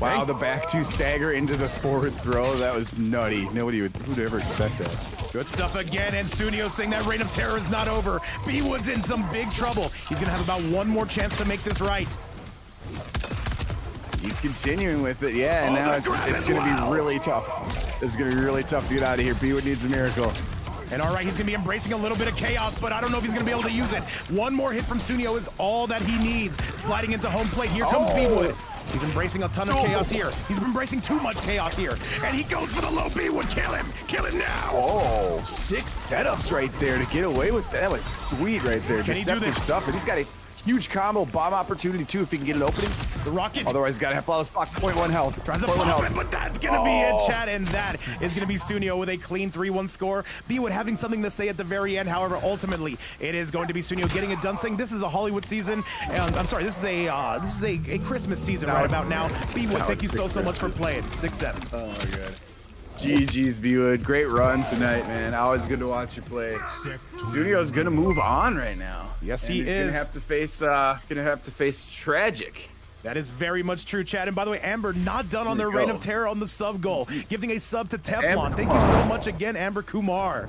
Wow, Hey. the back 2 stagger into the forward throw. That was nutty. Who'd ever expect that? Good stuff again, and Sunnio saying that reign of terror is not over. BWood's in some big trouble. He's gonna have about one more chance to make this right. He's continuing with it, yeah, and now it's going to be really tough. It's going to be really tough to get out of here. BWood needs a miracle. And all right, he's gonna be embracing a little bit of chaos, but I don't know if he's gonna be able to use it. One more hit from Sunnio is all that he needs. Sliding into home plate, here comes BWood. He's embracing a ton of chaos here. He's embracing too much chaos here. And he goes for the low BWood, kill him now. Oh, 6 setups right there to get away with that. That was sweet right there. Can he do Deceptive this? stuff, and he's got a huge combo bomb opportunity too if he can get an opening. The Rocket Otherwise, he's got to have flawless block. 0.1 health. tries to 0.1 pop health. it, but that's gonna be it, chat, and that is gonna be Sunnio with a clean 3-1 score. BWood having something to say at the very end. However, ultimately, it is going to be Sunnio getting it done. Saying this is a Hollywood season. I'm sorry, this is a Christmas season right about now. BWood, thank you so much for playing. 6-7. Oh my god. GG's BWood. Great run tonight, man. Always good to watch you play. Sunnio's gonna move on right now. Yes, And he he's is. Gonna have to face Tragic. That is very much true, Chad. And by the way, Amber not done on their There you reign go. of terror on the sub goal, giving a sub to Teflon. Amber Thank you so Kumar. much again, Amber Kumar.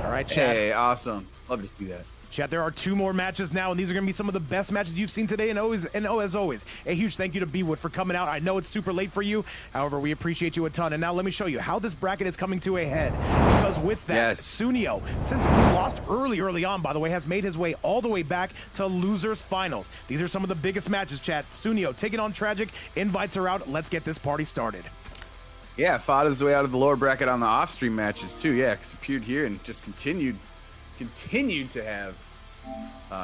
All right, Chad. Hey, awesome. Love to see that. Chat, there are 2 more matches now, and these are going to be some of the best matches you've seen today. And as always, a huge thank you to BWood for coming out. I know it's super late for you. However, we appreciate you a ton. And now let me show you how this bracket is coming to a head. Because with that, Yes. Sunnio, since he lost early on, by the way, has made his way all the way back to losers finals. These are some of the biggest matches, chat. Sunnio taking on Tragic. Invites are out. Let's get this party started. Yeah, fought his way out of the lower bracket on the off-stream matches too. Yeah, because appeared here and just continued to have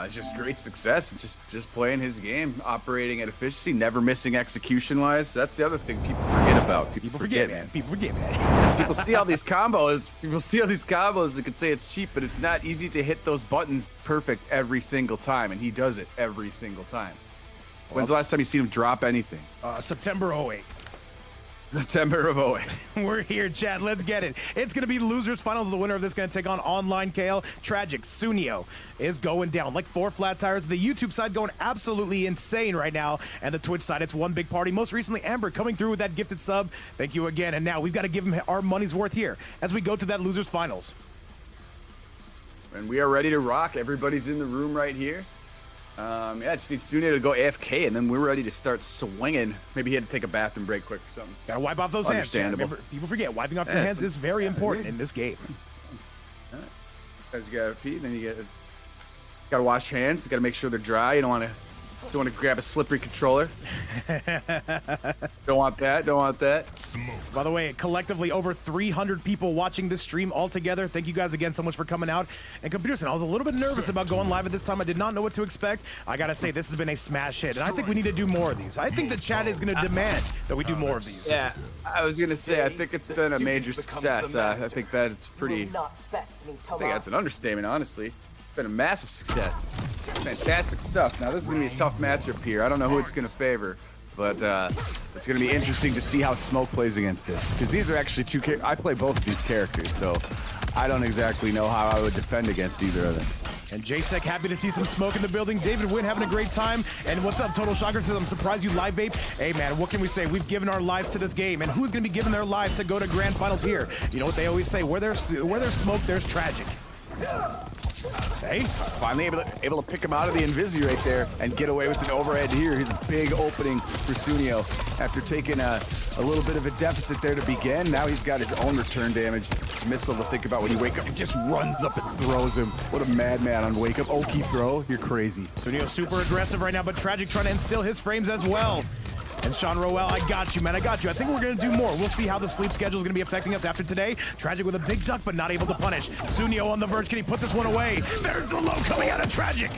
just great success and just playing his game, operating at efficiency, never missing execution-wise. That's the other thing people forget about. People forget, man. People forget, man. People see all these combos. They could say it's cheap, but it's not easy to hit those buttons perfect every single time, and he does it every single time. When's the last time you seen him drop anything? September 08. September of 08. We're here, chat. Let's get it. It's going to be losers finals. The winner of this is going to take on OnlineCale. Tragic. Sunnio is going down like 4 flat tires. The YouTube side going absolutely insane right now. And the Twitch side, it's one big party. Most recently, Amber coming through with that gifted sub. Thank you again. And now we've got to give him our money's worth here as we go to that losers finals. And we are ready to rock. Everybody's in the room right here. Yeah, just need Sunnio to go AFK, and then we're ready to start swinging. Maybe he had to take a bathroom break quick or something. Got to wipe off those hands. Chat. Understandable. Remember, people forget wiping off your Yeah, hands is very important in this game. Because you gotta pee, then you gotta wash hands. You gotta make sure they're dry. You don't want to Don't want to grab a slippery controller. Don't want that. Don't want that. By the way, collectively over 300 people watching this stream altogether. Thank you guys again so much for coming out. And Computerson, I was a little bit nervous about going live at this time. I did not know what to expect. I gotta say, this has been a smash hit, and I think we need to do more of these. I think the chat is gonna demand that we do more of these. Yeah, I was gonna say, I think it's been a major success. I think that it's pretty. I think that's an understatement, honestly. It's been a massive success. Fantastic stuff. Now this is gonna be a tough matchup here. I don't know who it's gonna favor, but it's gonna be interesting to see how Smoke plays against this, because these are actually two. I play both of these characters, so I don't exactly know how I would defend against either of them. And JSEC, happy to see some Smoke in the building. David Wynn having a great time. And what's up, Total Shocker says, I'm surprised you live vape. Hey man, what can we say? We've given our lives to this game, and who's gonna be giving their lives to go to grand finals here? You know what they always say, where there's smoke, there's tragic. Hey, finally able to pick him out of the Invisi right there and get away with an overhead here. Here's a big opening for Sunnio after taking a little bit of a deficit there to begin. Now he's got his own return damage missile to think about when you wake up. He just runs up and throws him. What a madman on wake up. Oki throw, you're crazy. Sunnio super aggressive right now, but Tragic trying to instill his frames as well. And Sean Roel, I got you, man. I got you. I think we're going to do more. We'll see how the sleep schedule is going to be affecting us after today. Tragic with a big duck, but not able to punish. Sunnio on the verge. Can he put this one away? There's the low coming out of Tragic.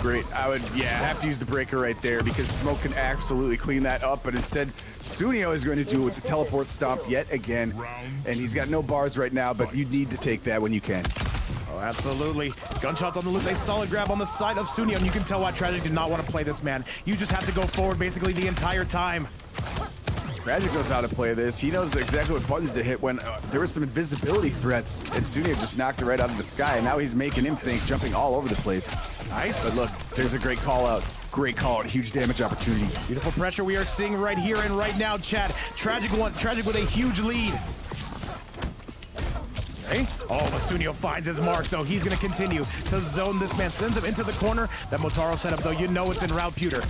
Great. I would, have to use the breaker right there because Smoke can absolutely clean that up, but instead, Sunnio is going to do it with the teleport stomp yet again. And he's got no bars right now, but you need to take that when you can. Oh, absolutely. Gunshots on the loose. A solid grab on the side of Sunnio, and you can tell why Tragic did not want to play this, man. You just have to go forward basically the entire time. Tragic knows how to play this. He knows exactly what buttons to hit when there were some invisibility threats, and Sunnio just knocked it right out of the sky, and now he's making him think, jumping all over the place. Nice. But look, there's a great call out. Great call out. Huge damage opportunity. Beautiful pressure we are seeing right here and right now, chat. Tragic with a huge lead. Okay. Oh, but Sunnio finds his mark, though. He's going to continue to zone this man. Sends him into the corner. That Motaro setup, though, you know it's in route, Pewter.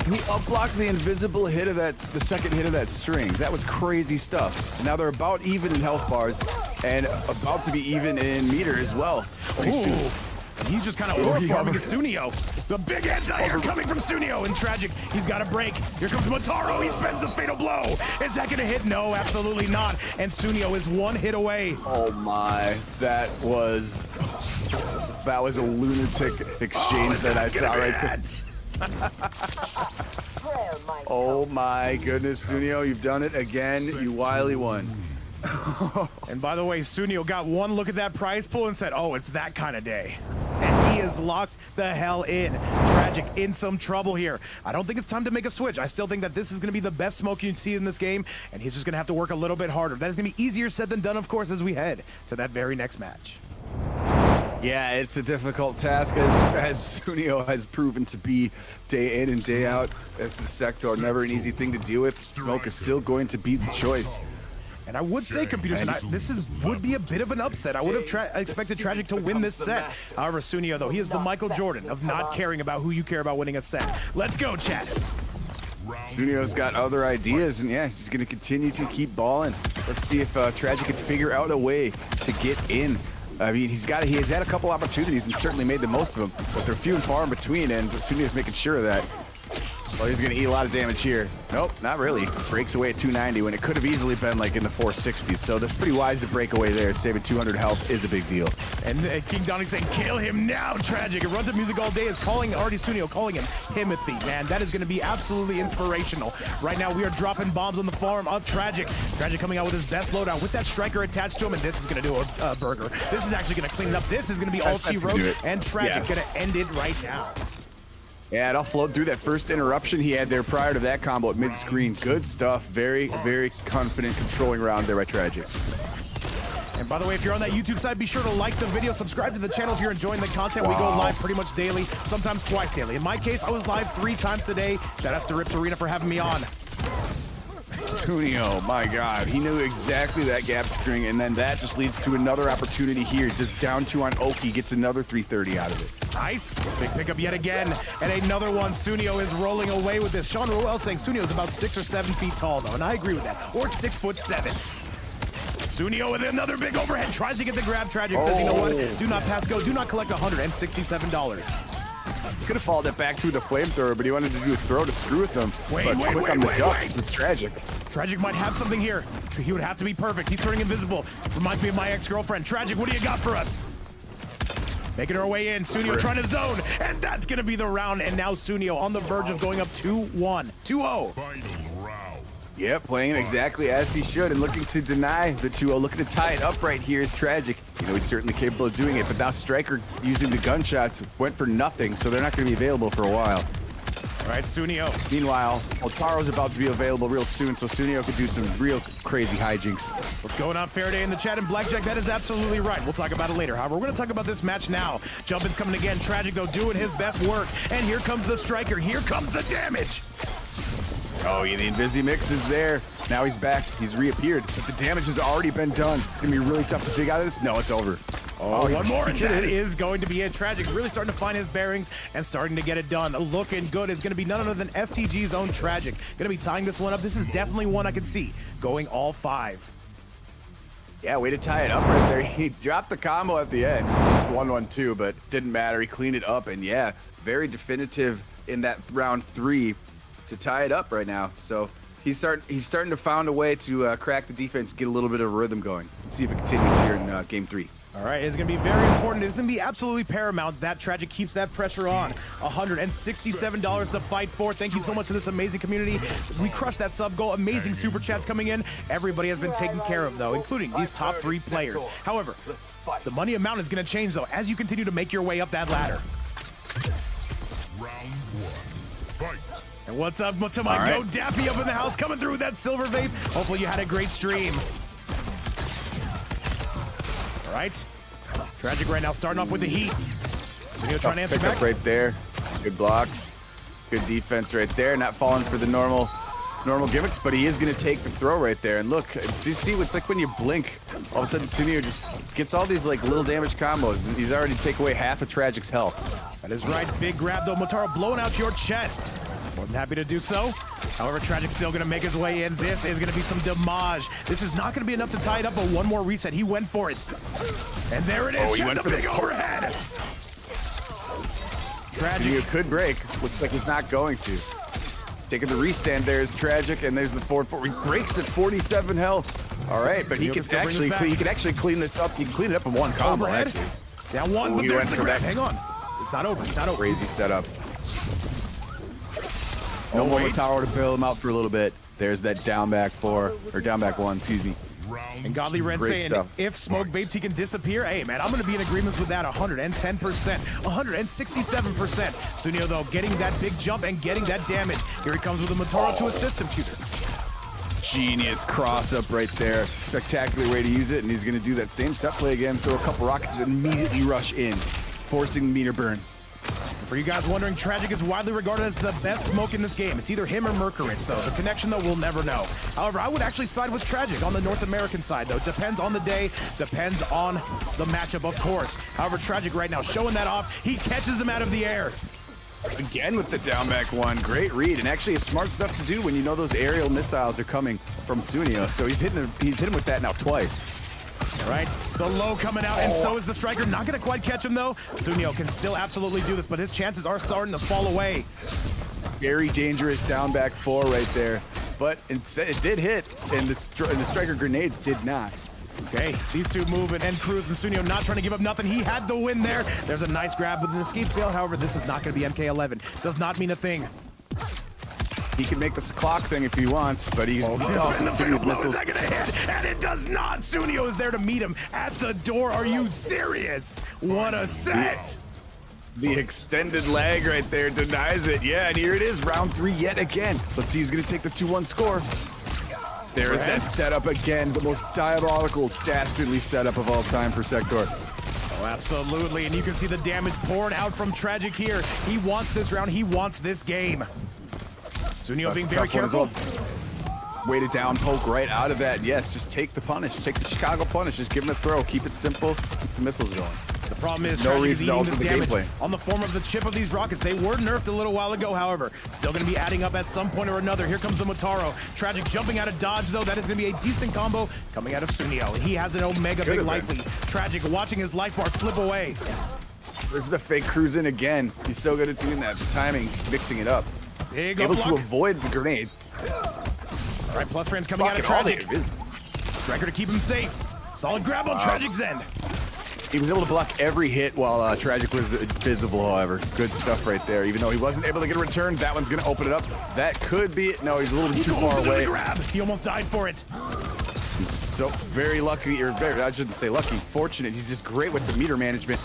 He up-blocked the invisible hit of the second hit of that string. That was crazy stuff. Now they're about even in health bars and about to be even in meter as well. Pretty soon. And he's just kind of overfarming his Sunnio. The big anti-air coming from Sunnio. And Tragic, he's got a break. Here comes Motaro. He spends the fatal blow. Is that going to hit? No, absolutely not. And Sunnio is one hit away. Oh my, that was a lunatic exchange that I saw right there. Oh my goodness, Sunnio, you've done it again, you wily one. And by the way, Sunnio got one look at that prize pool and said, oh, it's that kind of day. And he is locked the hell in. Tragic in some trouble here. I don't think it's time to make a switch. I still think that this is going to be the best Smoke you see in this game, and he's just going to have to work a little bit harder. That is going to be easier said than done, of course, as we head to that very next match. Yeah, it's a difficult task, as Sunnio has proven to be day in and day out at the sector. Never an easy thing to deal with. Smoke is still going to be the choice. And I would say, Computerson, this would be a bit of an upset. I would have expected Tragic to win this set. However, Sunnio, though, he is the Michael Jordan of not caring about who you care about winning a set. Let's go, chat. Sunnio's got other ideas, and yeah, he's going to continue to keep balling. Let's see if Tragic can figure out a way to get in. I mean, he has had a couple opportunities and certainly made the most of them, but they're few and far in between, and Sunnio's making sure of that. Well, he's going to eat a lot of damage here. Nope, not really. Breaks away at 290 when it could have easily been like in the 460s. So that's pretty wise to break away there. Saving 200 health is a big deal. And King Donnie saying, kill him now, Tragic. It runs up music all day is calling Artie Sunnio, calling him Timothy. Man, that is going to be absolutely inspirational. Right now, we are dropping bombs on the farm of Tragic. Tragic coming out with his best loadout with that striker attached to him, and this is going to do a burger. This is actually going to clean it up. This is going to be all she wrote, and Tragic going to end it right now. Yeah, it all flowed through that first interruption he had there prior to that combo at mid-screen. Good stuff. Very, very confident controlling round there by Tragic. And by the way, if you're on that YouTube side, be sure to like the video, subscribe to the channel if you're enjoying the content. We go live pretty much daily, sometimes twice daily. In my case, I was live 3 times today. Shout outs to Rips Arena for having me on. Sunnio, my God, he knew exactly that gap string, and then that just leads to another opportunity here. Just down 2 on Oki, gets another 330 out of it. Nice. Big pickup yet again. And another one. Sunnio is rolling away with this. Sean Roel saying Sunnio is about 6 or 7 feet tall, though, and I agree with that. Or 6'7". Sunnio with another big overhead. Tries to get the grab. Tragic says, you know what? Do not pass go. Do not collect $167. Could have followed it back to the flamethrower, but he wanted to do a throw to screw with them. Wait, but wait, quick wait, on the wait, ducks. wait. It's tragic. Tragic might have something here. He would have to be perfect. He's turning invisible. Reminds me of my ex-girlfriend. Tragic, what do you got for us? Making her way in. Sunnio trying to zone. And that's going to be the round. And now Sunnio on the verge of going up 2-1. 2-0. Final round. Yep, playing it exactly as he should and looking to deny the 2-0. Looking to tie it up right here is tragic. You know, he's certainly capable of doing it, but now Striker using the gunshots went for nothing, so they're not going to be available for a while. All right, Sunnio. Meanwhile, Motaro's about to be available real soon, so Sunnio could do some real crazy hijinks. What's going on, Faraday in the chat and Blackjack? That is absolutely right. We'll talk about it later. However, we're going to talk about this match now. Jumpin's coming again. Tragic, though, doing his best work. And here comes the Striker. Here comes the damage. Oh, yeah, the Invisi mix is there. Now he's back. He's reappeared, but the damage has already been done. It's going to be really tough to dig out of this. No, it's over. Oh, one more, and that is going to be it. Tragic really starting to find his bearings and starting to get it done. Looking good. Is going to be none other than STG's own Tragic. Going to be tying this one up. This is definitely one I can see going all 5. Yeah, way to tie it up right there. He dropped the combo at the end. Just 1-1-2, but didn't matter. He cleaned it up, and yeah, very definitive in that round 3 to tie it up right now. So he's starting to find a way to crack the defense, get a little bit of a rhythm going. Let's see if it continues here in game 3. All right, it's going to be very important. It's going to be absolutely paramount that Tragic keeps that pressure on. $167 to fight for. Thank you so much to this amazing community. We crushed that sub goal. Amazing super chats coming in. Everybody has been taken care of, though, including these top 3 players. However, the money amount is going to change, though, as you continue to make your way up that ladder. Round 1. Fight. And what's up to my Go Daffy up in the house, coming through with that silver vape. Hopefully you had a great stream. All right. Tragic right now starting off with the heat. Sunnio trying to answer back. Right there. Good blocks. Good defense right there. Not falling for the normal gimmicks, but he is going to take the throw right there. And look, do you see what's like when you blink, all of a sudden Sunnio just gets all these like little damage combos, and he's already taken away half of Tragic's health. That is right. Big grab though. Motaro blowing out your chest. More than happy to do so. However, Tragic's still going to make his way in. This is going to be some damage. This is not going to be enough to tie it up, but one more reset. He went for it. And there it is. He went for the big overhead. Tragic. Sunnio could break. Looks like he's not going to. Taking the restand there is Tragic, and there's the forward 4. He breaks at 47 health. All right, but he can actually clean this up. He can clean it up in one combo, Overhead. actually. Down one, but there's the grab. Hang on. It's not over. It's not over. Crazy setup. No more Motaro to bail him out for a little bit. There's that down back 4, or down back 1, excuse me. And Godly Red saying, stuff. if Smoke Vapes can disappear, hey man, I'm going to be in agreement with that 110%, 167%. Sunnio though, getting that big jump and getting that damage. Here he comes with a Motaro to assist him, Tutor. Genius cross up right there. Spectacular way to use it, and he's going to do that same set play again, throw a couple rockets and immediately rush in, forcing meter burn. For you guys wondering, Tragic is widely regarded as the best smoke in this game. It's either him or Mercury, though. The connection, though, we'll never know. However, I would actually side with Tragic on the North American side, though. Depends on the day, depends on the matchup, of course. However, Tragic right now showing that off. He catches him out of the air. Again with the down back 1. Great read, and actually it's smart stuff to do when you know those aerial missiles are coming from Sunnio. So he's hit him with that now twice. All right, the low coming out, and so is the Striker. Not going to quite catch him, though. Sunnio can still absolutely do this, but his chances are starting to fall away. Very dangerous down back 4 right there. But it did hit, and the Striker grenades did not. Okay, these two moving and cruising. Sunnio not trying to give up nothing. He had the win there. There's a nice grab, but the escape failed. However, this is not going to be MK11. Does not mean a thing. He can make this clock thing if he wants, but he's also continuing with missiles. Is that gonna hit? And it does not. Sunnio is there to meet him at the door. Are you serious? What a set. The extended lag right there denies it. Yeah, and here it is, round 3 yet again. Let's see who's gonna take the 2-1 score. There is that setup again, the most diabolical, dastardly setup of all time for Sector. Oh, absolutely, and you can see the damage poured out from Tragic here. He wants this round, he wants this game. Sunnio being very careful. Way to down poke right out of that. Yes, just take the punish. Take the Chicago punish. Just give him a throw. Keep it simple. Keep the missiles going. The problem is no Tragic is reason to eating alter this the damage gameplay. on the form of the chip of these rockets. They were nerfed a little while ago, however. Still going to be adding up at some point or another. Here comes the Motaro. Tragic jumping out of dodge, though. That is going to be a decent combo coming out of Sunnio. He has an Omega big life lead. Tragic watching his life bar slip away. There's the fake cruise in again. He's so good at doing that. The timing, mixing it up. Big Able block. to avoid the grenades. All right, plus frames coming out of Tragic. Striker to keep him safe. Solid grab on Tragic's end. He was able to block every hit while Tragic was invisible, however. Good stuff right there. Even though he wasn't able to get a return, that one's going to open it up. That could be it. No, he's a little bit too far away. Grab. He almost died for it. He's so very lucky, or very, I shouldn't say lucky, fortunate. He's just great with the meter management.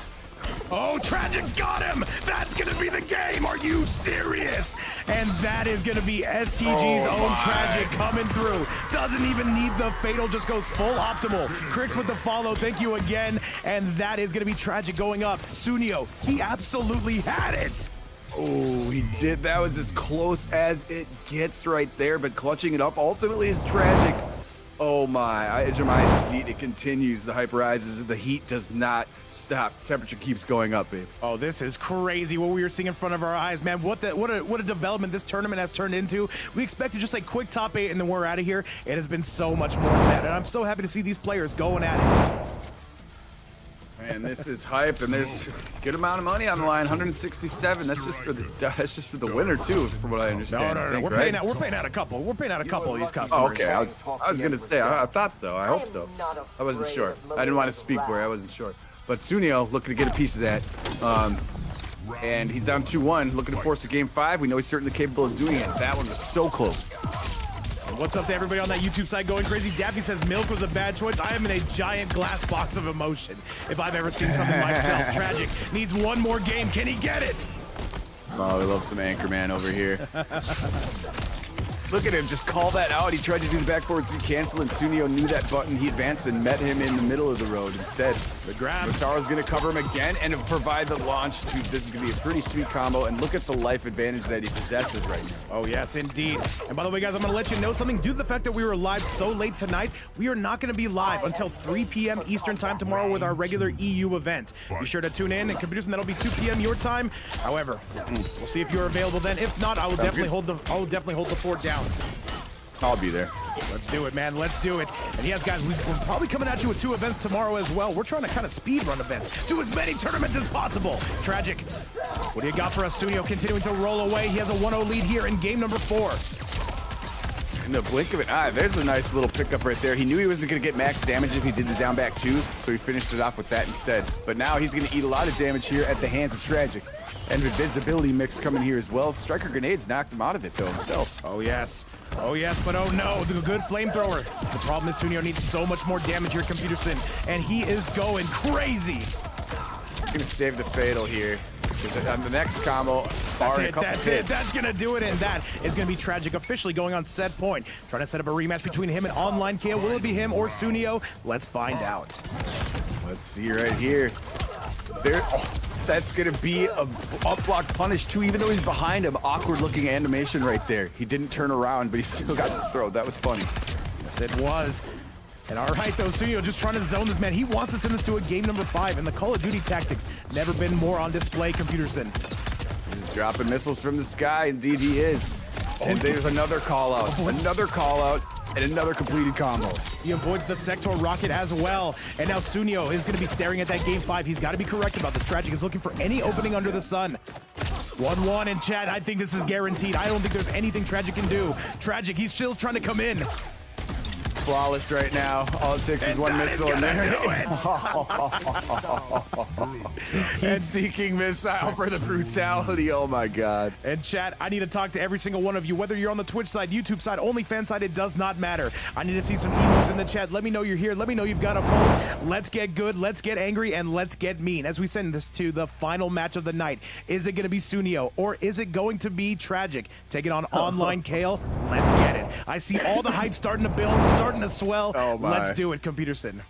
Oh, Tragic's got him! That's gonna be the game! Are you serious? And that is gonna be STG's own Tragic coming through. Doesn't even need the fatal, just goes full optimal. Crix with the follow, thank you again. And that is gonna be Tragic going up. Sunnio, he absolutely had it! Oh, he did. That was as close as it gets right there, but clutching it up ultimately is Tragic. Oh my, I edge my eyes seat. It continues. The hype rises. The heat does not stop. Temperature keeps going up, babe. Oh, this is crazy what we are seeing in front of our eyes, man. What a development this tournament has turned into. We expected just like quick top 8 and then we're out of here. It has been so much more than that, and I'm so happy to see these players going at it. Man, this is hype, and there's a good amount of money on the line. 167. That's just for the winner too, from what I understand. No. We're paying out a couple. We're paying out a couple of these customers. Oh, okay. I was gonna say. I thought so. I hope so. I wasn't sure. I didn't want to speak for you. I wasn't sure. But Sunnio looking to get a piece of that. And he's down 2-1, looking to force a game 5. We know he's certainly capable of doing it. That one was so close. What's up to everybody on that YouTube side going crazy? Daffy says milk was a bad choice. I am in a giant glass box of emotion if I've ever seen something myself. Tragic needs one more game. Can he get it? Oh, we love some Anchorman over here. Look at him, just call that out. He tried to do the back forward 3 cancel, and Sunnio knew that button. He advanced and met him in the middle of the road instead. The grab. Motaro's gonna cover him again and provide the launch to, this is gonna be a pretty sweet combo, and look at the life advantage that he possesses right now. Oh yes, indeed. And by the way, guys, I'm gonna let you know something. Due to the fact that we were live so late tonight, we are not gonna be live until 3 p.m. Eastern time tomorrow with our regular EU event. Be sure to tune in, and computers, and that'll be 2 p.m. your time. However, we'll see if you're available then. If not, I will definitely hold the fort down. I'll be there. Let's do it, man. Let's do it. And yes, guys, we're probably coming at you with 2 events tomorrow as well. We're trying to kind of speed run events. Do as many tournaments as possible. Tragic. What do you got for us, Sunnio? Continuing to roll away. He has a 1-0 lead here in game number 4. In the blink of an eye, there's a nice little pickup right there. He knew he wasn't going to get max damage if he did the down back 2, so he finished it off with that instead. But now he's going to eat a lot of damage here at the hands of Tragic. And the visibility mix coming here as well. Striker grenades knocked him out of it though himself. Oh yes, but oh no, the good flamethrower. The problem is Sunnio needs so much more damage here, Computerson, and he is going crazy. Gonna save the fatal here. On the next combo, that's it. That's gonna do it, and that is gonna be Tragic officially going on set point. Trying to set up a rematch between him and OnlineCale. Will it be him or Sunnio? Let's find out. Let's see right here. There. Oh, that's gonna be a up block punish too, even though he's behind him. Awkward looking animation right there. He didn't turn around, but he still got the throw. That was funny. Yes, it was. And all right, though, Sunnio just trying to zone this man. He wants to send us to a game number 5, and the Call of Duty tactics never been more on display, Computerson. He's dropping missiles from the sky. Indeed, he is. And there's another call out. Another call out. And another completed combo. He avoids the Sector rocket as well. And now Sunnio is going to be staring at that game 5. He's got to be correct about this. Tragic is looking for any opening under the sun. 1-1 in chat. I think this is guaranteed. I don't think there's anything Tragic can do. Tragic, he's still trying to come in. Flawless right now. All it takes is one missile and there. And seeking missile for the brutality. Oh my god. And chat, I need to talk to every single one of you, whether you're on the Twitch side, YouTube side, OnlyFans side, it does not matter. I need to see some emotes in the chat. Let me know you're here. Let me know you've got a pulse. Let's get good, let's get angry, and let's get mean as we send this to the final match of the night. Is it going to be Sunnio, or is it going to be Tragic taking on OnlineCale? Let's get it. I see all the hype starting to build, starting to swell. Oh my. Let's do it, Computerson.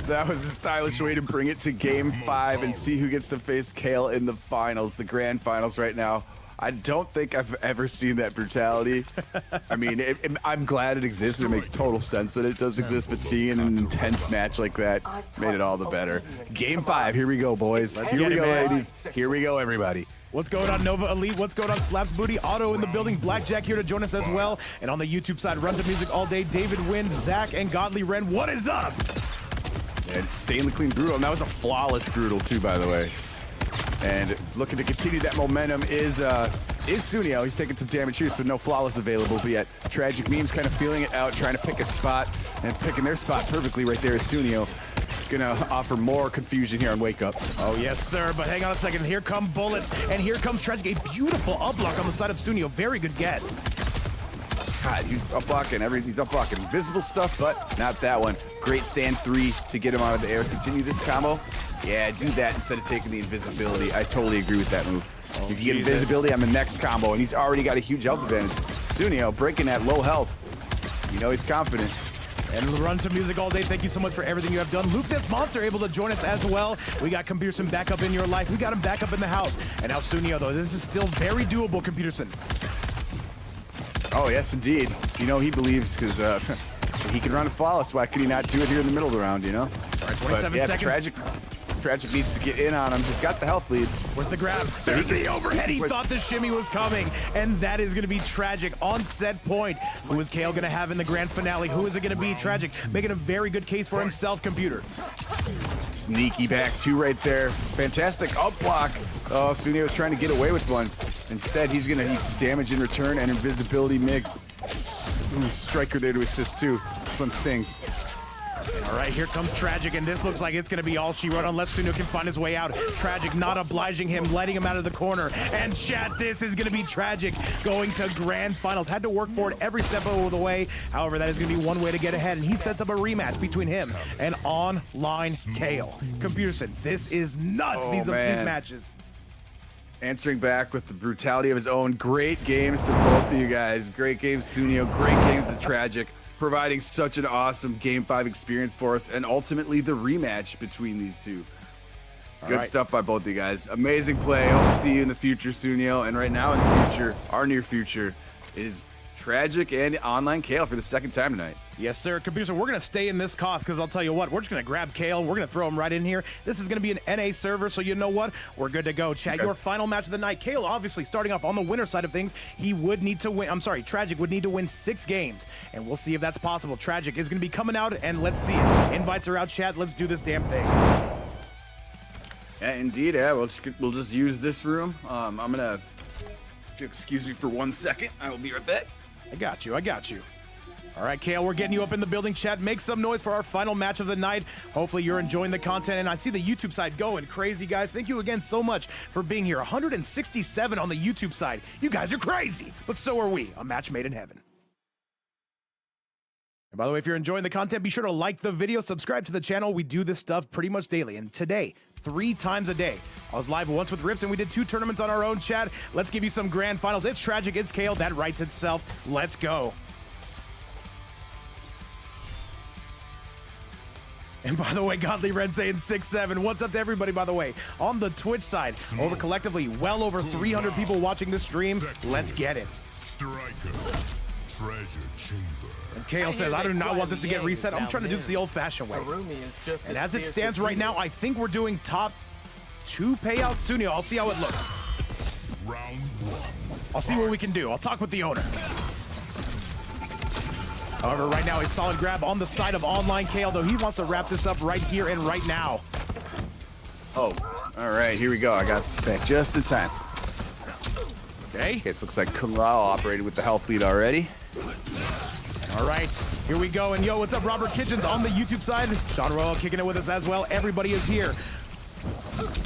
That was a stylish way to bring it to game 5 and see who gets to face Kale in the finals, the grand finals right now. I don't think I've ever seen that brutality. I mean, I'm glad it exists. It makes total sense that it does exist, but seeing an intense match like that made it all the better. Game 5, here we go, boys. Here we go, ladies. Here we go, everybody. What's going on, Nova Elite? What's going on, Slaps Booty? Otto in the building. Blackjack here to join us as well. And on the YouTube side, Run to Music all day. David Wynn, Zach, and Godly Wren. What is up? Insanely clean brutal, and that was a flawless brutal too, by the way. And looking to continue that momentum is Sunnio. He's taking some damage here, so no flawless available, but yet Tragic Memes kind of feeling it out, trying to pick a spot, and picking their spot perfectly right there is Sunnio. Gonna offer more confusion here on Wake Up. Oh, yes, sir, but hang on a second. Here come bullets, and here comes Tragic. A beautiful up block on the side of Sunnio. Very good guess. God, he's up blocking everything. He's up blocking visible stuff, but not that one. Great stand 3 to get him out of the air. Continue this combo. Yeah, do that instead of taking the invisibility. I totally agree with that move. If you get invisibility on the next combo, and he's already got a huge health advantage. Sunnio breaking that low health. You know he's confident. And run to music all day. Thank you so much for everything you have done. Luke this monster able to join us as well. We got Computerson back up in your life. We got him back up in the house. And now Sunnio, though, this is still very doable, Computerson. Oh, yes, indeed. You know, he believes because he can run a flawless. Why could he not do it here in the middle of the round, you know? All right, 27 seconds. Tragic needs to get in on him. He's got the health lead. Where's the grab? There's the overhead. He thought the shimmy was coming, and that is going to be Tragic on set point. Who is Kale going to have in the grand finale? Who is it going to be? Tragic making a very good case for himself, Computer. Sneaky back 2 right there. Fantastic up block. Oh, Sunnio was trying to get away with one. Instead, he's going to need some damage in return and invisibility mix. Ooh, Striker there to assist too. This one stings. All right, here comes Tragic, and this looks like it's going to be all she wrote unless Sunnio can find his way out. Tragic not obliging him, letting him out of the corner. And chat, this is going to be Tragic going to grand finals. Had to work for it every step of the way. However, that is going to be one way to get ahead, and he sets up a rematch between him and OnlineCale. Computerson, this is nuts, these matches. Answering back with the brutality of his own. Great games to both of you guys. Great games, Sunnio. Great games to Tragic. Providing such an awesome Game 5 experience for us, and ultimately the rematch between these two. Good stuff by both of you guys. Amazing play. Hope to see you in the future, Sunnio. And right now in the future, our near future, is Tragic and OnlineCale for the second time tonight. Yes, sir. Computer, we're going to stay in this cough because I'll tell you what, we're just going to grab Kale. We're going to throw him right in here. This is going to be an NA server, so you know what? We're good to go. Chat, your final match of the night. Kale, obviously, starting off on the winner side of things, he would need to win. I'm sorry, Tragic would need to win 6 games, and we'll see if that's possible. Tragic is going to be coming out, and let's see it. Invites are out, chat. Let's do this damn thing. Yeah, indeed. Yeah, we'll just use this room. I'm going to excuse me for 1 second. I will be right back. I got you. I got you. All right, Kale, we're getting you up in the building, chat. Make some noise for our final match of the night. Hopefully you're enjoying the content, and I see the YouTube side going crazy, guys. Thank you again so much for being here. 167 on the YouTube side. You guys are crazy, but so are we. A match made in heaven. And by the way, if you're enjoying the content, be sure to like the video, subscribe to the channel. We do this stuff pretty much daily, and today, 3 times a day. I was live once with Rips, and we did 2 tournaments on our own, chat. Let's give you some grand finals. It's Tragic, it's Kale. That writes itself. Let's go. And by the way, Godly Red saying 6-7. What's up to everybody, by the way? On the Twitch side, over collectively, well over 300 people watching this stream. Let's get it. Striker. Treasure chamber. And Kale says, I do not want this to get reset. I'm trying to do this the old-fashioned way. And as it stands right now, I think we're doing top 2 payouts. Sunnio, I'll see how it looks. Round 1. I'll see what we can do. I'll talk with the owner. However, right now, a solid grab on the side of OnlineCale, though he wants to wrap this up right here and right now. Oh, all right, here we go. I got back just in time. Okay. Okay, so looks like Kale operated with the health lead already. All right, here we go. And yo, what's up, Robert Kitchens on the YouTube side? Sean Royal kicking it with us as well. Everybody is here.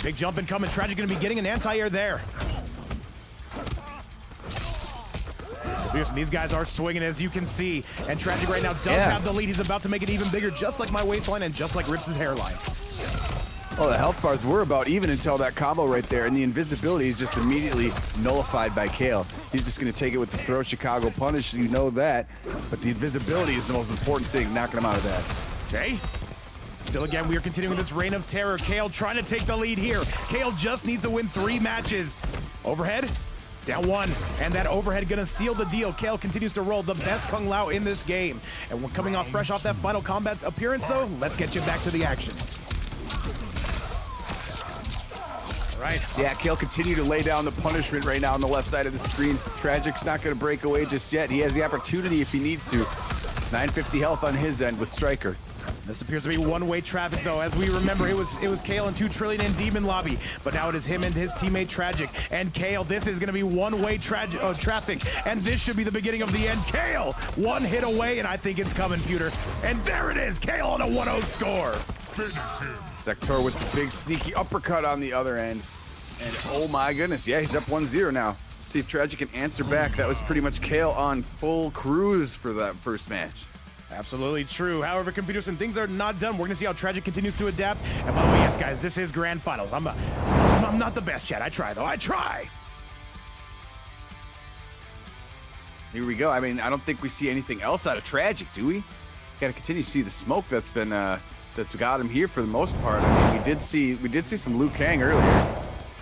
Big jump incoming. Tragic going to be getting an anti-air there. These guys are swinging, as you can see, and Tragic right now does have the lead. He's about to make it even bigger, just like my waistline and just like Rips' hairline. Oh, the health bars were about even until that combo right there, and the invisibility is just immediately nullified by Kale. He's just going to take it with the throw Chicago punish, you know that, but the invisibility is the most important thing, knocking him out of that. Okay. Still again, we are continuing this reign of terror. Kale trying to take the lead here. Kale just needs to win 3 matches. Overhead. Down 1, and that overhead gonna seal the deal. Kale continues to roll the best Kung Lao in this game. And we're coming off fresh off that final combat appearance, though. Let's get you back to the action. All right. Yeah, Kale continue to lay down the punishment right now on the left side of the screen. Tragic's not gonna break away just yet. He has the opportunity if he needs to. 950 health on his end with Striker. This appears to be one-way traffic, though. As we remember, it was Kale and 2 Trillion in Demon Lobby, but now it is him and his teammate Tragic. And Kale, this is going to be one-way traffic, and this should be the beginning of the end. Kale, one hit away, and I think it's coming, Pewter. And there it is, Kale on a 1-0 score. Sector with the big sneaky uppercut on the other end. And oh my goodness, yeah, he's up 1-0 now. Let's see if Tragic can answer back. That was pretty much Kale on full cruise for that first match. Absolutely true. However, computers and things are not done. We're gonna see how Tragic continues to adapt. And by the way, yes, guys, this is grand finals. I'm not the best, Chad. I try, though. I try. Here we go. I mean, I don't think we see anything else out of Tragic, do we? Got to continue to see the smoke that's been that's got him here for the most part. I mean, we did see some Liu Kang earlier.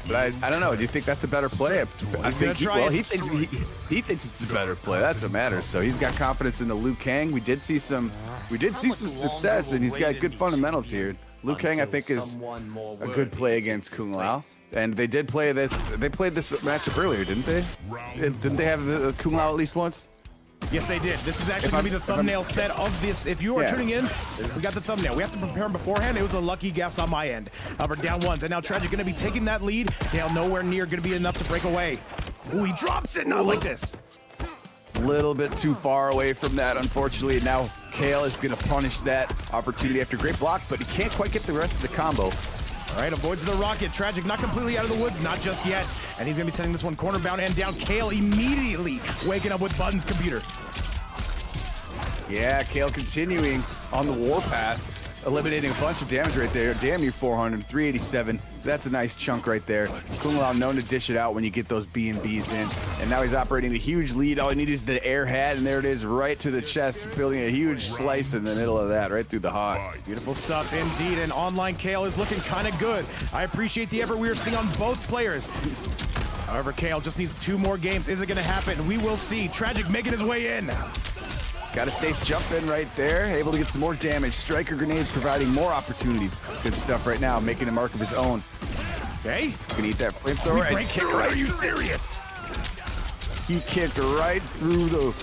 But I don't know. Do you think that's a better play? I think he thinks it's a better play. That's what matters. So he's got confidence in the Liu Kang. We did see some success, and he's got good fundamentals here. Liu Kang, I think, is a good play against Kung Lao. And they did play this. They played this matchup earlier, didn't they? Didn't they have the Kung Lao at least once? Yes, they did. This is actually going to be the thumbnail set of this. If you are tuning in, we got the thumbnail. We have to prepare him beforehand. It was a lucky guess on my end. However, down 1s. And now Tragic going to be taking that lead. Kale nowhere near going to be enough to break away. Ooh, he drops it. Not like this. A little bit too far away from that, unfortunately. Now Kale is going to punish that opportunity after great block, but he can't quite get the rest of the combo. All right, avoids the rocket. Tragic not completely out of the woods, not just yet. And he's going to be sending this one corner bound and down. Kale immediately waking up with buttons, computer. Yeah, Kale continuing on the warpath, eliminating a bunch of damage right there. Damn near 400, 387. That's a nice chunk right there. Kung Lao known to dish it out when you get those B&Bs in. And now he's operating a huge lead. All he needs is the air hat, and there it is right to the chest, building a huge slice in the middle of that, right through the heart. Beautiful stuff indeed, and OnlineCale is looking kind of good. I appreciate the effort we are seeing on both players. However, Kale just needs 2 more games. Is it going to happen? We will see. Tragic making his way in. Got a safe jump in right there, able to get some more damage. Striker grenades providing more opportunity. Good stuff right now, making a mark of his own. Okay. Gonna eat that flamethrower and kick right. Are you serious? He kicked right through the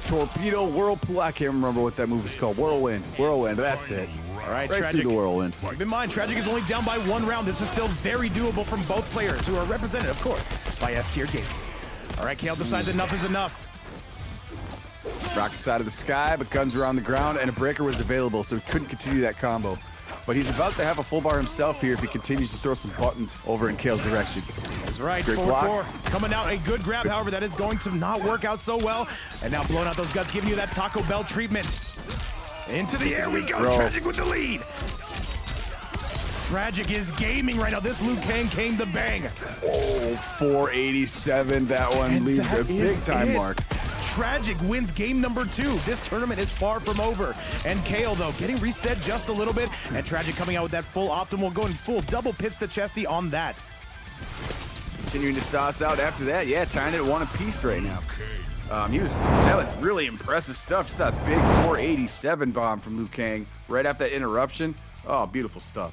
torpedo whirlpool. I can't remember what that move is called. Whirlwind. That's it. All right, right Tragic. Through the whirlwind. Keep in mind, Tragic is only down by 1 round. This is still very doable from both players, who are represented, of course, by S-tier gaming. All right, Kale decides enough is enough. Rockets out of the sky, but guns were on the ground, and a breaker was available, so he couldn't continue that combo. But he's about to have a full bar himself here if he continues to throw some buttons over in Kale's direction. That's right, Great 4-4. Coming out, a good grab, however, that is going to not work out so well. And now blowing out those guts, giving you that Taco Bell treatment. Into the air we go, Tragic with the lead. Tragic is gaming right now. This Liu Kang came to bang. Oh, 487. That one leaves a big time mark. Tragic wins game number 2. This tournament is far from over. And Kale, though, getting reset just a little bit. And Tragic coming out with that full optimal, going full double pitch to chesty on that. Continuing to sauce out after that. Yeah, tying it at 1 apiece right now. That was really impressive stuff. Just that big 487 bomb from Liu Kang right after that interruption. Oh, beautiful stuff.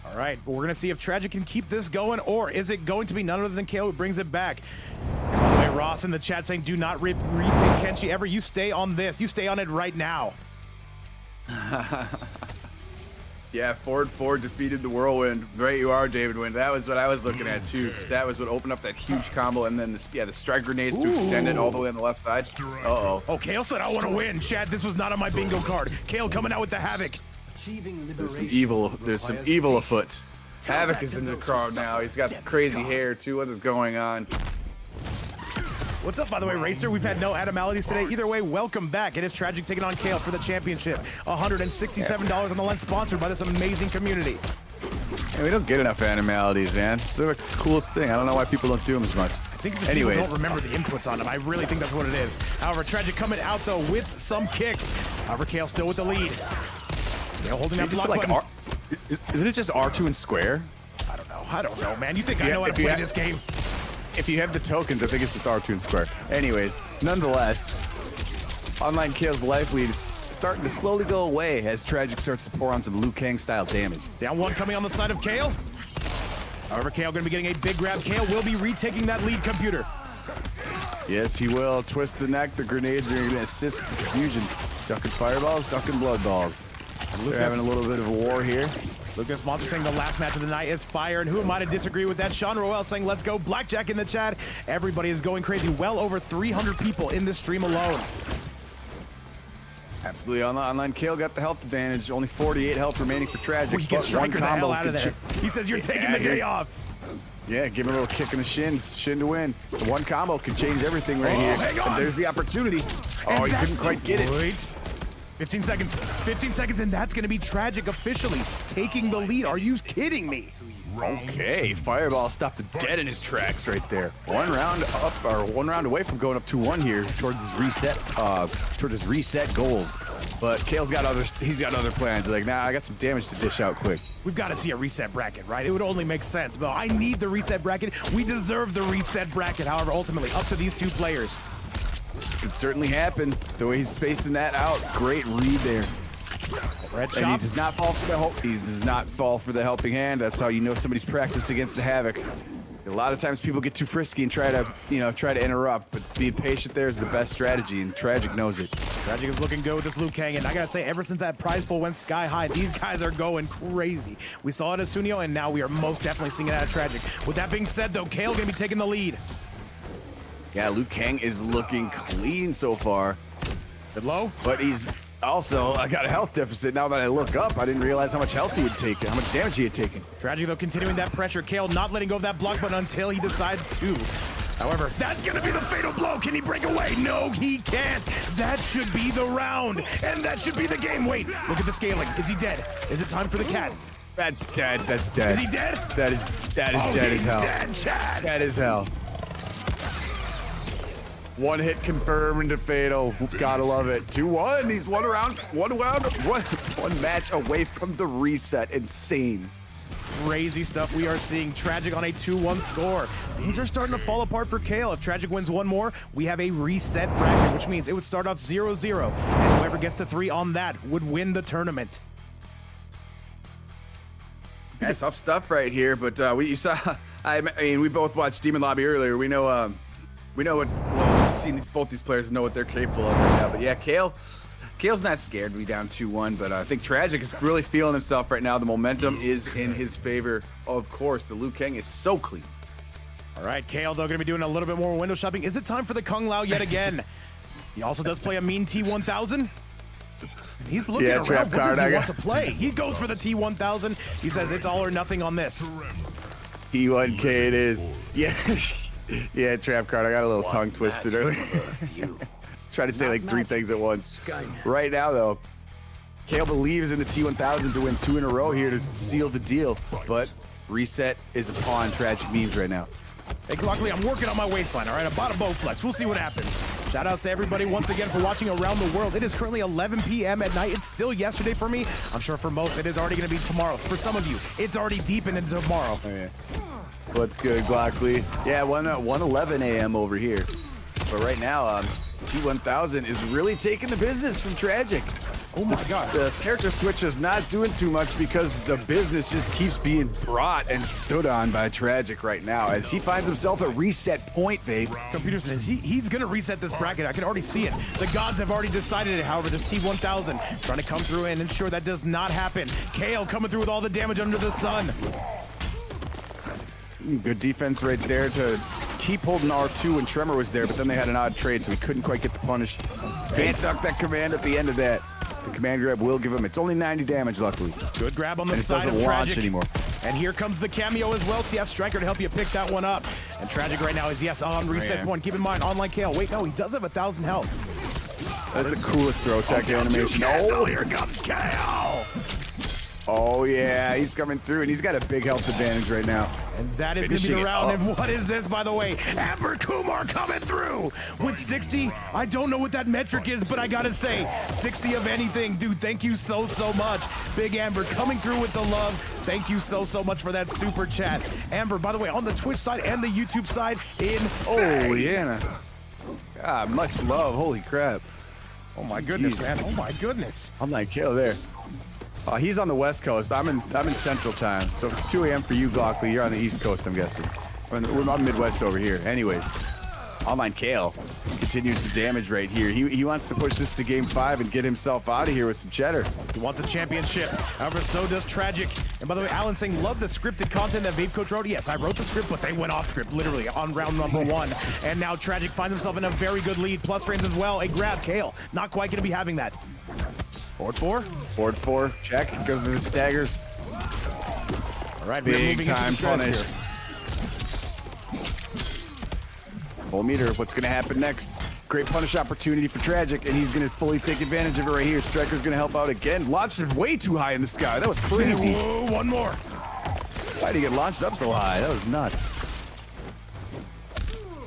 All right, but we're going to see if Tragic can keep this going, or is it going to be none other than Kale who brings it back? And by the way, Ross in the chat saying, do not repick Kenshi ever. You stay on this. You stay on it right now. Yeah, Ford defeated the Whirlwind. Right you are, David Wind. That was what I was looking at, too, because that was what opened up that huge combo, and then the strike grenades to extend it all the way on the left side. Uh-oh. Oh, Kale said, I want to win. Chad, this was not on my bingo card. Kale coming out with the Havoc. There's some evil afoot. Havoc is in the crowd now. He's got crazy hair too. What is going on? What's up, by the way, Racer? We've had no abnormalities today. Either way, welcome back. It is Tragic taking on Kale for the championship. $167 on the line, sponsored by this amazing community. And we don't get enough abnormalities, man. They're the coolest thing. I don't know why people don't do them as much. I think people don't remember the inputs on them. I really think that's what it is. However, Tragic coming out, though, with some kicks. However, Kale still with the lead. Kale holding that block button. Isn't it just R2 and square? I don't know, man. You think I know how to play this game? If you have the tokens, I think it's just R2 and square. Anyways, nonetheless, OnlineCale's life lead is starting to slowly go away as Tragic starts to pour on some Liu Kang style damage. Down 1 coming on the side of Kale. However, Kale going to be getting a big grab. Kale will be retaking that lead, computer. Yes, he will. Twist the neck. The grenades are going to assist with the fusion. Ducking fireballs, ducking blood balls. They're having a little bit of a war here. Lucas Monster saying the last match of the night is fire, and who am I to disagree with that? Sean Roel saying let's go. Blackjack in the chat. Everybody is going crazy. Well over 300 people in this stream alone. Absolutely. OnlineCale got the health advantage. Only 48 health remaining for Tragic. We get Striker the hell out of there. He says you're taking the day off. Yeah, give him a little kick in the shins. Shin to win. The one combo could change everything right here. Hang on. And there's the opportunity. Oh, he couldn't quite get it. Wait. 15 seconds. 15 seconds, and that's going to be Tragic officially taking the lead. Are you kidding me? Okay, Fireball stopped him dead in his tracks right there. 1 round up, or 1 round away from going up 2-1 here towards his reset goals. But Kale's got he's got other plans. Like, nah, I got some damage to dish out quick. We've got to see a reset bracket, right? It would only make sense, but I need the reset bracket. We deserve the reset bracket, however, ultimately up to these two players. Could certainly happen. The way he's spacing that out, great read there. Red And chop. he does not fall for the He does not fall for the helping hand. That's how you know somebody's practiced against the Havoc. A lot of times people get too frisky and try to interrupt, but being patient there is the best strategy, and Tragic knows it. Tragic is looking good with this Liu Kang, and I gotta say, ever since that prize pool went sky high, these guys are going crazy. We saw it as Sunnio, and now we are most definitely seeing it out of Tragic. With that being said, though, Kale gonna be taking the lead. Yeah, Liu Kang is looking clean so far. Good low. But he's also, I got a health deficit. Now that I look up, I didn't realize how much health he had taken, how much damage he had taken. Tragic, though, continuing that pressure. Kale not letting go of that block button until he decides to. However, that's gonna be the fatal blow. Can he break away? No, he can't. That should be the round, and that should be the game. Wait, look at the scaling. Is he dead? Is it time for the cat? That's dead. That's dead. Is he dead? That is dead as hell. Dead, Chad. Dead as hell. 1 hit confirmed to fatal. Gotta love it. 2-1. He's one match away from the reset. Insane. Crazy stuff we are seeing. Tragic on a 2-1 score. Things are starting to fall apart for Kale. If Tragic wins one more, we have a reset bracket, which means it would start off 0-0, and whoever gets to 3 on that would win the tournament. Yeah, tough stuff right here, but you saw. I mean, we both watched Demon Lobby earlier. We know what. Well, we've seen both these players know what they're capable of right now. But yeah, Kale's not scared to be down 2-1, but I think Tragic is really feeling himself right now. The momentum is in his favor. Of course, the Liu Kang is so clean. All right, Kale, though, going to be doing a little bit more window shopping. Is it time for the Kung Lao yet again? He also does play a mean T1000. And he's looking around. What does he want to play? He goes for the T1000. He says it's all or nothing on this. T1K it is. Yeah. Yeah, trap card. I got a little tongue twisted earlier. Try to say like 3 things at once. Right now, though, Kale believes in the T1000 to win 2 in a row here to seal the deal. But reset is upon Tragic memes right now. Hey, luckily, I'm working on my waistline, all right? I bought a bow flex. We'll see what happens. Shout outs to everybody once again for watching around the world. It is currently 11 p.m. at night. It's still yesterday for me. I'm sure for most, it is already going to be tomorrow. For some of you, it's already deep into tomorrow. Oh, yeah. What's good, Glockley? Yeah, 1:11 a.m. over here. But right now, T1000 is really taking the business from Tragic. Oh my God. This character switch is not doing too much because the business just keeps being brought and stood on by Tragic right now as he finds himself at reset point, Vape. Computer says he's going to reset this bracket. I can already see it. The gods have already decided it. However, this T1000 trying to come through and ensure that does not happen. Kale coming through with all the damage under the sun. Good defense right there to keep holding R2 when Tremor was there, but then they had an odd trade, so he couldn't quite get the punish. Can't duck that command at the end of that. The command grab will give him, it's only 90 damage, luckily. Good grab on the And it side doesn't of launch Tragic. anymore. And here comes the cameo as well. So yes, Striker to help you pick that one up. And Tragic right now is, yes, on reset point. Keep in mind, OnlineCale. Wait, no, he does have 1,000 health. That's the coolest throw tech animation. Oh, here comes Kale. Oh yeah, he's coming through, and he's got a big health advantage right now. And that is going to be the round. And what is this, by the way? Amber Kumar coming through with 60. I don't know what that metric is, but I got to say, 60 of anything. Dude, thank you so much. Big Amber coming through with the love. Thank you so much for that super chat. Amber, by the way, on the Twitch side and the YouTube side, insane. Oh, yeah. God, much love. Holy crap. Oh, my goodness, man. Oh, my goodness. I'm like, Kale there. He's on the West Coast. I'm in Central Time. So if it's 2 a.m. for you, Glockley, you're on the East Coast, I'm guessing. We're on Midwest over here. Anyways. OnlineCale continues to damage right here. He wants to push this to game 5 and get himself out of here with some cheddar. He wants a championship. However, so does Tragic. And by the way, Alan saying, love the scripted content that VapeCoach wrote. Yes, I wrote the script, but they went off script, literally, on round number 1. And now Tragic finds himself in a very good lead. Plus frames as well. A grab, Kale. Not quite going to be having that. Forward 4. Forward 4, check, goes to the stagger. All right, Big time punish. Here. Full meter, what's going to happen next? Great punish opportunity for Tragic, and he's going to fully take advantage of it right here. Striker's going to help out again. Launched it way too high in the sky. That was crazy. Whoa, one more. Why did he get launched up so high? That was nuts.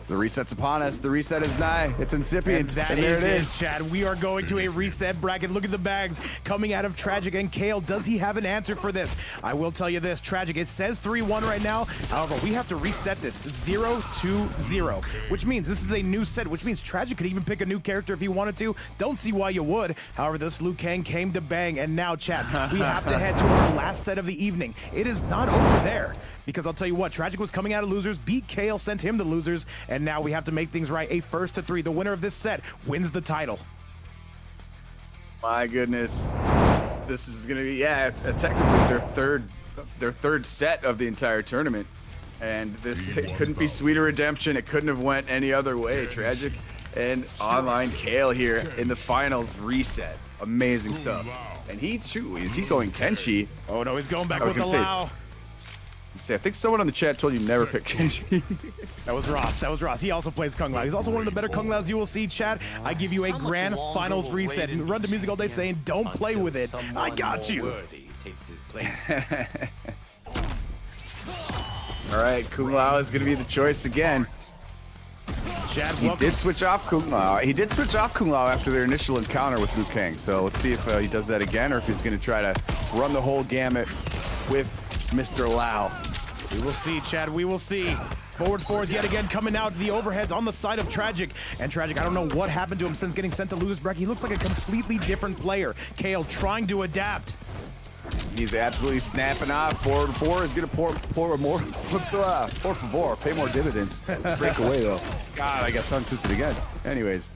The reset's upon us. The reset is nigh. It's incipient. And there it is, Chad. We are going to a reset bracket. Look at the bags coming out of Tragic and Kale. Does he have an answer for this? I will tell you this, Tragic, it says 3-1 right now. However, we have to reset this 0-0, which means this is a new set, which means Tragic could even pick a new character if he wanted to. Don't see why you would. However, this Liu Kang came to bang, and now, Chad, we have to head to our last set of the evening. It is not over there. Because I'll tell you what, Tragic was coming out of losers, beat Kale, sent him to losers, and now we have to make things right. A 1st to 3. The winner of this set wins the title. My goodness. This is going to be, technically their third set of the entire tournament. And this, it couldn't be sweeter redemption. It couldn't have went any other way. Tragic and OnlineCale here in the finals reset. Amazing stuff. And is he going Kenshi? Oh no, he's going back with the Lao. I think someone on the chat told you never pick Kenshi. That was Ross. That was Ross. He also plays Kung Lao. He's also one of the better Kung Laos you will see, Chad. I give you a grand finals reset and run to music all day saying, don't play with it. I got you. All right, Kung Lao is going to be the choice again. Chad, he did switch off Kung Lao. He did switch off Kung Lao after their initial encounter with Liu Kang. So let's see if he does that again or if he's going to try to run the whole gamut with Mr. Lao. We will see, Chad. We will see. Forwards yet again coming out. The overheads on the side of Tragic. And Tragic, I don't know what happened to him since getting sent to losers bracket. He looks like a completely different player. Kale trying to adapt. He's absolutely snapping off. Forward 4 is going to pour more. Por favor, pay more dividends. Break away, though. God, I got tongue twisted again. Anyways.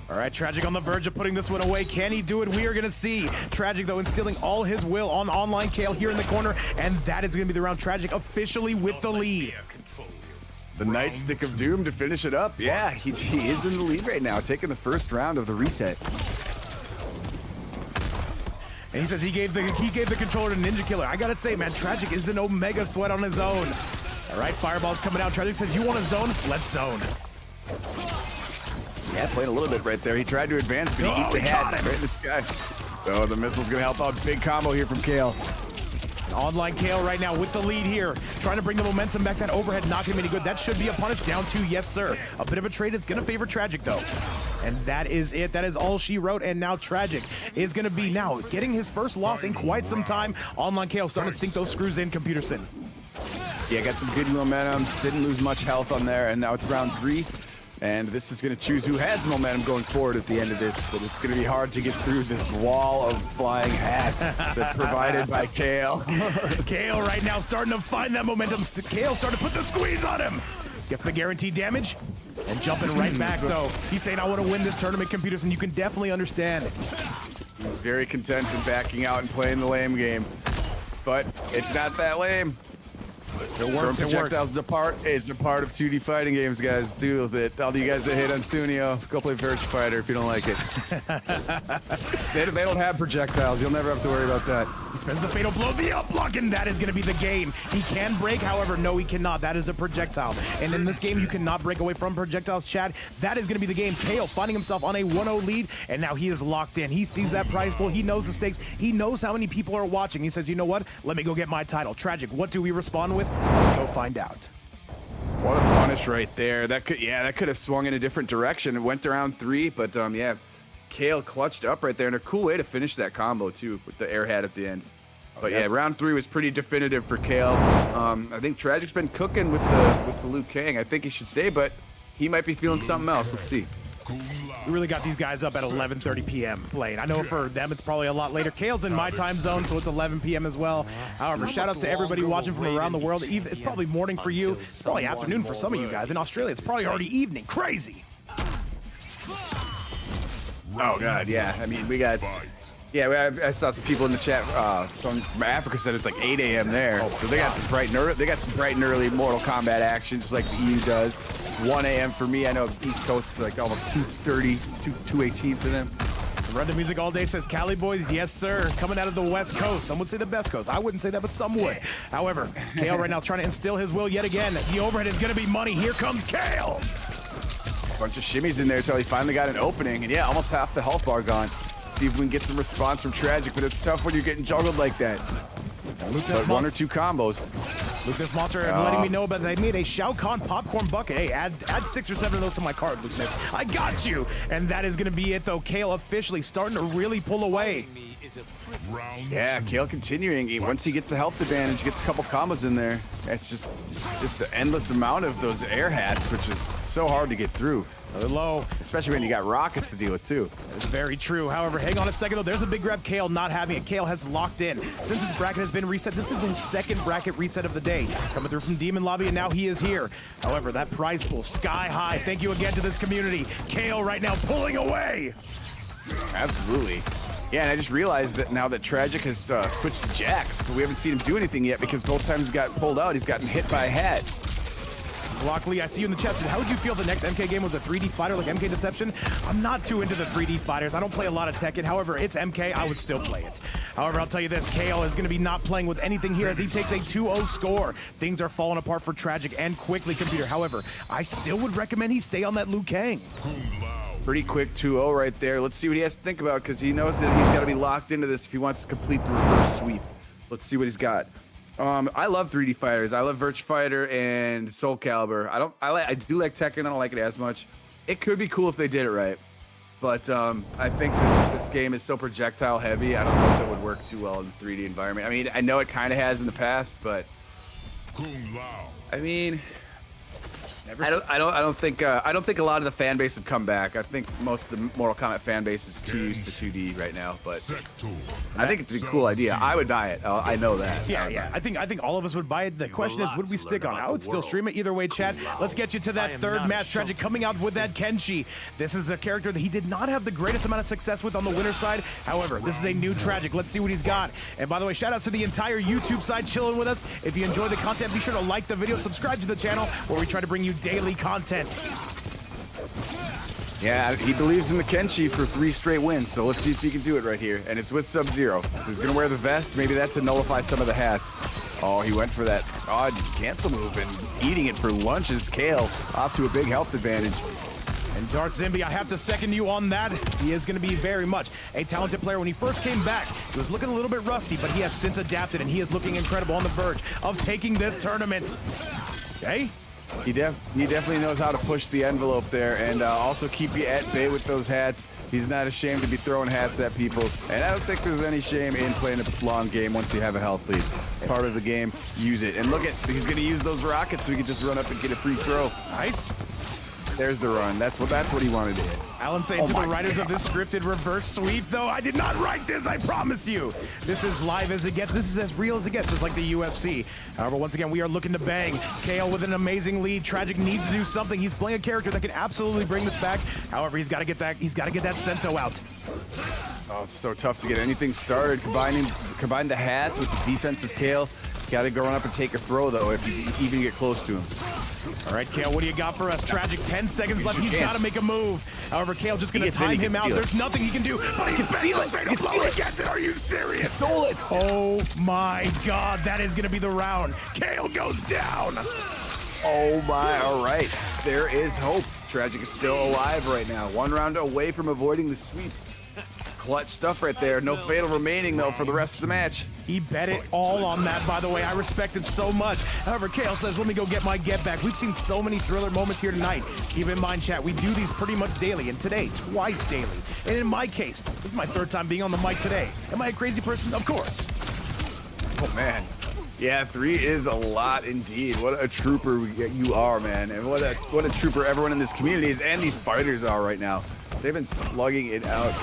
All right, Tragic on the verge of putting this one away. Can he do it? We are going to see. Tragic, though, instilling all his will on OnlineCale here in the corner, and that is going to be the round. Tragic officially with the lead. The Nightstick of Doom to finish it up. Yeah, he is in the lead right now, taking the first round of the reset. And he says he gave the controller to Ninja Killer. I got to say, man, Tragic is an Omega Sweat on his own. All right, Fireball's coming out. Tragic says, you want a zone? Let's zone. Yeah, playing a little bit right there. He tried to advance, but he eats a hat right in the sky. Oh, the missile's gonna help out. Big combo here from Kale. OnlineCale right now with the lead here. Trying to bring the momentum back. That overhead not gonna be any good. That should be a punish. Down 2, yes sir. A bit of a trade. It's gonna favor Tragic though. And that is it. That is all she wrote. And now Tragic is gonna be now getting his first loss in quite some time. OnlineCale starting to sink those screws in, Computerson. Yeah, got some good momentum. Didn't lose much health on there. And now it's round 3. And this is going to choose who has momentum going forward at the end of this, but it's going to be hard to get through this wall of flying hats that's provided by Kale. Kale right now starting to find that momentum. Kale starting to put the squeeze on him. Gets the guaranteed damage and jumping right back though. He's saying, I want to win this tournament, Computers, and you can definitely understand. He's very content in backing out and playing the lame game, but it's not that lame. It works, projectiles apart. It's a part of 2D fighting games, guys. Deal with it. All you guys that hate on Sunnio, go play Virtua Fighter if you don't like it. they don't have projectiles. You'll never have to worry about that. He spends the fatal blow, the up block, and that is going to be the game. He can break, however, no, he cannot. That is a projectile. And in this game, you cannot break away from projectiles, Chad. That is going to be the game. Kale finding himself on a 1-0 lead, and now he is locked in. He sees that prize pool. He knows the stakes. He knows how many people are watching. He says, you know what? Let me go get my title. Tragic, what do we respond with? Let's go find out. What a punish right there. That could have swung in a different direction. It went to round 3, but yeah, Kale clutched up right there, and a cool way to finish that combo too, with the air hat at the end. But yeah, round 3 was pretty definitive for Kale. I think Tragic's been cooking with the Liu Kang, I think he should say, but he might be feeling something else. Let's see. We really got these guys up at 11:30 p.m. playing. I know for them it's probably a lot later. Kale's in my time zone, so it's 11 p.m. as well. However, shout outs to everybody watching from around the world. It's probably morning for you. It's probably afternoon for some of you guys. In Australia, it's probably already evening. Crazy. Oh god, yeah. I mean, we got. Yeah, I saw some people in the chat from Africa said it's like 8 a.m. there. So they got some bright and early Mortal Kombat action, just like the EU does. 1 a.m. for me. I know East Coast like almost 2:30, 2:18 for them. Run the music all day says Cali boys, yes sir. Coming out of the West Coast. Some would say the best coast. I wouldn't say that, but some would. However, Kale right now trying to instill his will yet again. The overhead is going to be money. Here comes Kale. Bunch of shimmies in there until he finally got an opening, and yeah, almost half the health bar gone. See if we can get some response from Tragic, but it's tough when you're getting juggled like that. But one or two combos. Lucas Monster letting me know about that. They made a Shao Kahn popcorn bucket. Hey, add 6 or 7 of those to my card, Lucas. I got you. And that is going to be it, though. Kale officially starting to really pull away. Yeah, Kale continuing. Once he gets a health advantage, gets a couple combos in there. It's just the endless amount of those air hats, which is so hard to get through. Another low. Especially when you got rockets to deal with, too. That's very true. However, hang on a second, though. There's a big grab. Kale not having it. Kale has locked in. Since his bracket has been reset, this is his second bracket reset of the day. Coming through from Demon Lobby, and now he is here. However, that prize pool, sky high. Thank you again to this community. Kale right now pulling away. Absolutely. Yeah, and I just realized that now that Tragic has switched to Jax, but we haven't seen him do anything yet because both times he's got pulled out, he's gotten hit by a hat. Lockley, I see you in the chat. How would you feel if the next MK game was a 3D fighter like MK Deception? I'm not too into the 3D fighters. I don't play a lot of Tekken. However, it's MK. I would still play it. However, I'll tell you this. Kale is going to be not playing with anything here as he takes a 2-0 score. Things are falling apart for Tragic and quickly, computer. However, I still would recommend he stay on that Liu Kang. Pretty quick 2-0 right there. Let's see what he has to think about because he knows that he's got to be locked into this if he wants to complete the reverse sweep. Let's see what he's got. I love 3D fighters. I love Virtua Fighter and Soul Calibur. I do like Tekken. I don't like it as much. It could be cool if they did it right, but I think that this game is so projectile heavy. I don't know if it would work too well in the 3D environment. I mean, I know it kind of has in the past, but I mean, I don't think a lot of the fan base would come back. I think most of the Mortal Kombat fan base is too used to 2D right now, but I think it's a cool idea. I would buy it. I know that. Yeah. I think all of us would buy it. The question is, would we stick on it? I would still stream it either way, chat. Let's get you to that third match. Tragic coming out with that Kenshi. This is the character that he did not have the greatest amount of success with on the winner's side. However, this is a new Tragic. Let's see what he's got. And by the way, shout outs to the entire YouTube side chilling with us. If you enjoy the content, be sure to like the video, subscribe to the channel where we try to bring you daily content. Yeah, he believes in the Kenshi for 3 straight wins, so let's see if he can do it right here. And it's with Sub-Zero, so he's gonna wear the vest. Maybe that to nullify some of the hats. Oh, he went for that odd cancel move and eating it for lunch as Kale off to a big health advantage. And Darth Zimby, I have to second you on that. He is going to be very much a talented player. When he first came back, he was looking a little bit rusty, but he has since adapted, and he is looking incredible on the verge of taking this tournament. Okay? He definitely knows how to push the envelope there and also keep you at bay with those hats. He's not ashamed to be throwing hats at people. And I don't think there's any shame in playing a long game once you have a health lead. It's part of the game. Use it. And look at, he's going to use those rockets so he can just run up and get a free throw. Nice. There's the run. That's what he wanted to hit. Alan saying to the writers of this scripted reverse sweep, though, I did not write this, I promise you. This is live as it gets. This is as real as it gets, just like the UFC. However, once again, we are looking to bang. Kale with an amazing lead. Tragic needs to do something. He's playing a character that can absolutely bring this back. However, he's got to get that Sento out. Oh, it's so tough to get anything started. Combine the hats with the defensive Kale. Got to go run up and take a throw, though, if you even get close to him. All right, Kale, what do you got for us? Tragic, 10 seconds left. He's got to make a move. However, Kale just going to time him out. There's nothing he can do. But he's fatal blow against it. Are you serious? Stole it. Oh, my God. That is going to be the round. Kale goes down. Oh, my. All right. There is hope. Tragic is still alive right now. 1 round away from avoiding the sweep. Clutch stuff right there. No fatal remaining, though, for the rest of the match. He bet it all on that, by the way. I respect it so much. However, Kale says, let me go get my get back. We've seen so many thriller moments here tonight. Keep in mind, chat, we do these pretty much daily, and today, twice daily. And in my case, this is my 3rd time being on the mic today. Am I a crazy person? Of course. Oh, man. Yeah, 3 is a lot indeed. What a trooper you are, man. And what a trooper everyone in this community is, and these fighters are right now. They've been slugging it out.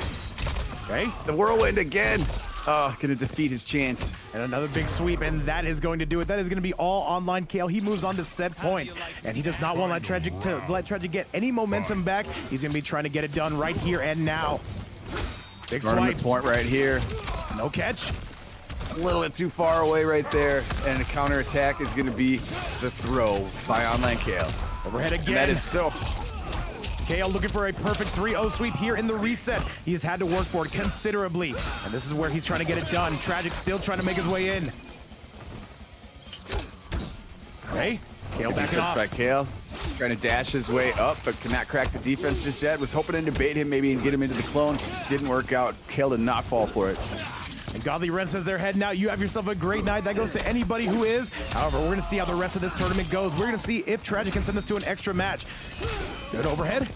Okay. The whirlwind again. Gonna defeat his chance. And another big sweep, and that is going to do it. That is going to be all OnlineCale. He moves on to set point, and he does not want to let Tragic get any momentum back. He's going to be trying to get it done right here and now. Big Tournament swipes. point right here. No catch. A little bit too far away right there, and a counter attack is going to be the throw by OnlineCale. Overhead again. And that is so. Kale looking for a perfect 3-0 sweep here in the reset. He has had to work for it considerably, and this is where he's trying to get it done. Tragic still trying to make his way in. Okay, Kale backing off. By Kale, trying to dash his way up, but cannot crack the defense just yet. Was hoping to debate him maybe and get him into the clone. Didn't work out. Kale did not fall for it. And Godly Ren says they're heading out. You have yourself a great night. That goes to anybody who is. However, we're going to see how the rest of this tournament goes. We're going to see if Tragic can send this to an extra match. Good overhead.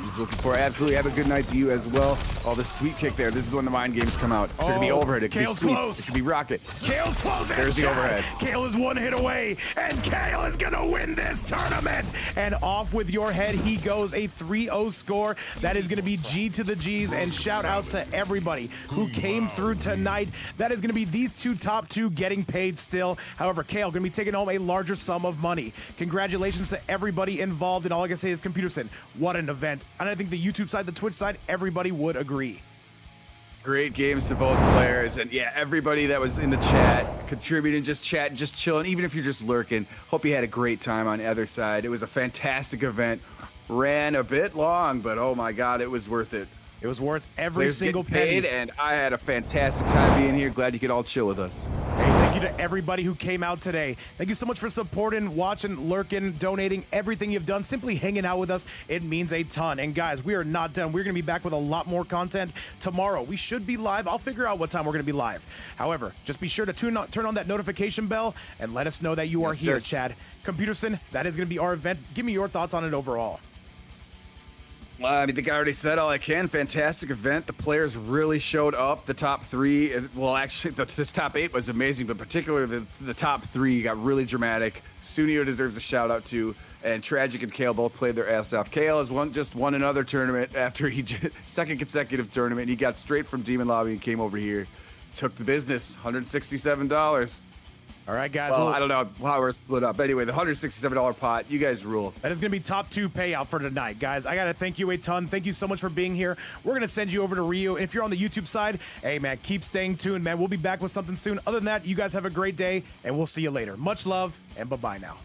He's looking for it. Absolutely. Have a good night to you as well. Oh, the sweep kick there. This is when the mind games come out. It's going to be overhead. It could be Kale's sweep. close. It could be rocket. Kale's close. There's the overhead. Kale is one hit away, and Kale is going to win this tournament. And off with your head, he goes. A 3-0 score. That is going to be G to the G's. And shout out to everybody who came through tonight. That is going to be these top two getting paid still. However, Kale going to be taking home a larger sum of money. Congratulations to everybody involved. And all I can say is, Computerson, what an event. And I think the YouTube side, the Twitch side, everybody would agree. Great games to both players, and yeah, everybody that was in the chat, contributing, just chatting, just chilling, even if you're just lurking. Hope you had a great time on the other side. It was a fantastic event. Ran a bit long, but oh my God, it was worth it. It was worth every Players single getting paid, penny. and I had a fantastic time being here. Glad you could all chill with us. Hey, thank you to everybody who came out today. Thank you so much for supporting, watching, lurking, donating, everything you've done, simply hanging out with us. It means a ton. And guys, we are not done. We're going to be back with a lot more content tomorrow. We should be live. I'll figure out what time we're going to be live. However, just be sure to turn on that notification bell and let us know that you are here, yes. Chad. Computerson, that is going to be our event. Give me your thoughts on it overall. Well, I think I already said all I can. Fantastic event. The players really showed up. The top 3, well, actually, this top 8 was amazing, but particularly the top 3 got really dramatic. Sunnio deserves a shout out too, and Tragic and Kale both played their ass off. Kale has just won another tournament after second consecutive tournament. He got straight from Demon Lobby and came over here, took the business, $167. All right, guys. Well, I don't know how we're split up. Anyway, the $167 pot, you guys rule. That is going to be top 2 payout for tonight, guys. I got to thank you a ton. Thank you so much for being here. We're going to send you over to Rio. And if you're on the YouTube side, hey, man, keep staying tuned, man. We'll be back with something soon. Other than that, you guys have a great day, and we'll see you later. Much love, and bye-bye now.